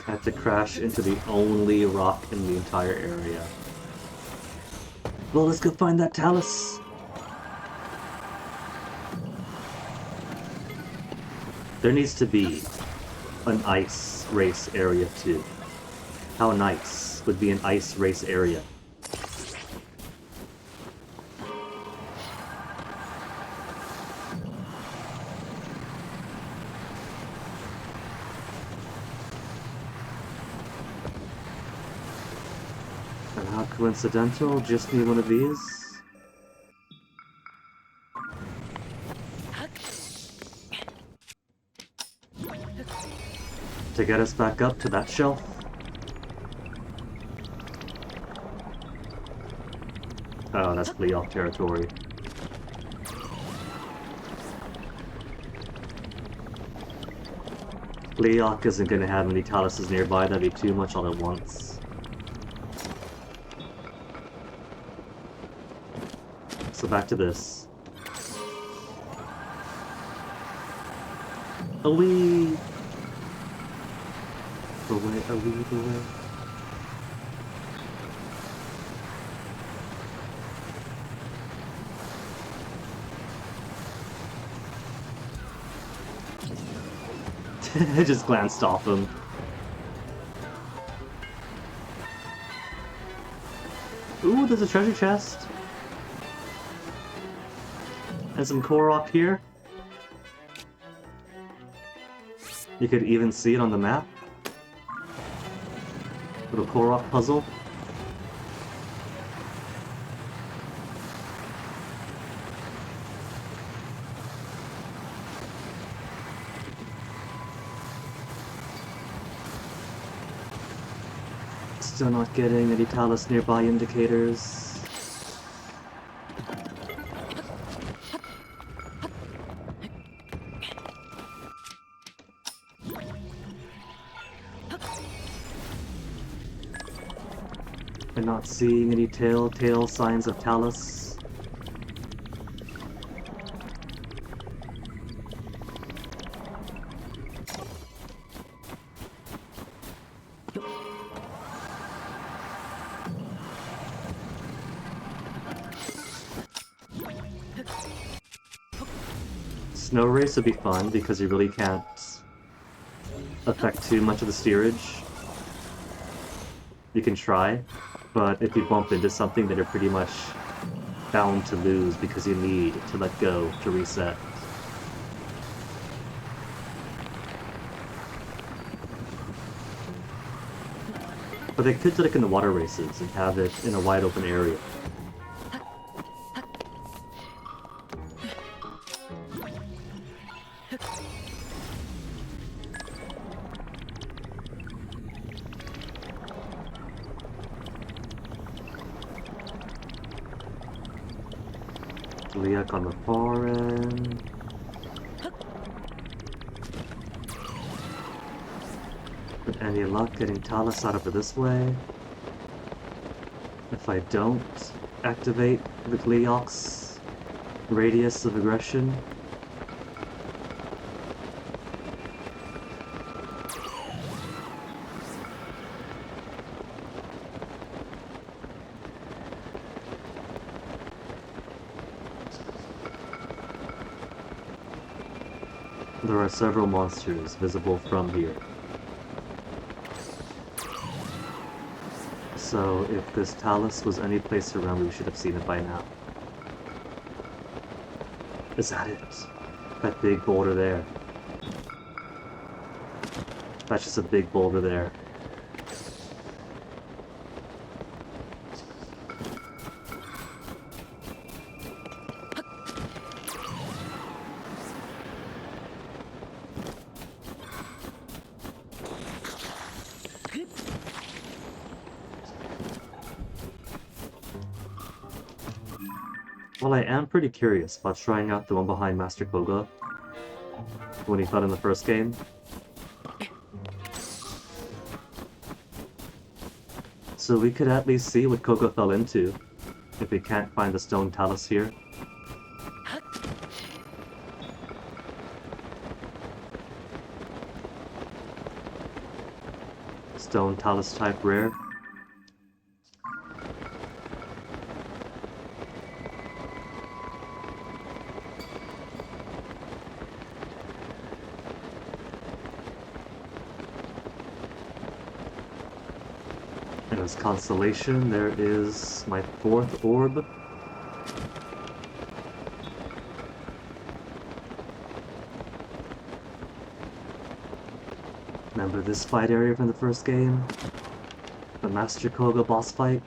I had to crash into the only rock in the entire area. Well, let's go find that Talus. There needs to be an ice race area too. How nice would be an ice race area? And how coincidental, just need one of these. To get us back up to that shelf. Oh, that's Leoc territory. Leoc isn't gonna have any Taluses nearby, that'd be too much all at once. So back to this. Away! Away, away, away. I just glanced off him. Ooh, there's a treasure chest. And some Korok here. You could even see it on the map. Little Korok puzzle. Still not getting any Talus nearby indicators. We're not seeing any telltale signs of Talus. Snow race would be fun because you really can't affect too much of the steerage. You can try, but if you bump into something that you're pretty much bound to lose because you need to let go to reset. But they could do it in the water races and have it in a wide open area. Liak on the far end. With any luck getting Talus out of it this way. If I don't activate the Gleeok's radius of aggression. There are several monsters visible from here. So if this Talus was any place around, we should have seen it by now. Is that it? That big boulder there. That's just a big boulder there. Well, I am pretty curious about trying out the one behind Master Koga when he fell in the first game. So we could at least see what Koga fell into if we can't find the stone Talus here. Stone Talus type rare. And as consolation, there is my 4th orb. Remember this fight area from the first game? The Master Koga boss fight?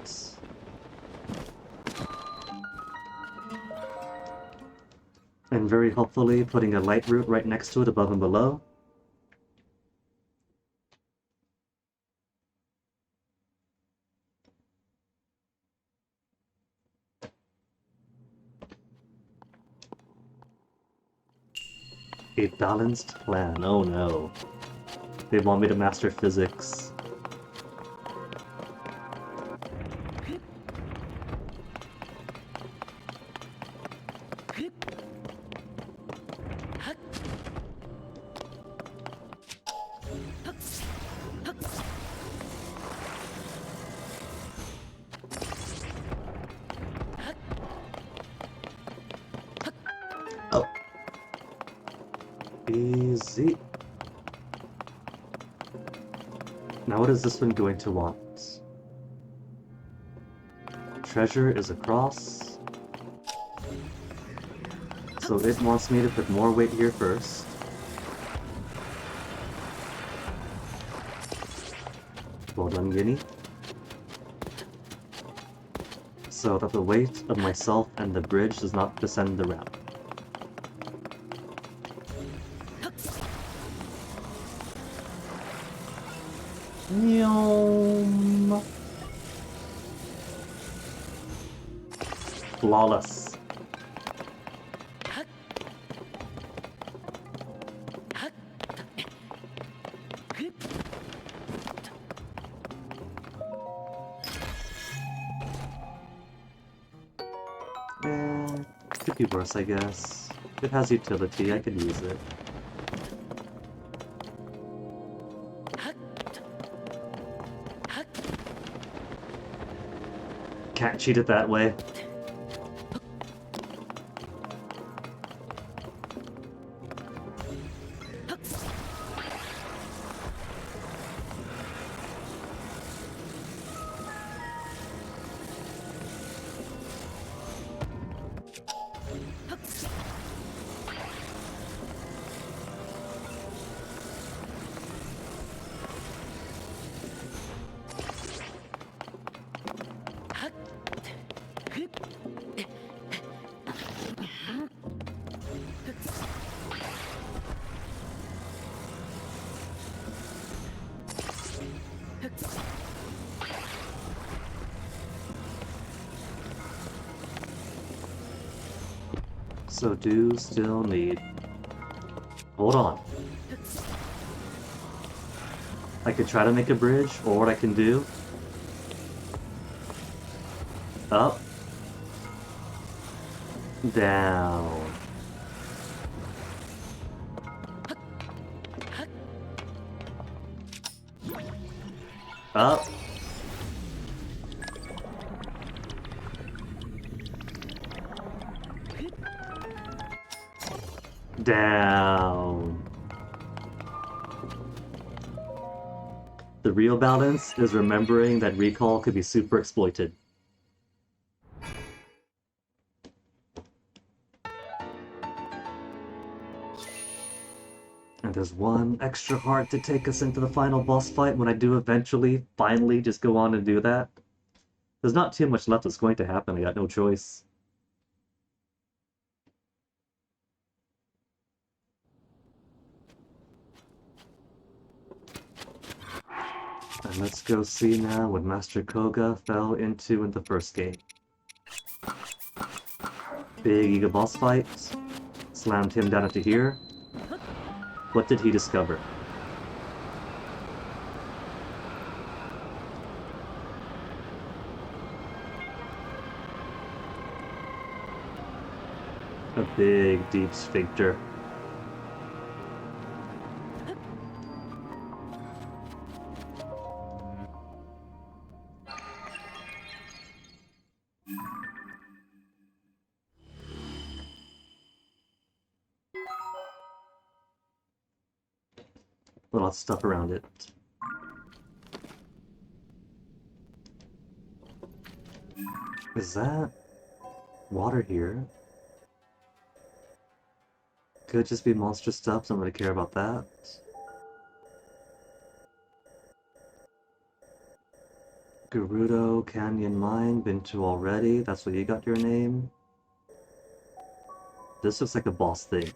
And very helpfully putting a light root right next to it above and below. A balanced plan, oh no. They want me to master physics. Oh. Easy. Now what is this one going to want? Treasure is across. So it wants me to put more weight here first. Well done, Guinea. So that the weight of myself and the bridge does not descend the ramp. Nyom. Flawless. Could be worse, I guess. It has utility, I could use it. Can't cheat it that way. So do still need... Hold on. I could try to make a bridge, or what I can do... Up. Down. Up. Down. The real balance is remembering that recall could be super exploited. And there's one extra heart to take us into the final boss fight when I do eventually, finally, just go on and do that. There's not too much left that's going to happen, I got no choice. And let's go see now what Master Koga fell into in the first game. Big Ega boss fight. Slammed him down into here. What did he discover? A big, deep sphincter. A lot of stuff around it. Is that water here? Could just be monster stuff, so I'm gonna care about that. Gerudo Canyon Mine, been to already. That's what you got your name. This looks like a boss thing.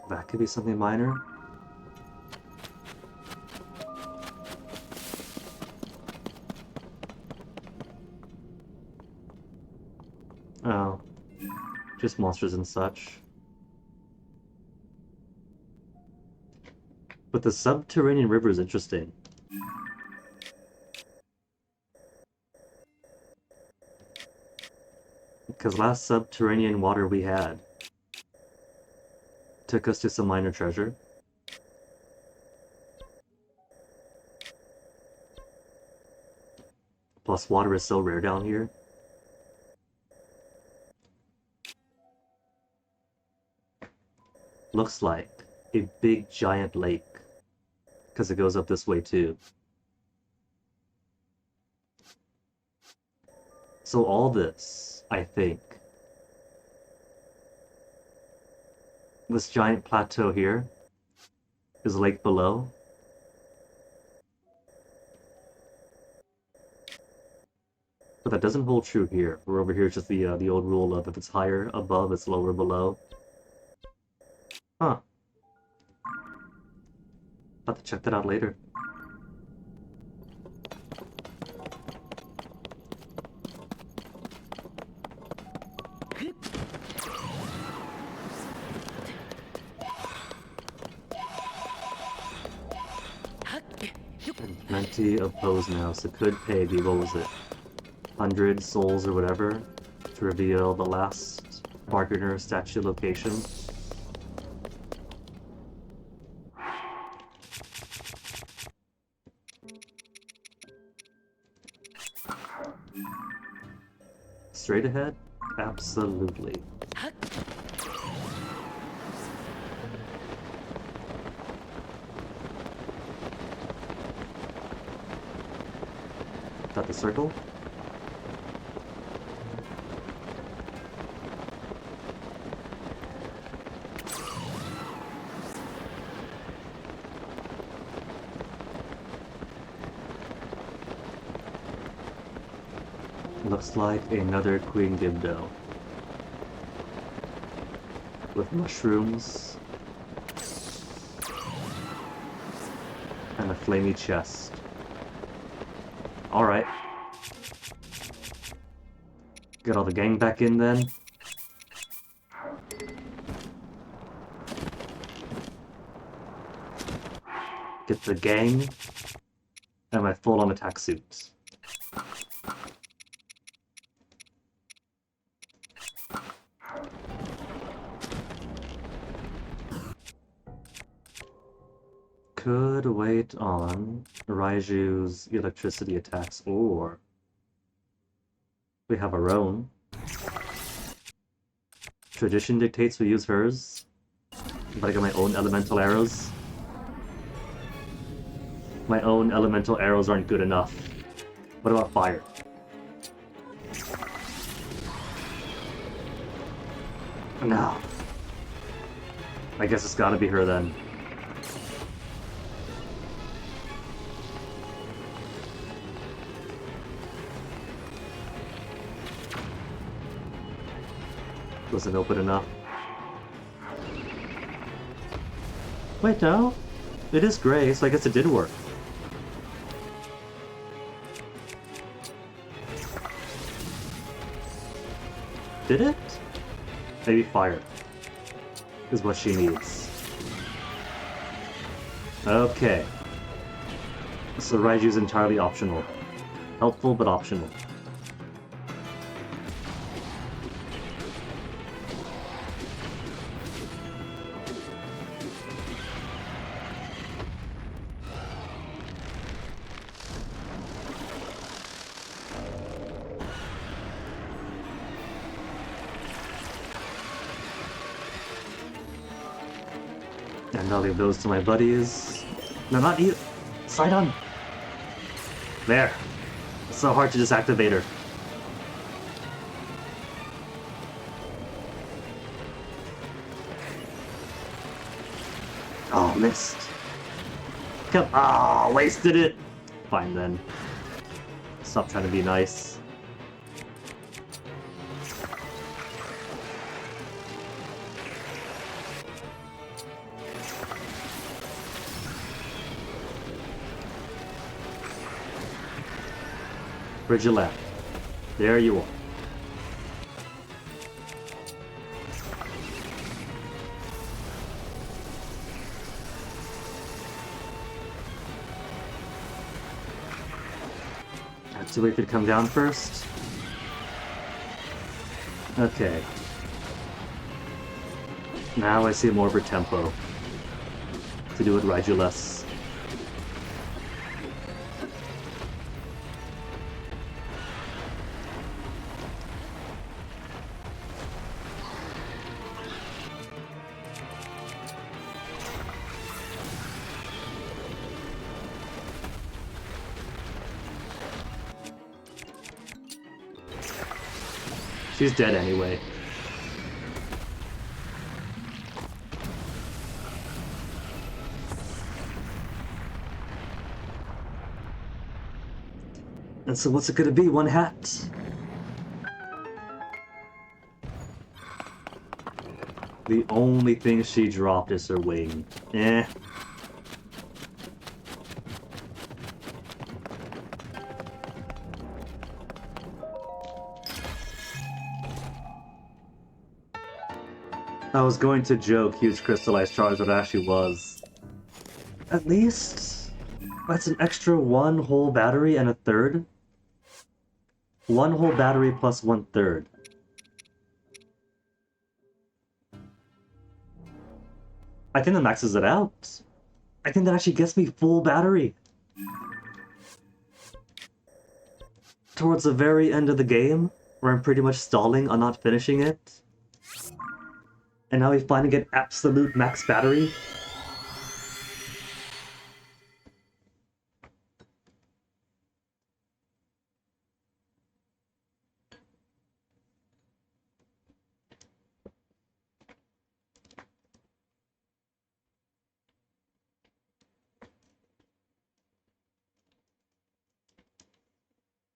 That could be something minor. Oh. Just monsters and such. But the subterranean river is interesting. Because last subterranean water we had took us to some minor treasure. Plus water is so rare down here. Looks like a big giant lake. Because it goes up this way too. So all this, I think, this giant plateau here is lake below. But that doesn't hold true here. We're over here, it's just the old rule of if it's higher above, it's lower below. Huh. Have to check that out later. And plenty of pose now, so could pay the, what was it, 100 souls or whatever, to reveal the last bargainer statue location. Straight ahead? Absolutely. Is that the circle? Looks like another Queen Gibdo. With mushrooms. And a flamey chest. Alright. Get all the gang back in then. Get the gang and my full-on attack suit. Could wait on Raiju's electricity attacks, or we have our own. Tradition dictates we use hers, but I got my own elemental arrows. My own elemental arrows aren't good enough. What about fire? No. I guess it's gotta be her then. Wasn't open enough. Wait, no. It is gray, so I guess it did work. Did it? Maybe fire is what she needs. Okay. So Raiju's entirely optional. Helpful, but optional. And I'll leave those to my buddies. No, not you. Sidon. There. It's so hard to just activate her. Oh, missed. Come. Oh, wasted it. Fine then. Stop trying to be nice. Bridge your left. There you are. I have to wait for it to come down first. Okay. Now I see more of her tempo. To do it Raiju less. She's dead anyway. And so what's it gonna be? One hat? The only thing she dropped is her wing. Eh. I was going to joke huge crystallized charge, but it actually was. At least that's an extra one whole battery and a third. One whole battery plus 1/3. I think that maxes it out. I think that actually gets me full battery. Towards the very end of the game, where I'm pretty much stalling on not finishing it. And now we finally get absolute max battery.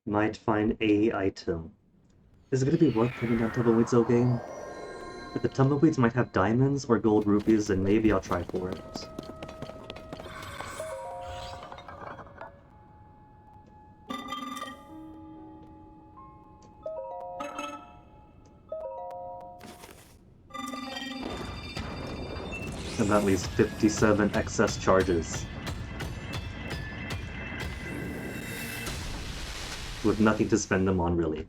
Might find a item. Is it gonna be worth putting down tumbleweeds though, game? If the tumbleweeds might have diamonds or gold rupees, then maybe I'll try for it. And that leaves 57 excess charges. With nothing to spend them on, really.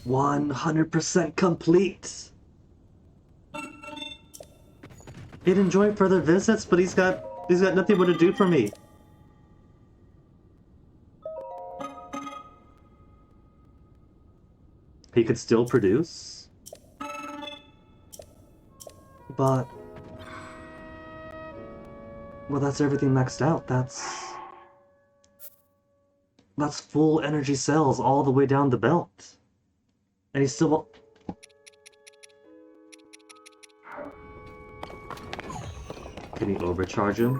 "100% complete!" He'd enjoy further visits, but he's got nothing more to do for me. He could still produce, but well, that's everything maxed out. That's full energy cells all the way down the belt, and he still won't. Can you overcharge him?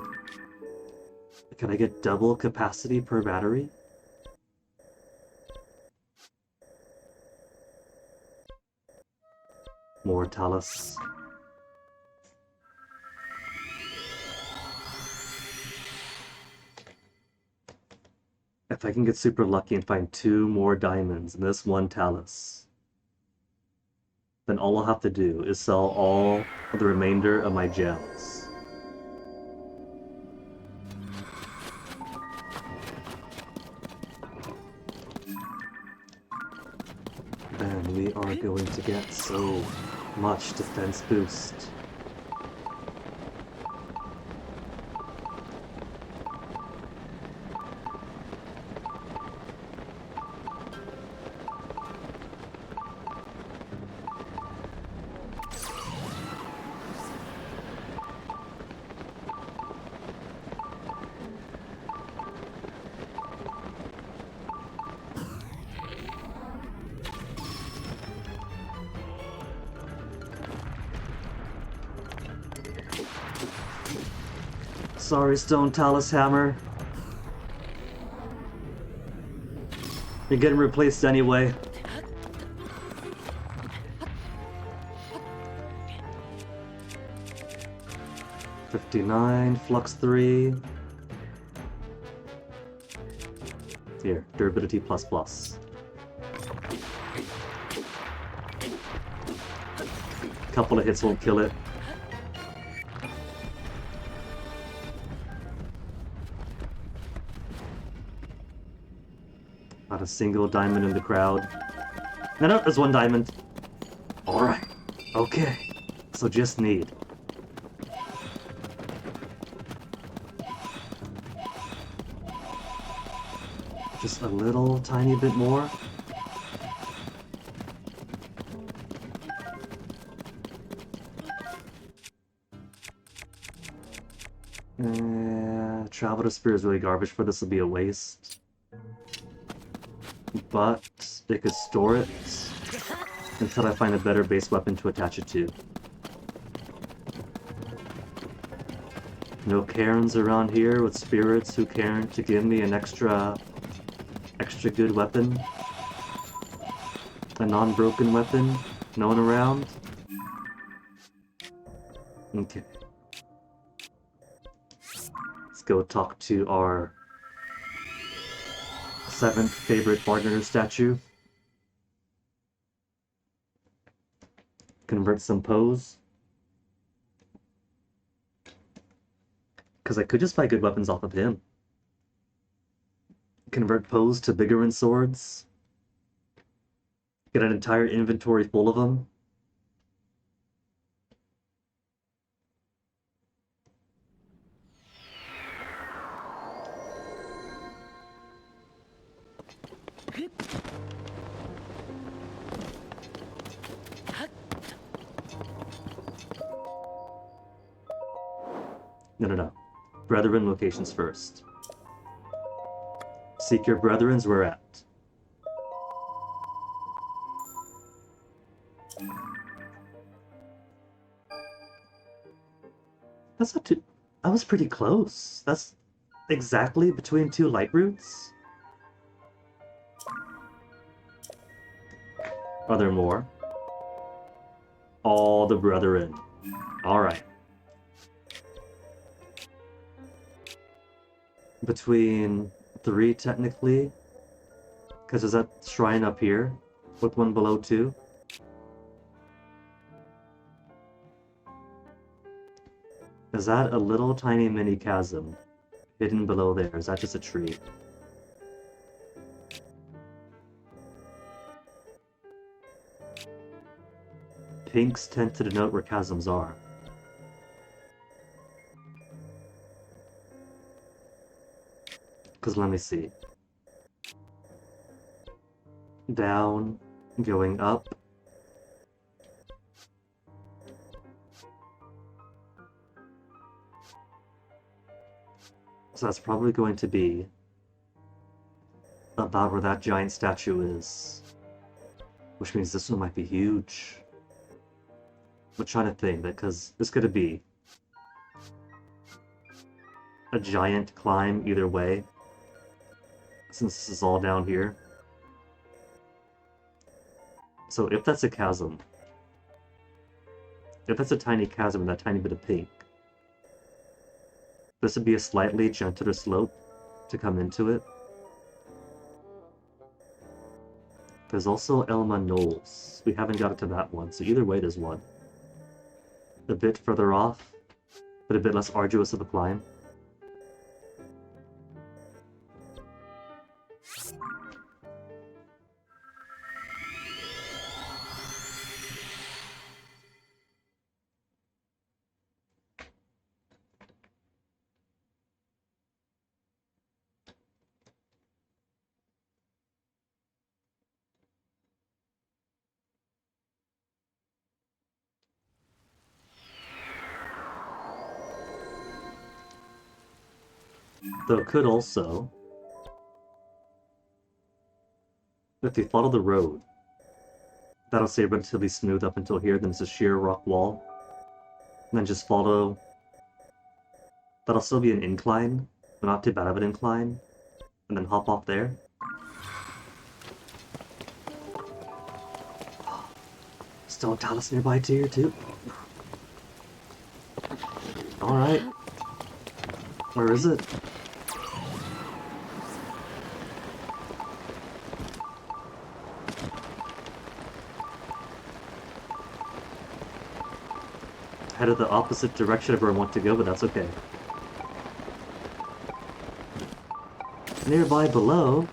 Can I get double capacity per battery? More Talus. If I can get super lucky and find 2 more diamonds and this 1 Talus, then all I'll have to do is sell all of the remainder of my gems. Then we are going to get so much defense boost. Sorry, Stone Talus Hammer. You're getting replaced anyway. $59, Flux 3. Here, durability plus. Couple of hits won't kill it. Not a single diamond in the crowd. No, there's 1 diamond. Alright. Okay. So just need. Just a little tiny bit more. Travel to Spear is really garbage for this, will be a waste. But they could store it. until I find a better base weapon to attach it to. No Karens around here with spirits who care to give me an extra good weapon. A non-broken weapon. No one around. Okay. Let's go talk to our 7th favorite partner statue. Convert some pose. Because I could just buy good weapons off of him. Convert pose to Biggerin swords. Get an entire inventory full of them. No. Brethren locations first. Seek your brethrens where at. That's not too... I was pretty close. That's exactly between 2 light roots. Are there more? All the brethren. Alright. Between 3 technically, because there's that shrine up here with one below too. Is that a little tiny mini chasm hidden below there? Is that just a tree? Pinks tend to denote where chasms are. Because let me see. Down, going up. So that's probably going to be about where that giant statue is. Which means this one might be huge. I'm trying to think, because this could be a giant climb either way. Since this is all down here. So if that's a chasm, if that's a tiny chasm and that tiny bit of pink, this would be a slightly gentler slope to come into it. There's also Elma Knolls. We haven't got it to that one, so either way there's one. A bit further off, but a bit less arduous of a climb. Though it could also, if you follow the road, that'll stay relatively smooth up until here, then it's a sheer rock wall. And then just follow, that'll still be an incline, but not too bad of an incline, and then hop off there. Still a Talus nearby to you too? Alright. Where is it? Headed the opposite direction of where I want to go, but that's okay. Nearby below,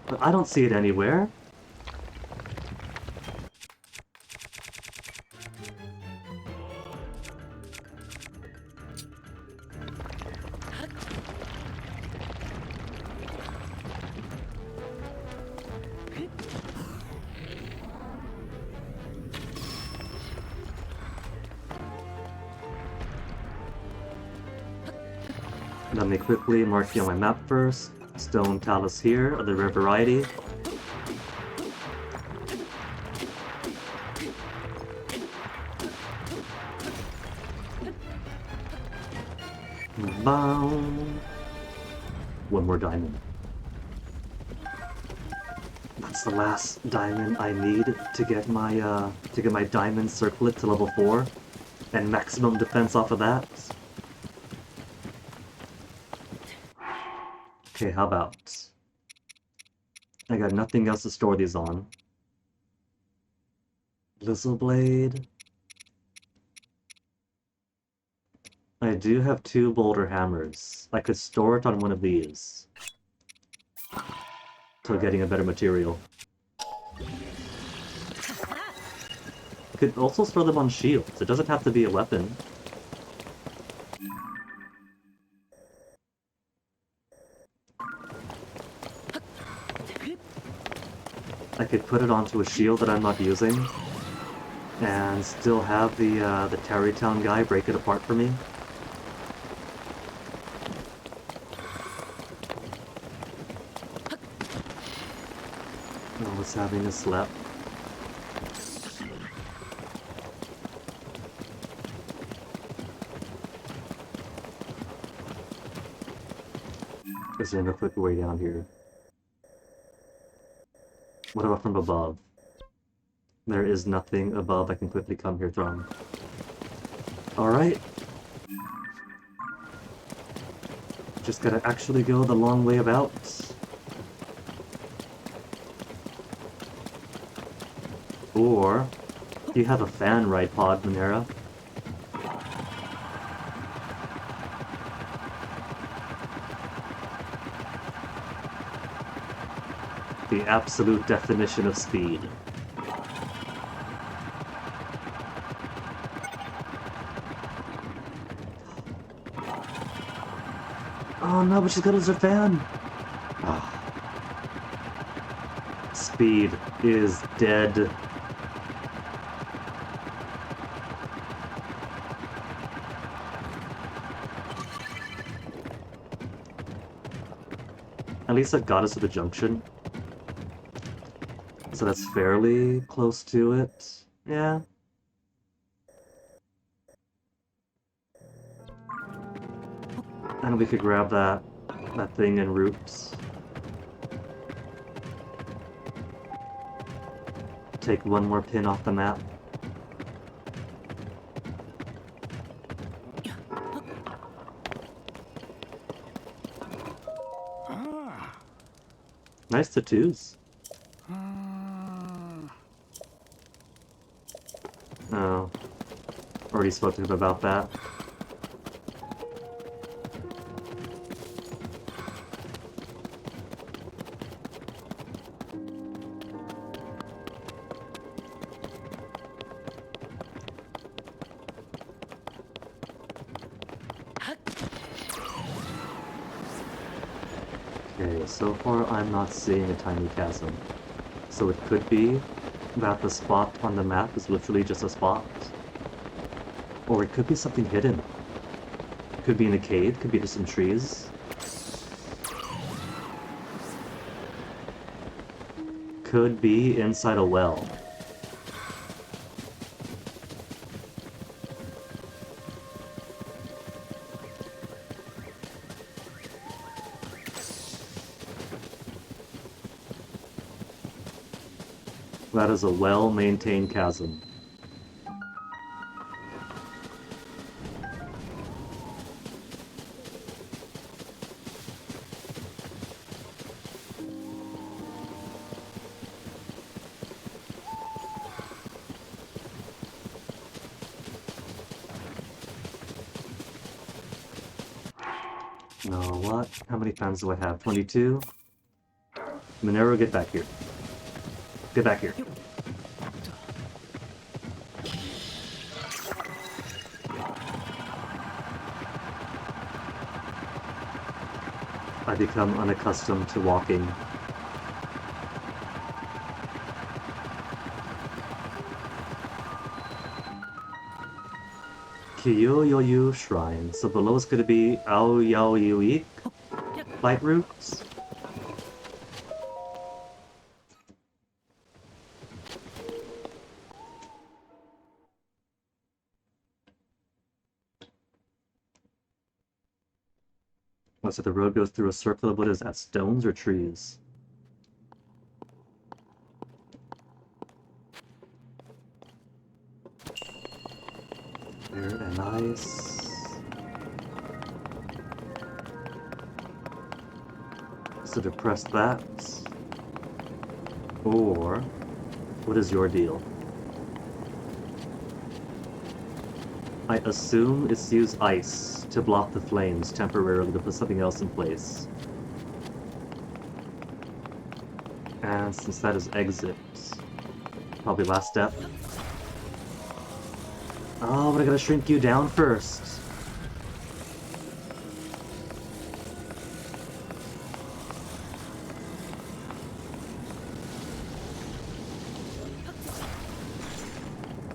but I don't see it anywhere. Let me quickly mark you on my map first. Stone talus here, of the rare variety. Bow. One more diamond. That's the last diamond I need to get my diamond circlet to level 4 and maximum defense off of that. Okay, how about? I got nothing else to store these on. Blizzle Blade. I do have 2 boulder hammers. I could store it on one of these. Till getting a better material. I could also store them on shields. It doesn't have to be a weapon. I could put it onto a shield that I'm not using, and still have the Tarrytown guy break it apart for me. Oh, it's having a slap. Is there no quick way down here? What about from above? There is nothing above I can quickly come here from. Alright. Just gotta actually go the long way about. Or, do you have a fan ride pod, Monera? The absolute definition of speed. Oh no, but she's got us her fan! Ah. Speed is dead. At least that got us to the junction. So that's fairly close to it. Yeah. And we could grab that thing en route. Take one more pin off the map. Nice tattoos. Oh. Already spoke to him about that. Okay, so far I'm not seeing a tiny chasm. So it could be that the spot on the map is literally just a spot. Or it could be something hidden. Could be in a cave, could be just some trees. Could be inside a well. That is a well-maintained chasm. No, what? How many fans do I have? 22? Monero, get back here. Get back here. I become unaccustomed to walking. Kiyoyoyu Shrine. So below is going to be Aoyaoyuik light roots. Oh, so the road goes through a circle of what is that, stones or trees? Very nice. So to press that. Or what is your deal? I assume it's use ice to block the flames temporarily to put something else in place. And since that is exit, probably last step. Oh, but I gotta shrink you down first.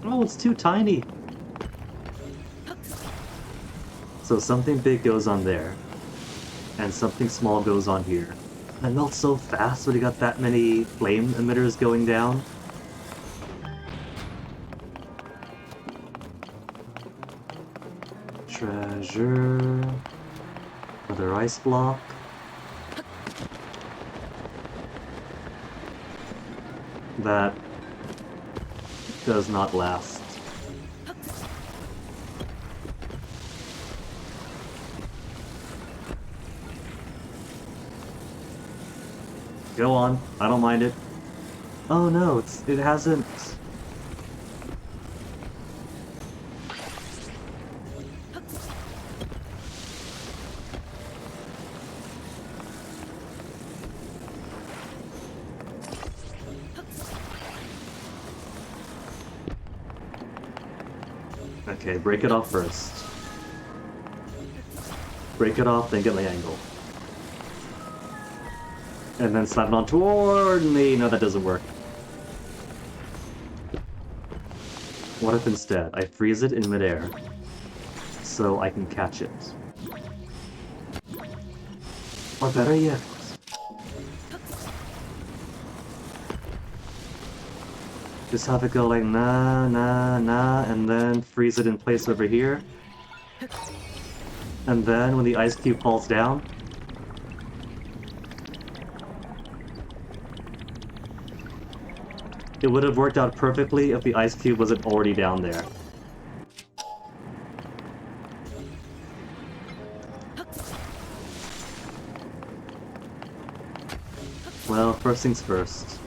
Oh, it's too tiny. So something big goes on there, and something small goes on here. And it melts so fast when you got that many flame emitters going down. Treasure. Another ice block. That does not last. Go on, I don't mind it. Oh no, it hasn't. Okay, break it off first. Break it off, then get my angle. And then slap it on toward me. No, that doesn't work. What if instead I freeze it in midair so I can catch it? Or better yet, just have it go like nah, nah, nah, and then freeze it in place over here. And then when the ice cube falls down, it would have worked out perfectly if the ice cube wasn't already down there. Well, first things first.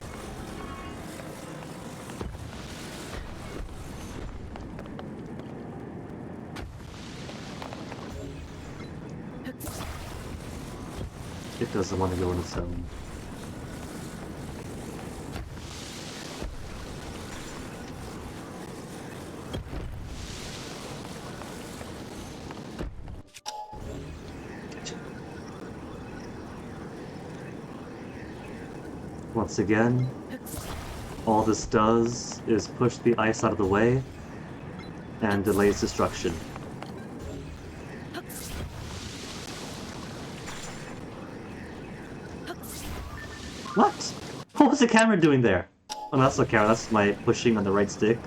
It doesn't want to go on its own. Once again, all this does is push the ice out of the way and delays destruction. What? What was the camera doing there? Oh, that's the camera, that's my pushing on the right stick.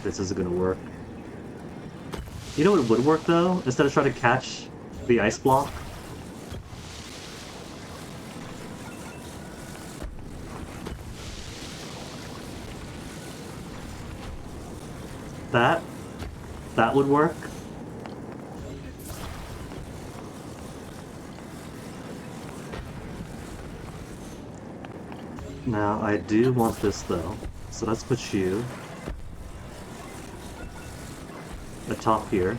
This isn't gonna work. You know what would work though? Instead of trying to catch the ice block? That would work. Now, I do want this though, so let's put you atop here,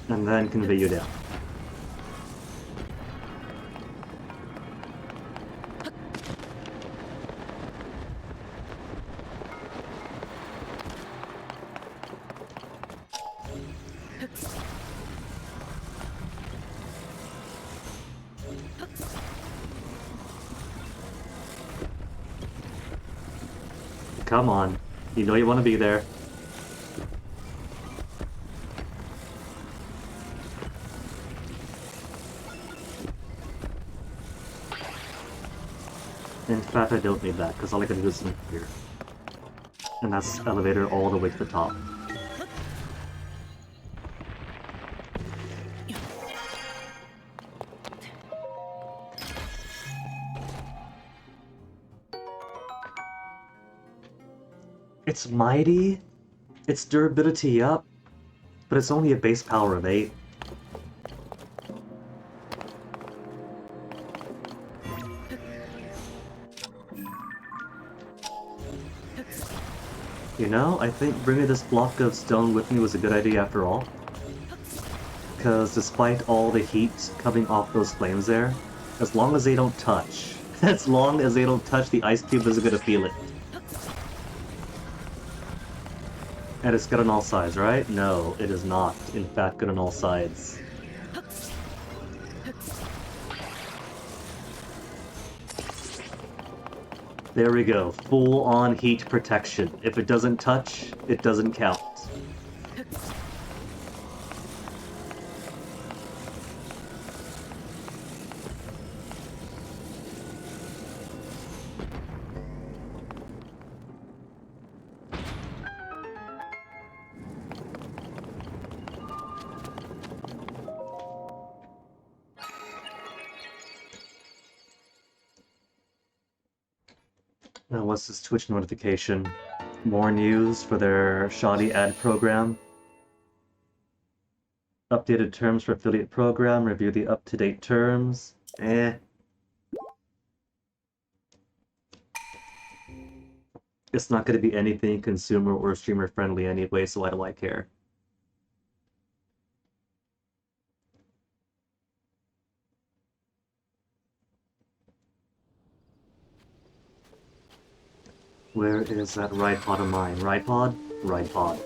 and then convey you down. Come on, you know you want to be there. In fact, I don't need that, because all I gotta do is swing here. And that's elevator all the way to the top. It's mighty, it's durability up, but it's only a base power of 8. You know, I think bringing this block of stone with me was a good idea after all. Because despite all the heat coming off those flames there, as long as they don't touch, the ice cube isn't gonna feel it. And it's good on all sides, right? No, it is not, in fact, good on all sides. There we go, full-on heat protection. If it doesn't touch, it doesn't count. Now what's this Twitch notification? More news for their shoddy ad program. Updated terms for affiliate program, review the up-to-date terms. It's not going to be anything consumer or streamer friendly anyway, so why do I care? Where is that ride pod of mine? Ride pod? Ride pod.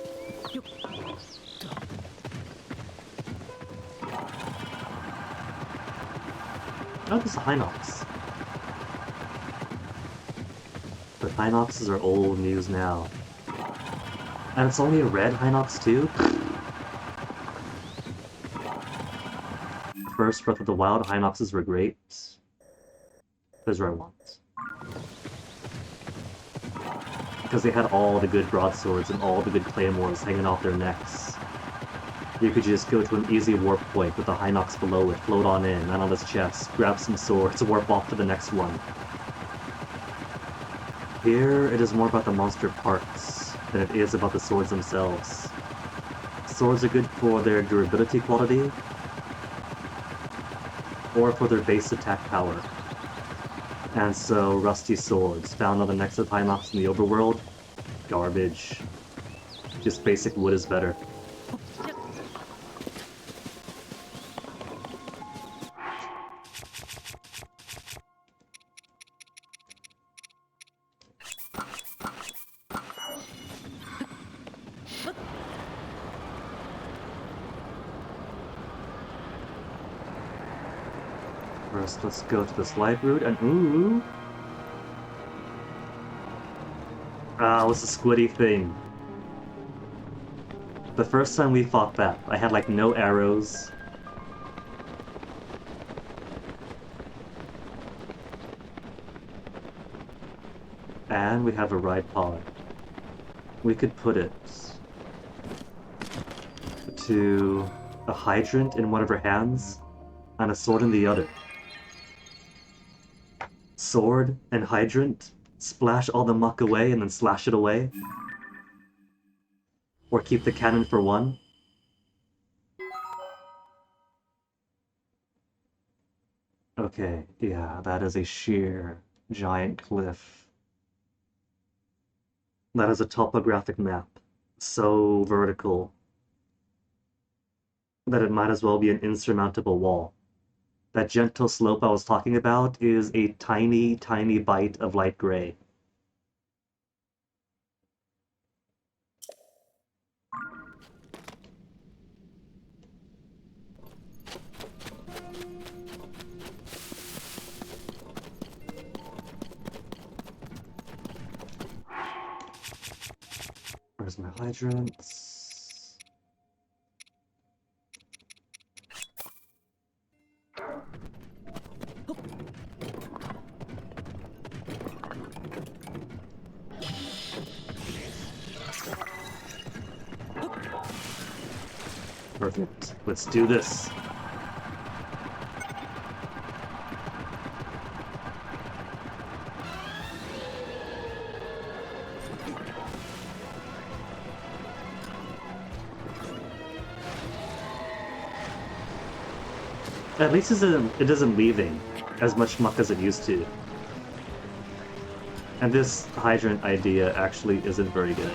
Oh, this is a Hinox. But Hinoxes are old news now. And it's only a red Hinox too? First Breath of the Wild Hinoxes were great. Those are I want. Because they had all the good broadswords and all the good claymores hanging off their necks. You could just go to an easy warp point with the Hinox below it, float on in, land on his chest, grab some swords, warp off to the next one. Here, it is more about the monster parts than it is about the swords themselves. Swords are good for their durability quality, or for their base attack power. And so, rusty swords, found on the necks of Hinox in the overworld, garbage. Just basic wood is better. First, let's go to the slide route, and ooh! Ah, what's the squiddy thing? The first time we fought that, I had like no arrows. And we have a ride pod. We could put it to a hydrant in one of her hands and a sword in the other. Sword and hydrant, splash all the muck away and then slash it away. Or keep the cannon for one. Okay, yeah, that is a sheer, giant cliff. That is a topographic map. So vertical that it might as well be an insurmountable wall. That gentle slope I was talking about is a tiny, tiny bite of light gray. Where's my hydrants? Perfect. Let's do this. At least it isn't leaving as much muck as it used to. And this hydrant idea actually isn't very good.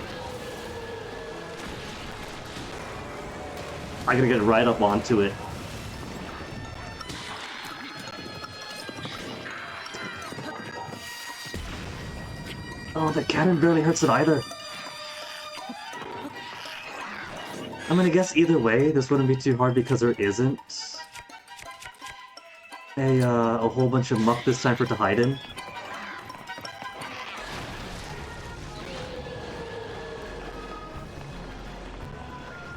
I gotta get right up onto it. Oh, the cannon barely hurts it either. I'm gonna guess either way, this wouldn't be too hard because there isn't a whole bunch of muck this time for it to hide in.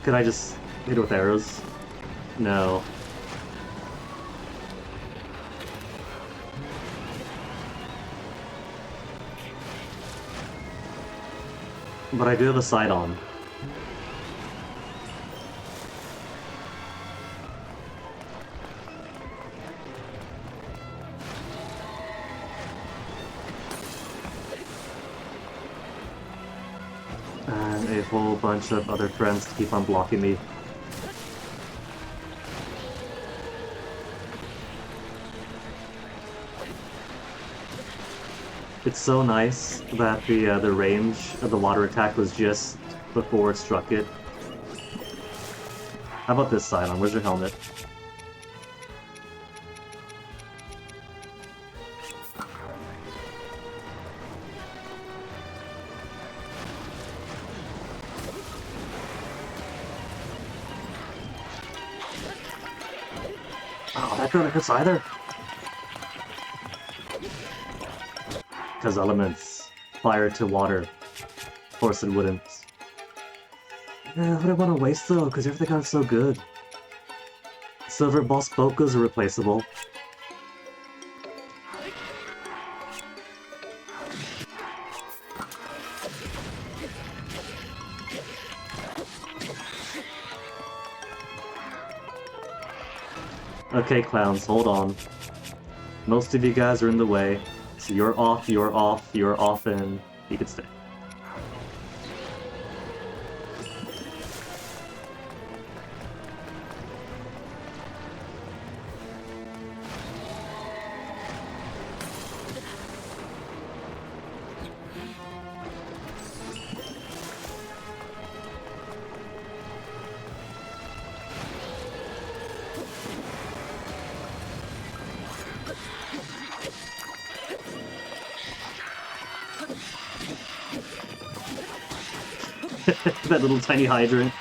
Could I just hit it with arrows? No. But I do have a sight on. And a whole bunch of other friends to keep on blocking me. It's so nice that the range of the water attack was just before it struck it. How about this side on? Where's your helmet? Oh, that barely hurts either. Because elements. Fire to water. Of course it wouldn't. Yeah, what do I want to waste though? Because everything got so good. Silver Boss Bokas are replaceable. Okay, clowns, hold on. Most of you guys are in the way. So you're off, and you can stay. That little tiny hydrant.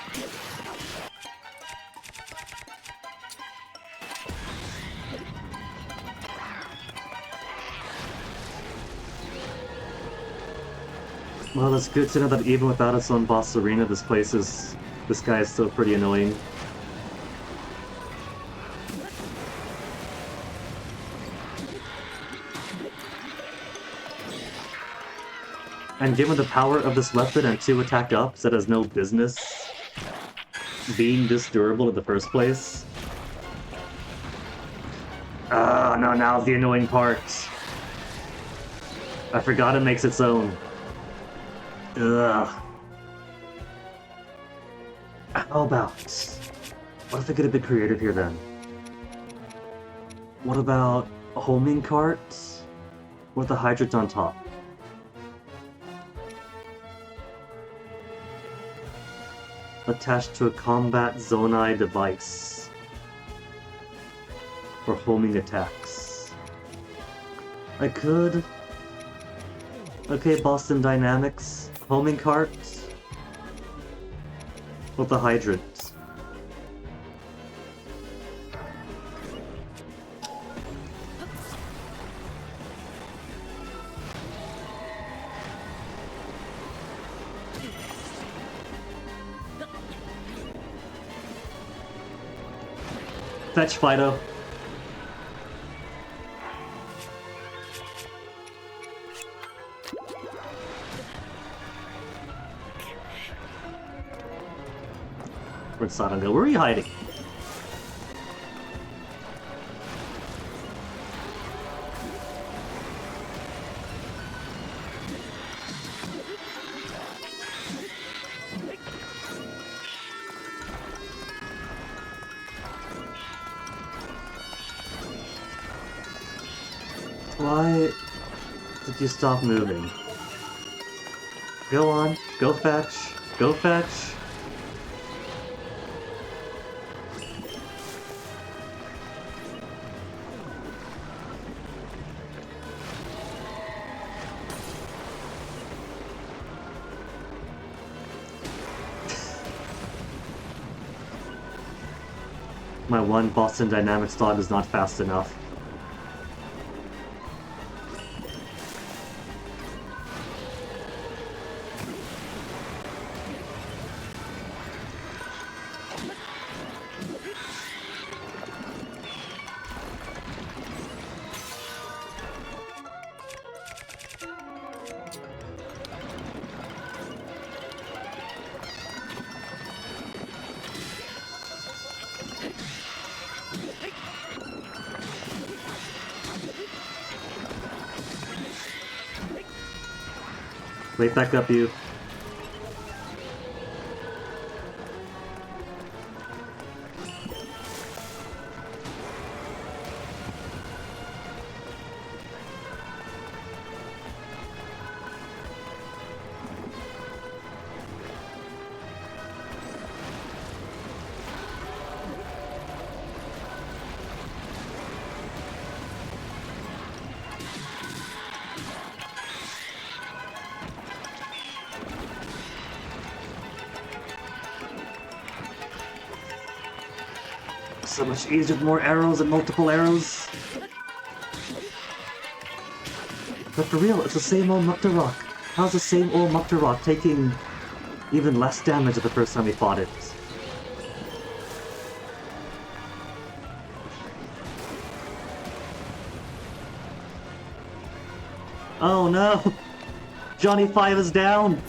Well, it's good to know that even without its own boss arena, this guy is still pretty annoying. And given the power of this weapon and 2 attack ups, it has no business being this durable in the first place. Ah, no, now's the annoying part. I forgot it makes its own. Ugh. How about... What if I get a bit creative here then? What about a homing cart with a hydrant on top? Attached to a combat Zonai device for homing attacks. I could... Okay, Boston Dynamics. Homing cart with a hydrant. Fetch Fido. We're Where'd Satan go? Where are you hiding? Why did you stop moving? Go on, go fetch, go fetch. My one Boston Dynamics dog is not fast enough. Wait back up, you. So much easier with more arrows and multiple arrows. But for real, it's the same old Mukta How's the same old Mukta taking even less damage than the first time we fought it? Oh no! Johnny 5 is down!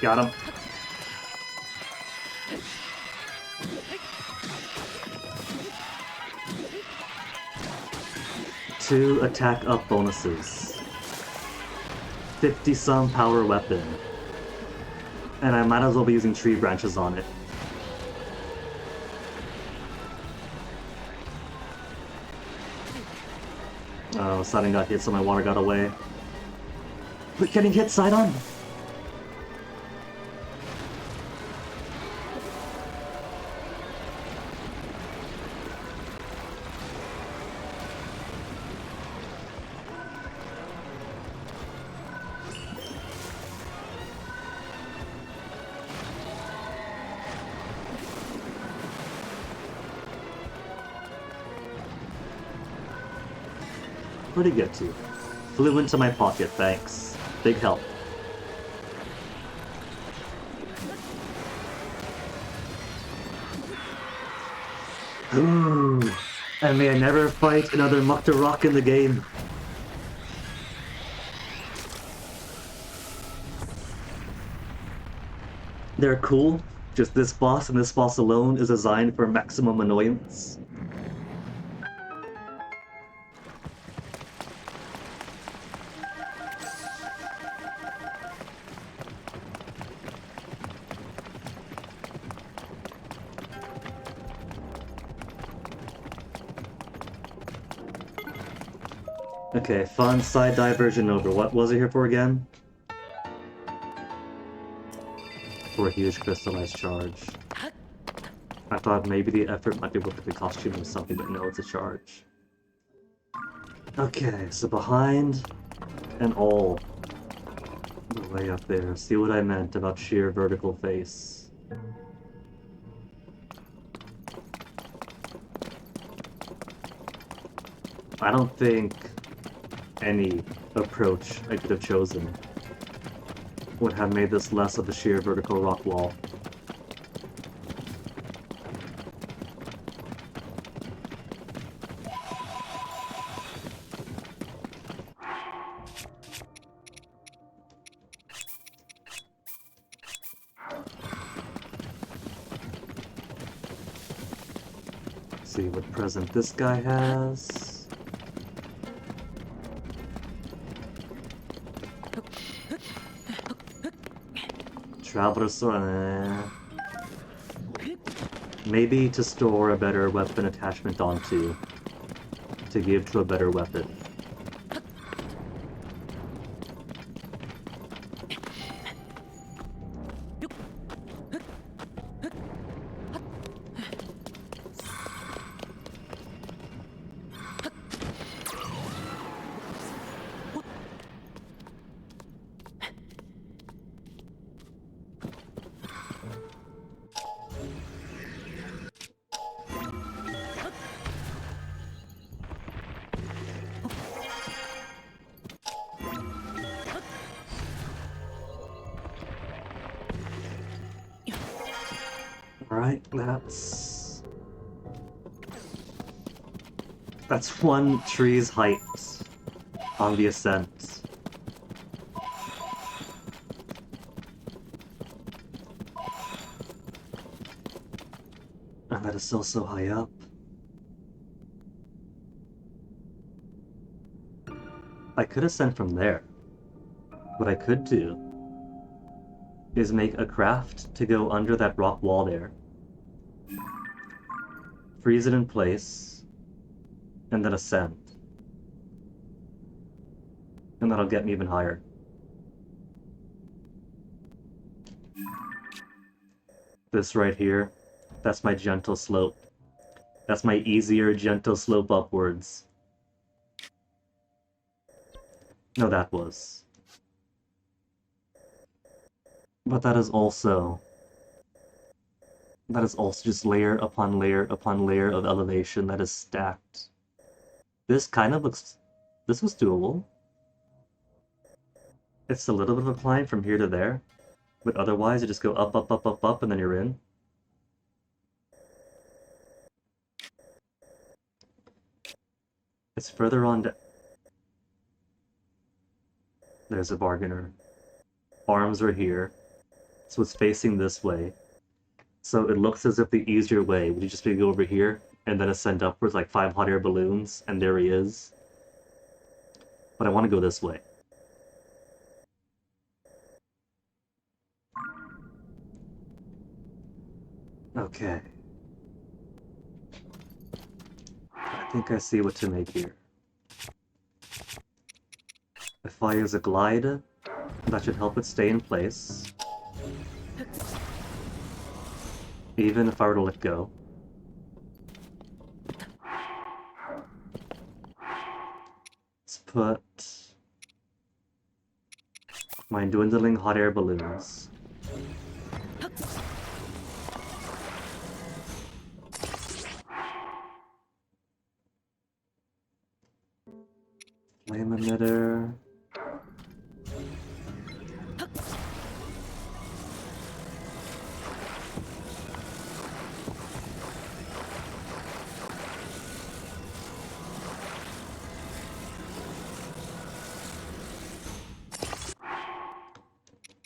Got him. Two attack up bonuses. 50-some power weapon. And I might as well be using tree branches on it. Oh, Sidon got hit, so my water got away. Quit getting hit, Sidon! Where'd he get to? Flew into my pocket, thanks. Big help. Ooh, and may I never fight another Mukta in the game. They're cool, just this boss and this boss alone is designed for maximum annoyance. Okay, fun side diversion over. What was it here for again? For a huge crystallized charge. I thought maybe the effort might be worth the costume or something, but no, it's a charge. Okay, so behind and all the way up there. See what I meant about sheer vertical face. I don't think any approach I could have chosen would have made this less of a sheer vertical rock wall. See what present this guy has. Traversor. Maybe to store a better weapon attachment onto. To give to a better weapon. Alright, that's one tree's height on the ascent. And that is still so high up. I could ascend from there. What I could do is make a craft to go under that rock wall there. Freeze it in place, and then ascend. And that'll get me even higher. This right here, that's my gentle slope. That's my easier, gentle slope upwards. No, that was. But that is also just layer upon layer upon layer of elevation that is stacked. This kind of looks... This was doable. It's a little bit of a climb from here to there, but otherwise you just go up, up, up, up, up, and then you're in. It's further on There's a bargainer. Arms are here. So it's facing this way. So it looks as if the easier way would just be to go over here and then ascend upwards like 5 hot air balloons, and there he is. But I want to go this way. Okay. I think I see what to make here. If I use a glide, that should help it stay in place. Even if I were to let go. Let's put my dwindling hot air balloons. Flame emitter.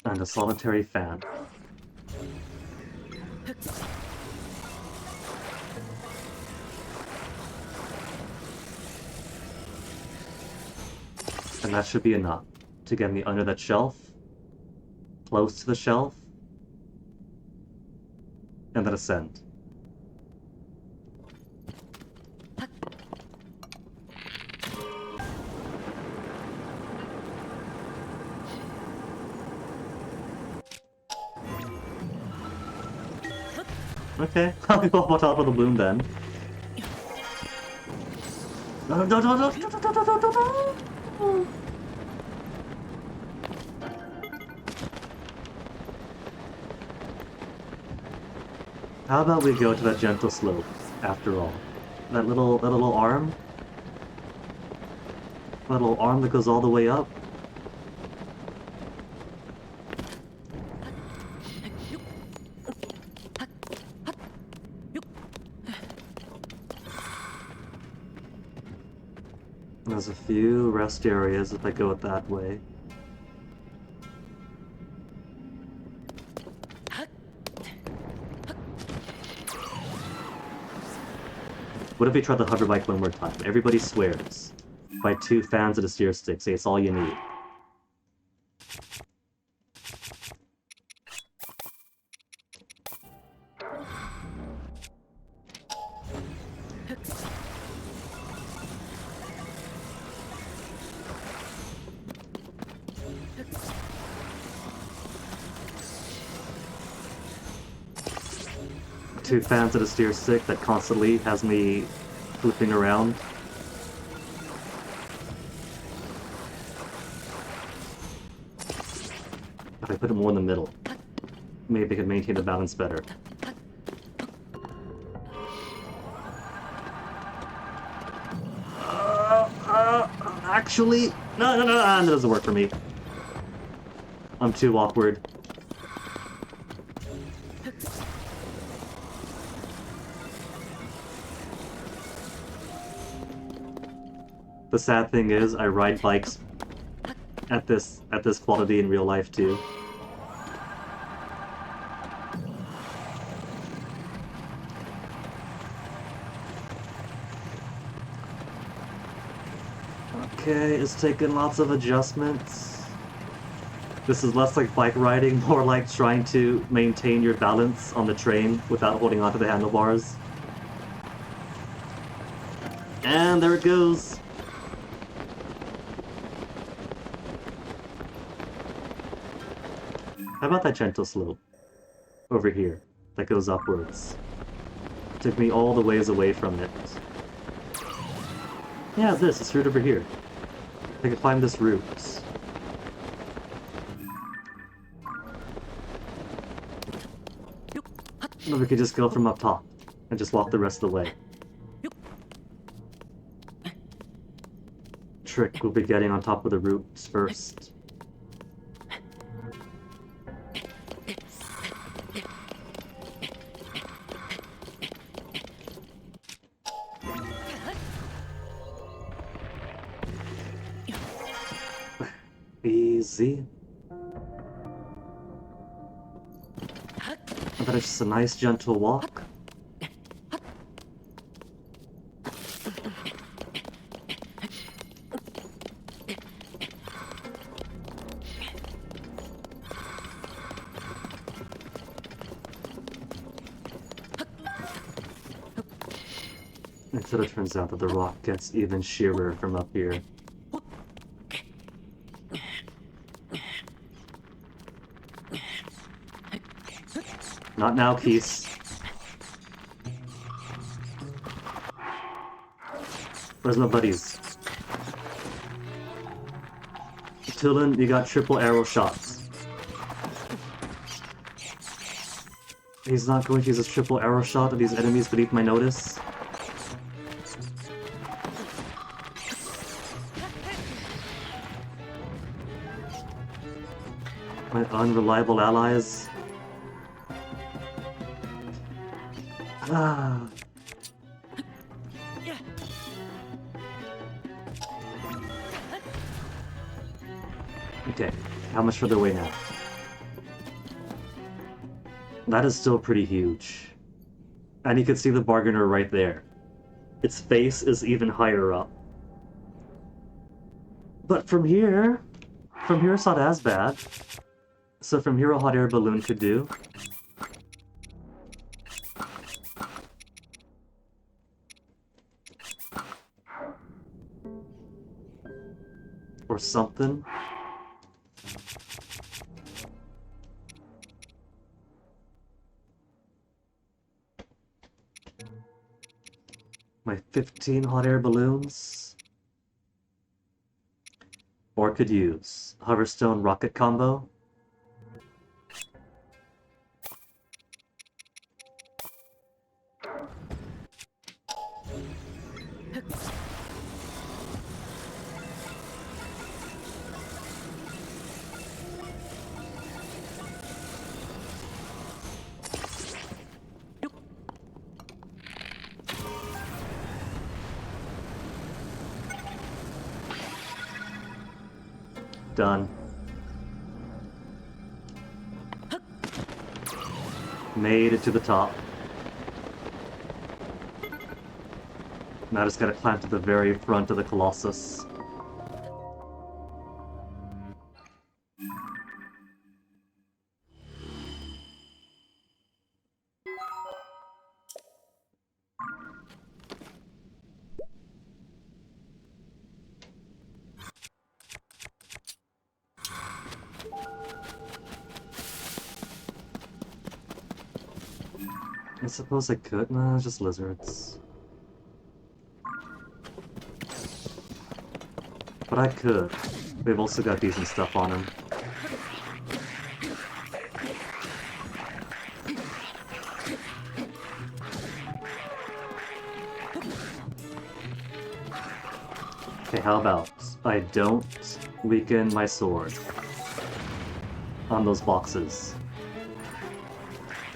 And a solitary fan. And that should be enough to get me under that shelf, close to the shelf, and then ascend. Okay, I'll go up on top of the balloon then. How about we go to that gentle slope, after all? That little arm? That little arm that goes all the way up. There's a few rest areas if I go it that way. What if we try the hover bike one more time? Everybody swears. By 2 fans and a steer stick, say it's all you need. Two fans and a steer stick that constantly has me flipping around. If I put it more in the middle, maybe I could maintain the balance better. Actually, no, that doesn't work for me. I'm too awkward. The sad thing is, I ride bikes at this quality in real life too. Okay, it's taken lots of adjustments. This is less like bike riding, more like trying to maintain your balance on the train without holding onto the handlebars. And there it goes. How about that gentle slope over here that goes upwards? Took me all the ways away from it. Yeah, this route over here. I could climb this route. Or we could just go from up top and just walk the rest of the way. Trick will be getting on top of the roots first. Easy. I bet it's just a nice gentle walk. Until it turns out that the rock gets even sheerer from up here. Not now, Keith. Where's my buddies? Tillin, you got triple arrow shots. He's not going to use his triple arrow shot at these enemies beneath my notice. My unreliable allies. Ah. Okay, how much further away now? That is still pretty huge. And you can see the bargainer right there. Its face is even higher up. But from here it's not as bad. So from here a hot air balloon could do. Or something. My 15 hot air balloons. Or could use Hoverstone rocket combo. Done. Made it to the top. Now I just gotta climb to the very front of the Colossus. I suppose I could. Nah, it's just lizards. But I could. We've also got decent stuff on him. Okay, how about I don't weaken my sword on those boxes.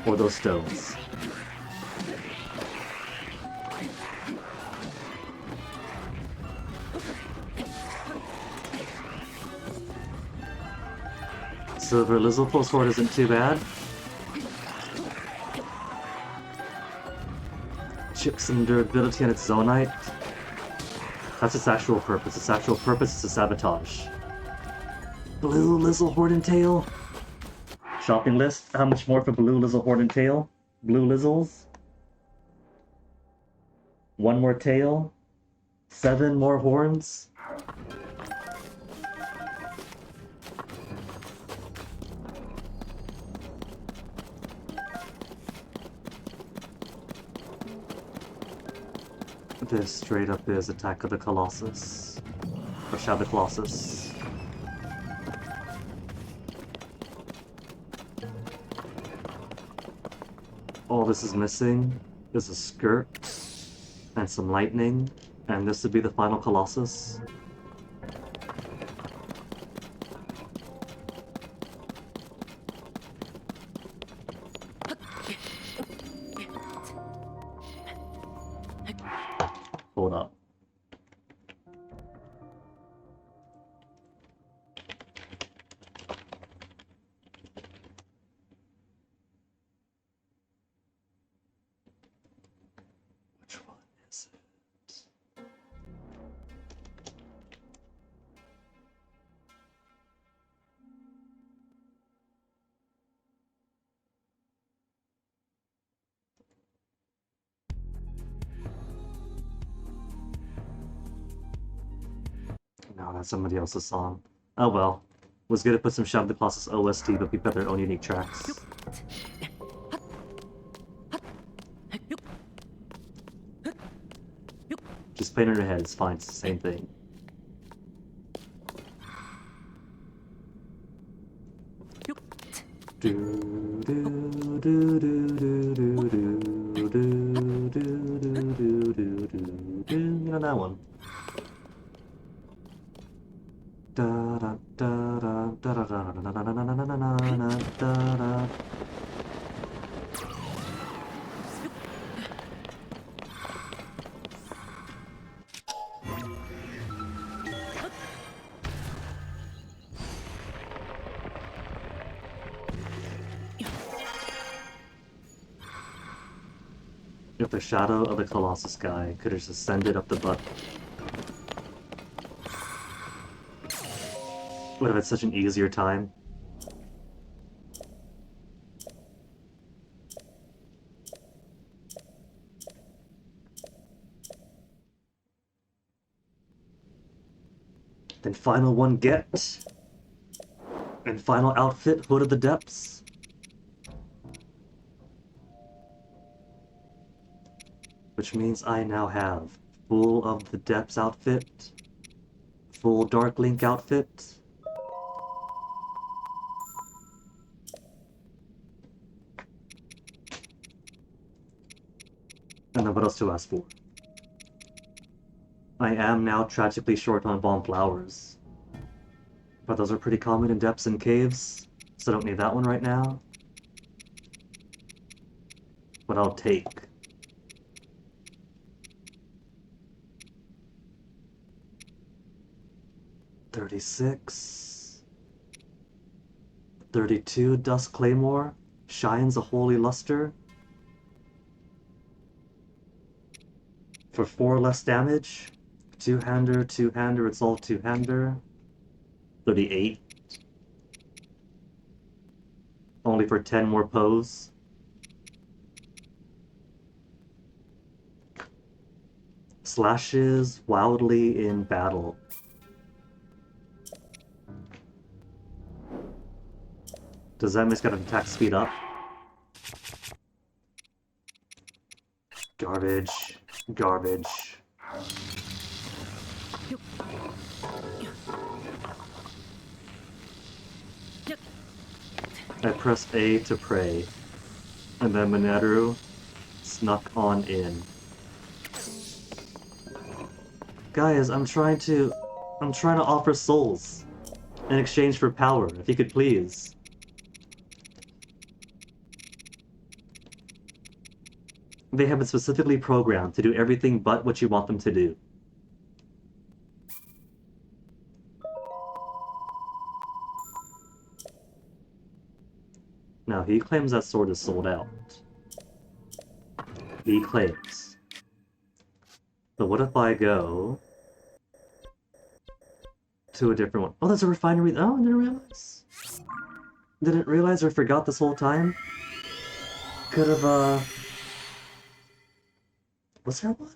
Or those stones. Silver Lizzlepool sword isn't too bad. Chips some durability on its Zonite. That's its actual purpose. Its actual purpose is to sabotage. Blue Lizzle Horde and Tail. Shopping list. How much more for Blue Lizzle Horde and Tail? Blue Lizzles. 1 more tail. 7 more horns. This straight up is Attack of the Colossus. Or Shadow the Colossus. All this is missing is a skirt and some lightning, and this would be the final Colossus. Hold up. Which one is it? No, that's somebody else's song. Oh well. Was gonna put some Shadow the Colossus OST, but we put their own unique tracks. Just playing in your head, it's fine, it's the same thing. You know that one. Da da da da da da da da da da da da da. If the Shadow of the Colossus guy could have just ascended up the butt, would have had such an easier time. Then final one get. And final outfit, Hood of the Depths. Which means I now have full of the Depths outfit, full Dark Link outfit, and then what else to ask for? I am now tragically short on bomb flowers. But those are pretty common in depths and caves, so I don't need that one right now. But I'll take. $36. 32 Dust Claymore shines a holy luster. For 4 less damage. Two-hander, two-hander, it's all two-hander. 38. Only for 10 more pose. Slashes wildly in battle. Does that mean it's got an attack speed up? Garbage. Garbage. I pressed A to pray, and then Mineru snuck on in. Guys, I'm trying to offer souls in exchange for power, if you could please. They have been specifically programmed to do everything but what you want them to do. Now, he claims that sword is sold out. He claims. But what if I go to a different one? Oh, there's a refinery. Oh, I didn't realize. Didn't realize or forgot this whole time? Could have, was there one?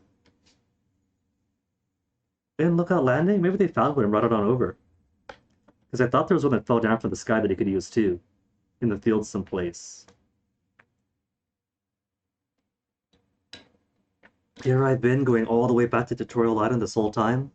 In Lookout Landing? Maybe they found one and brought it on over. Because I thought there was one that fell down from the sky that he could use too. In the field someplace. Here I've been going all the way back to Tutorial Island this whole time.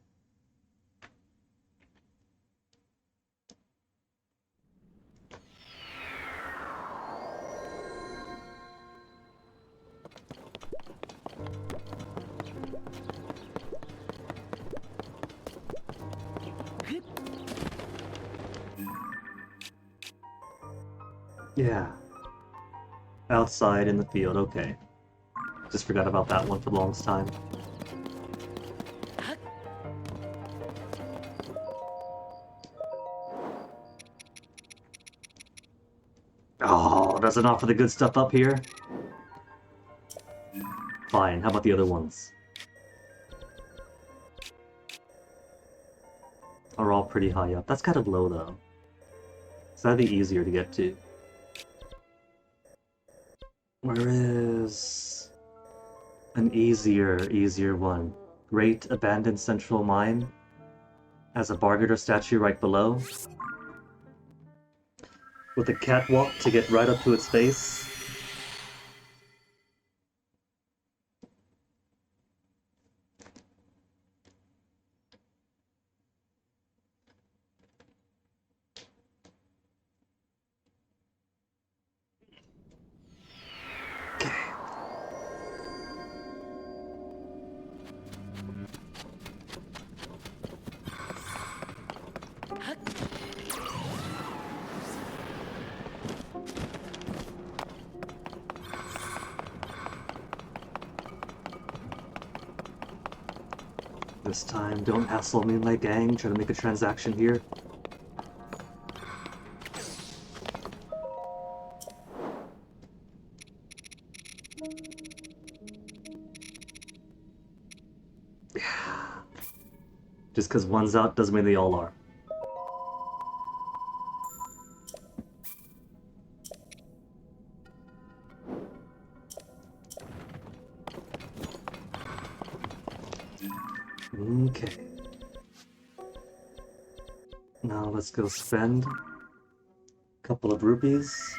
Yeah. Outside in the field, okay. Just forgot about that one for the longest time. Oh, does it offer the good stuff up here? Fine, how about the other ones? Are all pretty high up. That's kind of low though. So that'd be easier to get to. Where is an easier one? Great Abandoned Central Mine has a Bargainer statue right below. With a catwalk to get right up to its face. This time, don't hassle me and my gang, trying to make a transaction here. Just because one's out doesn't mean they all are. Okay. Now let's go spend a couple of rupees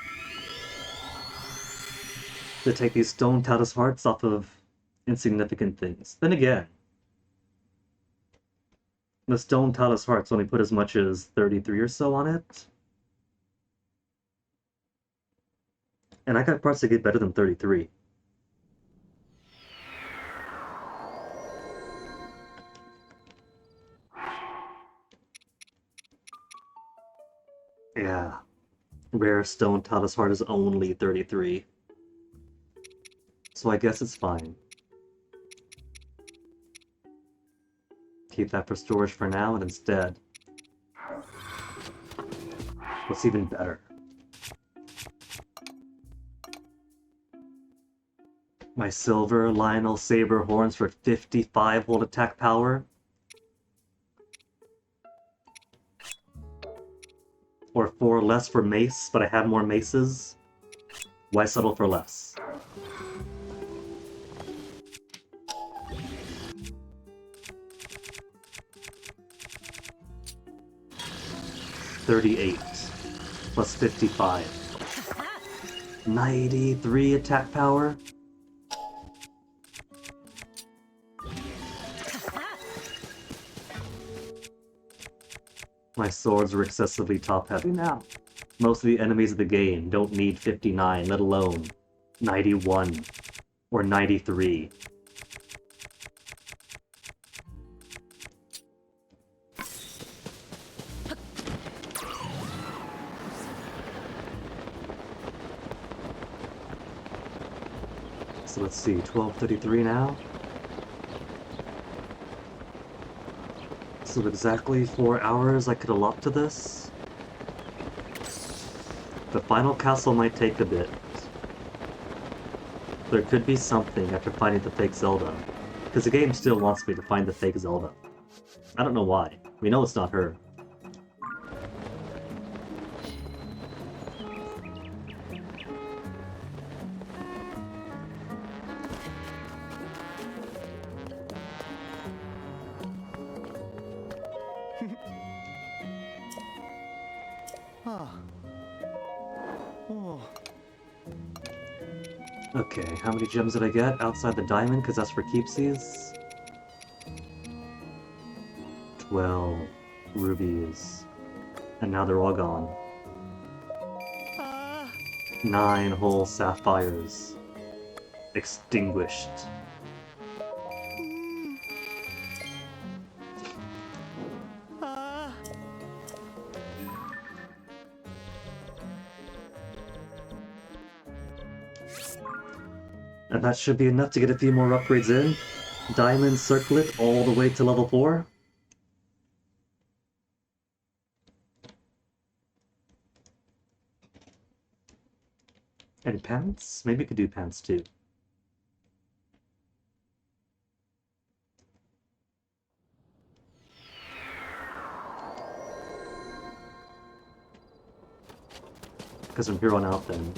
to take these stone Tatus hearts off of insignificant things. Then again, the stone Tatus hearts only put as much as 33 or so on it. And I got parts that get better than 33. Yeah. Rare stone Tatus heart is only 33. So I guess it's fine. Keep that for storage for now, and instead... what's even better? My silver Lionel Saber horns for 55 hold attack power. Or 4 less for mace, but I have more maces. Why settle for less? $38 plus 55. 93 attack power. My swords are excessively top-heavy now. Most of the enemies of the game don't need 59, let alone 91 or 93. So let's see, 12:33 now. So exactly 4 hours I could allot to this. The final castle might take a bit. There could be something after finding the fake Zelda, because the game still wants me to find the fake Zelda. I don't know why. We know it's not her. Okay, how many gems did I get outside the diamond? Because that's for keepsies. 12 rubies. And now they're all gone. 9 whole sapphires. Extinguished. And that should be enough to get a few more upgrades in. Diamond Circlet all the way to level 4. And pants? Maybe we could do pants too. Because from here on out then,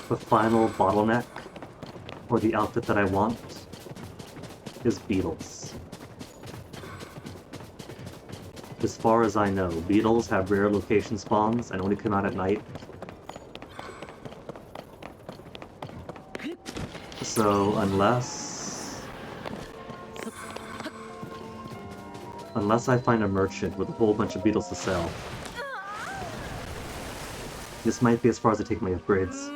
the final bottleneck, or the outfit that I want, is beetles. As far as I know, beetles have rare location spawns and only come out at night. So unless I find a merchant with a whole bunch of beetles to sell, this might be as far as I take my upgrades.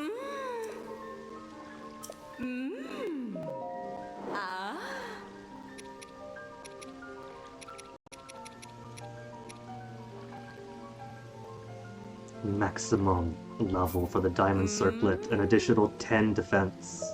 Maximum level for the diamond circlet, an additional 10 defense.